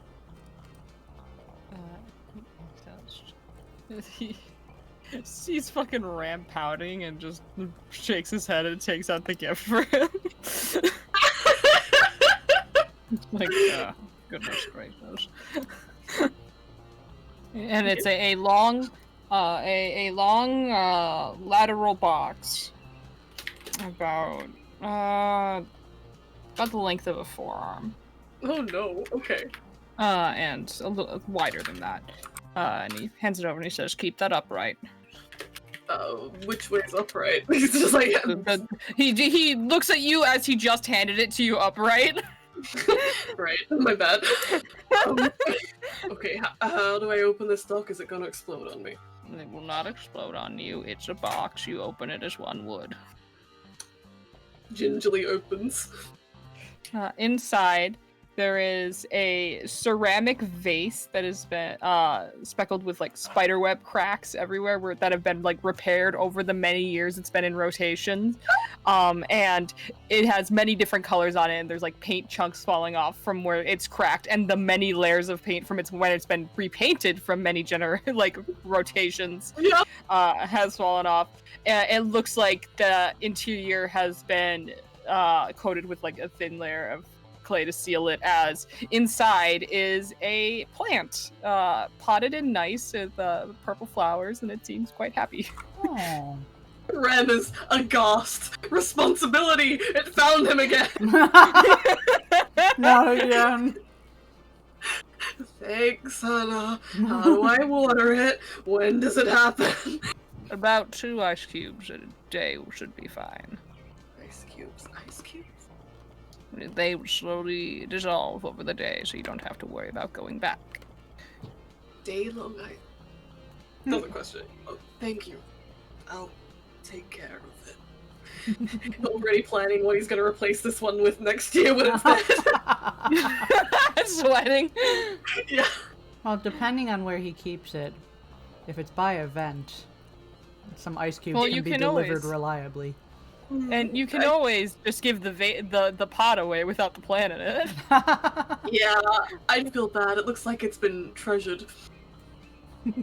He's fucking Ram pouting and just shakes his head and takes out the gift for him. Like, goodness gracious. And it's a long lateral box, about the length of a forearm, Oh no, okay. and a little wider than that. And he hands it over and he says, "Keep that upright." Which way's upright? He's just like, He looks at you as he just handed it to you upright. right, my bad. Okay, how do I open this dock? Is it gonna explode on me? It will not explode on you. It's a box. You open it as one would. Gingerly opens. Inside, there is a ceramic vase that has been speckled with like spiderweb cracks everywhere that have been like repaired over the many years it's been in rotation. And it has many different colors on it, and there's like paint chunks falling off from where it's cracked, and the many layers of paint from when it's been repainted from many rotations has fallen off. It looks like the interior has been coated with like a thin layer of clay to seal it, as inside is a plant potted and nice with purple flowers, and it seems quite happy. Oh. Ram is aghast. Responsibility! It found him again! Not again. Thanks, Hannah. How do I water it? When does it happen? About 2 ice cubes a day should be fine. Ice cubes, ice cubes. They will slowly dissolve over the day, so you don't have to worry about going back. Day long ice. Another question. Oh, thank you. I'll take care of it. Already planning what he's gonna replace this one with next year when it's dead. Sweating. Yeah. Well, depending on where he keeps it, if it's by a vent, some ice cubes Well, can you be can delivered always- reliably. And you can always just give the pot away without the plant in it. Yeah, I feel bad. It looks like it's been treasured. Like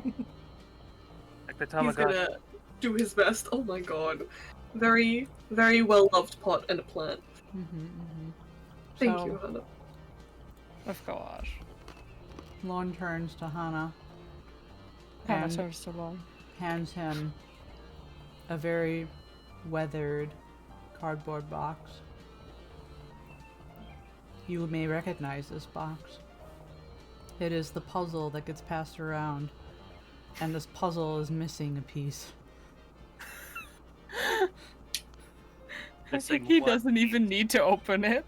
the He's Tamagotchi. gonna do his best. Oh my god. Very, very well-loved pot and a plant. Thank So- you, Hannah. Of course. Lorne turns to Hana Hannah and serves so long. hands him a very weathered cardboard box. You may recognize this box. It is the puzzle that gets passed around, and this puzzle is missing a piece. I Missing think he what? doesn't even need to open it.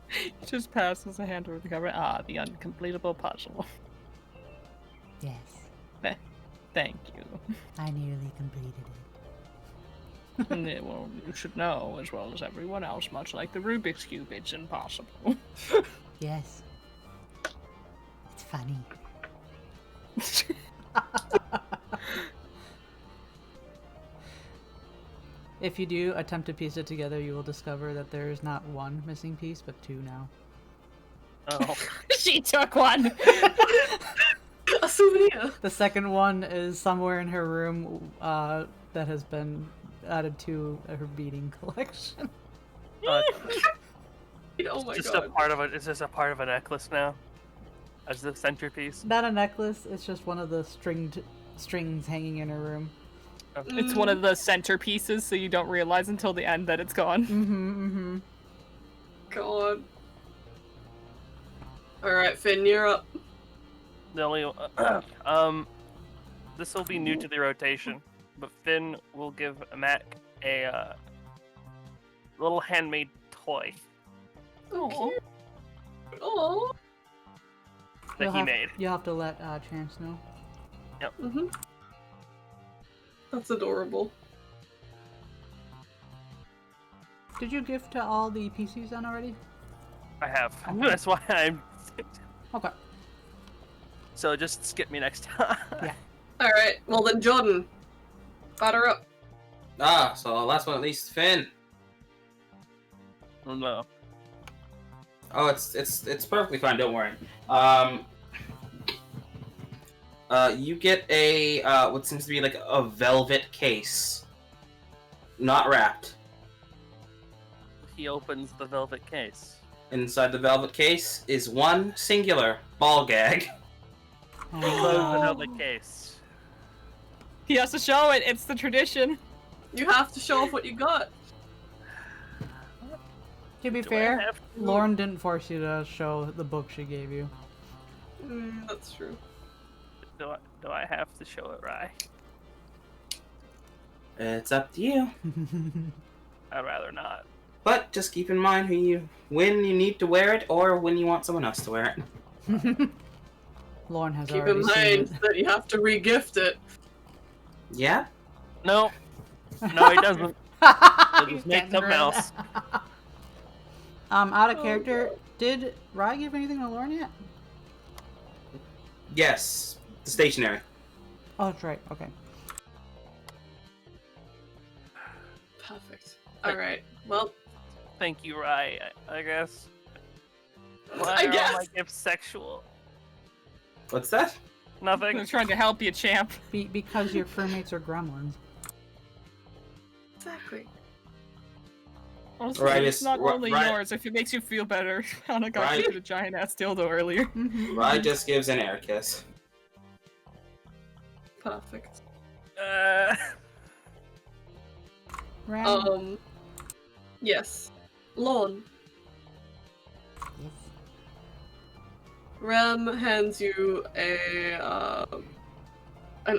He just passes a hand over the cover. Ah, the uncompletable puzzle. Yes, Thank you. I nearly completed it. Well, you should know, as well as everyone else, much like the Rubik's Cube, it's impossible. Yes. It's funny. If you do attempt to piece it together, you will discover that there is not one missing piece, but two now. Oh. She took one! A souvenir! The second one is somewhere in her room that has been added to her beading collection. Oh my Just god. a part of it. Is this a part of a necklace now? As the centerpiece? Not a necklace, it's just one of the strings hanging in her room. It's one of the centerpieces, so you don't realize until the end that it's gone. God. Alright, Finn, you're up. The only this will be new to the rotation, but Finn will give Mac a little handmade toy Oh. Oh. that he made. You'll have to let Chance know. Mhm. That's adorable. Did you gift to all the PCs then already? I have. Okay. That's why I'm. Okay. So just skip me next time. Yeah. All right. Well then, Jordan, batter up. So last but not least, Finn. Oh, no. Oh, it's perfectly fine. Don't worry. You get a what seems to be like a velvet case, not wrapped. He opens the velvet case. Inside the velvet case is one singular ball gag. He closes the velvet case. He has to show it. It's the tradition. You have to show off what you got. To be Do I fair, have to? Lauren didn't force you to show the book she gave you. That's true. Do I have to show it, Rye? It's up to you. I'd rather not. But just keep in mind when you need to wear it or when you want someone else to wear it. Lauren has Keep already in seen mind it. that you have to re-gift it. Yeah? No. No, he doesn't. He'll just make something else. Out of character, did Rye give anything to Lauren yet? Yes. The stationery. Oh, that's right. Okay. Perfect. All right. Well, Thank you, Rye, I guess. Why I are guess. all my gifts sexual? What's that? Nothing. I'm trying to help you, champ. Because your crewmates are gremlins. exactly. Also, Right, it's it's- not ri- only right. yours. If it makes you feel better, Hannah got Right. you a giant ass dildo earlier. Rye just gives an air kiss. Perfect. Ram. Yes. Lorne. Yes. Ram hands you an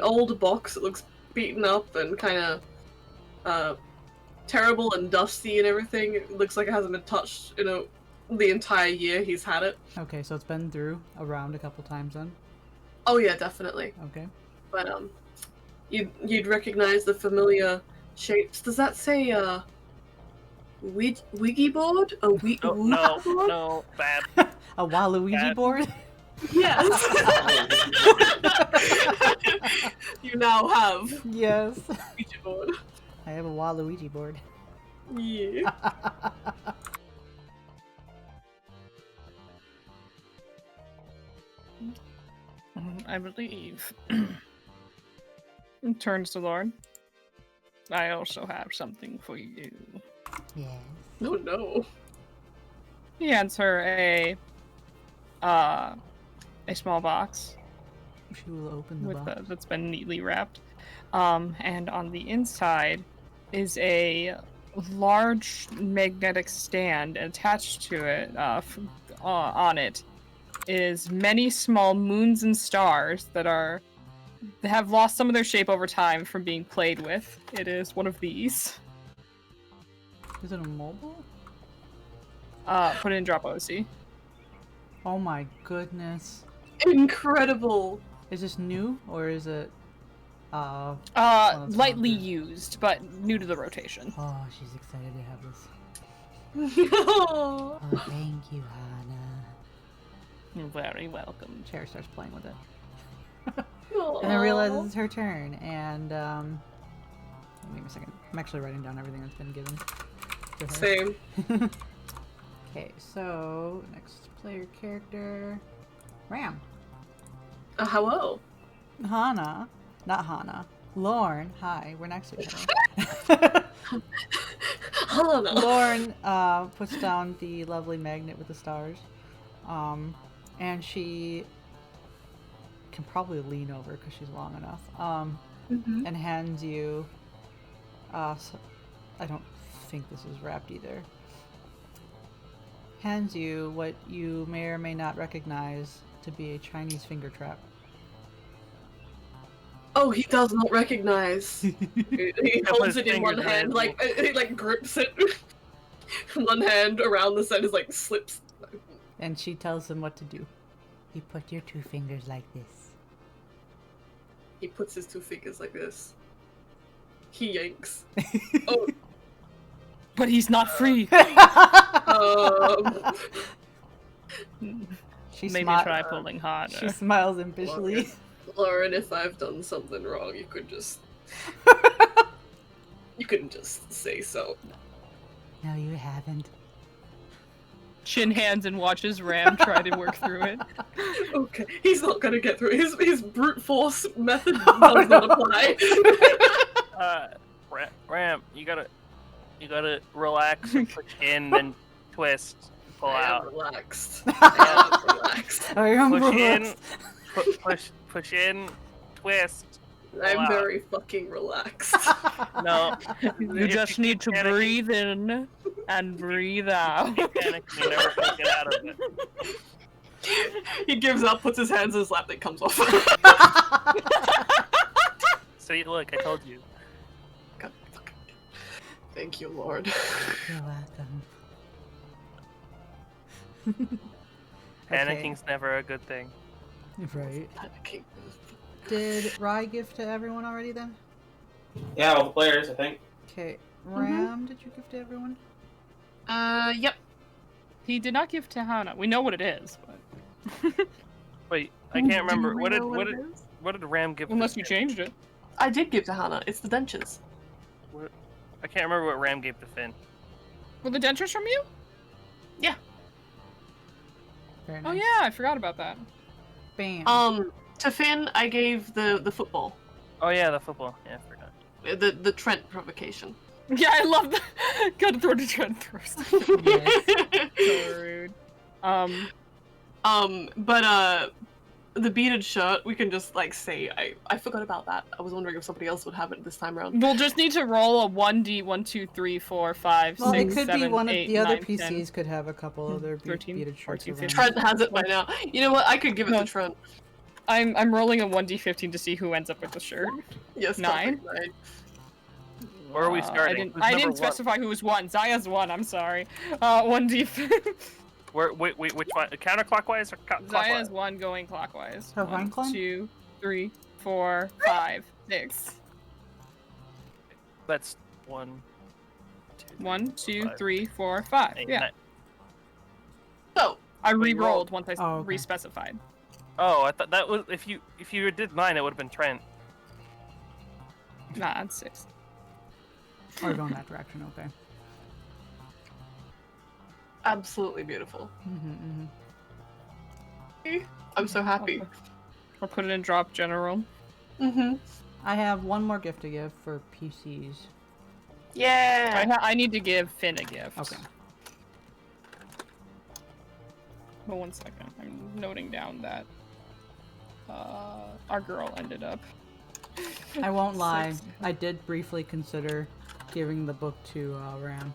old box that looks beaten up and kind of terrible and dusty and everything. It looks like it hasn't been touched in the entire year he's had it. Okay, so it's been through around a couple times then. Oh yeah, definitely. Okay. But you'd recognize the familiar shapes. Does that say Wiggy board? A No, bad. A Waluigi Cat. board? Yes. You now have Yes. Ouija board. I have a Waluigi board. Yeah. I believe. Turns to Lauren. I also have something for you. Yes. Oh no. He hands her a small box She will open the with box. that's been neatly wrapped. And on the inside is a large magnetic stand. Attached to it, on it, is many small moons and stars that have lost some of their shape over time from being played with. It is one of these. Is it a mobile? Put it in drop OC. Oh my goodness. Incredible. Is this new or is it that's Lightly not good. used, but new to the rotation. Oh, she's excited to have this. Oh. Oh, thank you, Hannah. You're very welcome. Cher starts playing with it. And then realizes it's her turn, and wait a second. I'm actually writing down everything that's been given to her. Same. Okay, so next player character, Ram. Hello. Hannah, not Hannah. Lauren, hi. We're next to each other. Hello. Lauren puts down the lovely magnet with the stars, and she can probably lean over because she's long enough, and hands you. So, I don't think this is wrapped either. Hands you what you may or may not recognize to be a Chinese finger trap. Oh, he does not recognize. He holds his it in one fingers hand, in. he like grips it. One hand around the side is like slips. And she tells him what to do. You put your 2 fingers like this. He puts his 2 fingers like this. He yanks. Oh, But he's not free. She Maybe smi- try pulling harder. She smiles impishly. Lauren, if I've done something wrong, you could just. You couldn't just say so. No, you haven't. Chin hands and watches Ram try to work through it. Okay, he's not gonna get through it. His brute force method does not apply. Ram, you gotta relax and push in, then twist, pull I am out. relaxed. I am relaxed. I am Push in, relaxed. push in, twist. I'm Wow. very fucking relaxed. No, You just need to breathe in and breathe out. Panic, you never can get out of it. He gives up, puts his hands in his lap, then comes off. See, look, I told you. God, fucking- Thank you, Lord. You're welcome. Panicking is never a good thing. Right. Panicking. Did Rye give to everyone already then? Yeah, all the players, I think. Okay. Ram, did you give to everyone? Yep. He did not give to Hana. We know what it is, but Wait, I can't remember. Do we know What did Ram give? unless to you Finn? changed it. I did give to Hannah. It's the dentures. I can't remember what Ram gave to Finn. Were the dentures from you? Very Oh nice. yeah, I forgot about that. Bam. To Finn, I gave the football. Oh yeah, the football. Yeah, I forgot. The Trent provocation. Yeah, I love that. Gotta throw to Trent first. Yes. So rude. But the beaded shirt, we can just like say I forgot about that. I was wondering if somebody else would have it this time around. We'll just need to roll a 1d 1, 2, 3, 4, 5, Well, 6, it could 7, be one of 8, the other 9, PCs 10. could have a couple other 13, beaded shirts 14, around. 15. Trent has it by now. You know what? I could give it No. to Trent. I'm rolling a 1d15 to see who ends up with the shirt. Yes, 9. perfect, 9. Where are we starting? Who's I number didn't one? specify who was 1. Zaya's 1, I'm sorry. 1d... Wait, which one? Counterclockwise or clockwise? Zaya's 1 going clockwise. Oh, 1, Vinclin? 2, 3, 4, 5, 6. That's 1, 2, 1, 2, 5, 3, 4, 5. 8, Yeah. 9. So I Wait, re-rolled once I Oh, okay. re-specified. Oh, I thought that was if you did 9, it would have been Trent. Nah, it's 6. Or going that direction, okay. absolutely beautiful. Mm-hmm. I'm so happy. Or put it in drop general. I have one more gift to give for PCs. Yeah. I need to give Finn a gift. Okay. But 1 second. I'm noting down that our girl ended up. I won't lie. 6. I did briefly consider giving the book to Ram.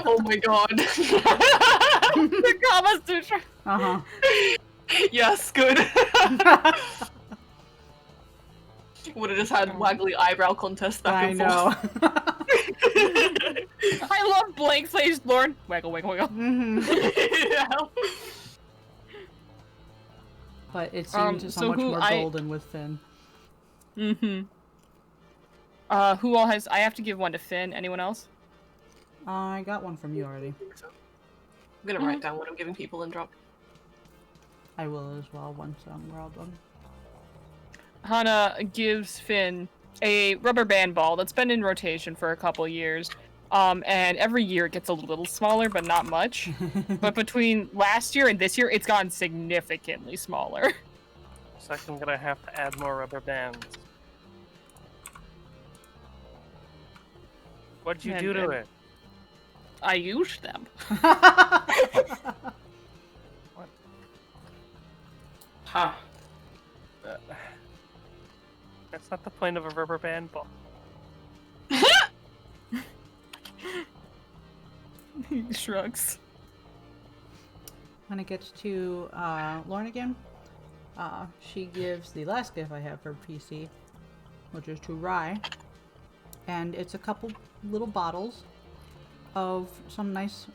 Oh my god. The Kama Sutra. Uh-huh. Yes, good. Would have just had waggly eyebrow contest back I and know. I love blank faced Lord. Waggle, waggle, waggle. Mhm. forth. Yeah. But it seemed so so much who more I- golden with Finn. Mm-hmm. Who all has... I have to give one to Finn. Anyone else? I got one from you already. I'm gonna write down what I'm giving people and drop. I will as well once we're all done. Hana gives Finn a rubber band ball that's been in rotation for a couple years. And every year it gets a little smaller, but not much. But between last year and this year, it's gotten significantly smaller. So I'm gonna have to add more rubber bands. What'd you And- do to and- it? I used them. Huh. That's not the point of a rubber band ball. He shrugs. when it gets to Lauren again, she gives the last gift I have for PC, which is to Rye, and it's a couple little bottles of some nice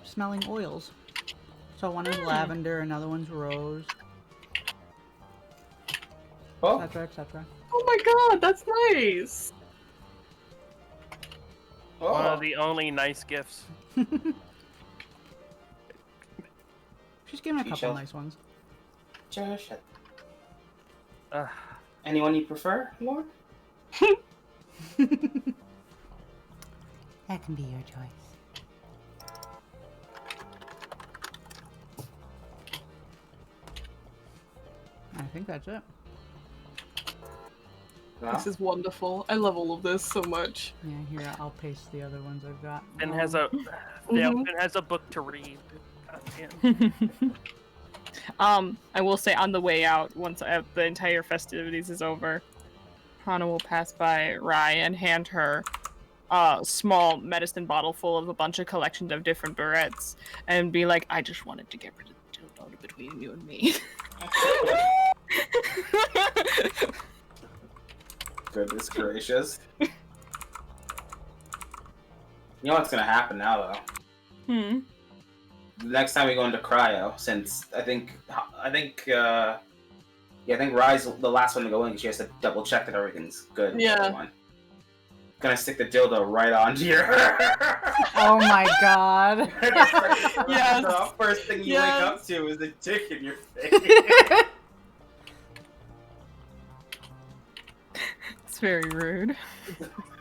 smelling oils. So one is lavender, another one's rose, Oh, etc., etc. Oh my god, that's nice. One oh. of the only nice gifts. She's given a She couple shall- nice ones. Josh, Uh, anyone you prefer, Lauren? That can be your choice. I think that's it. No? This is wonderful. I love all of this so much. Yeah, here, I'll paste the other ones I've got. Finn has a Finn has a book to read. God, I will say on the way out, once the entire festivities is over, Hana will pass by Rai and hand her a small medicine bottle full of a bunch of collections of different barrettes and be like, I just wanted to get rid of the dildo between you and me. Goodness gracious. You know what's gonna happen now, though? The next time we go into cryo, since I think Rye's the last one to go in. She has to double check that everything's good. with Yeah. everyone. Gonna stick the dildo right onto your. Oh my god. Yes. The first thing you Yes. wake up to is the dick in your face. It's very rude.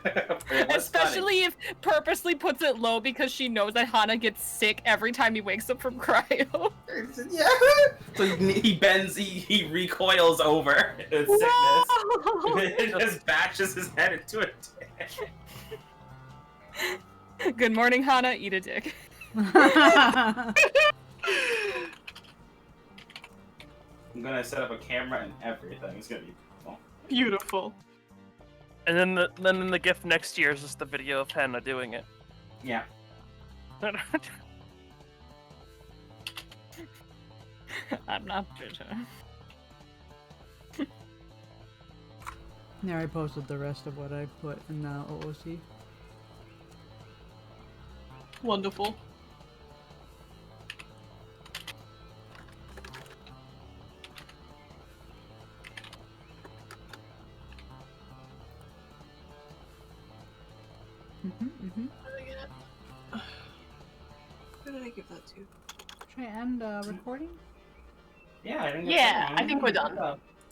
It was Especially if purposely puts it low because she knows that Hana gets sick every time he wakes up from cryo. funny. Yeah. So he bends, he recoils over in sickness. It just bashes his head into a dick. Good morning, Hana. Eat a dick. I'm gonna set up a camera and everything. It's gonna be cool. Beautiful. and then the gift next year is just the video of Hannah doing it. Yeah. I'm not bitter. There, I posted the rest of what I put in the OOC. Wonderful. Who did I give that to? Should I end recording? Yeah, I think. Yeah, I think we're done.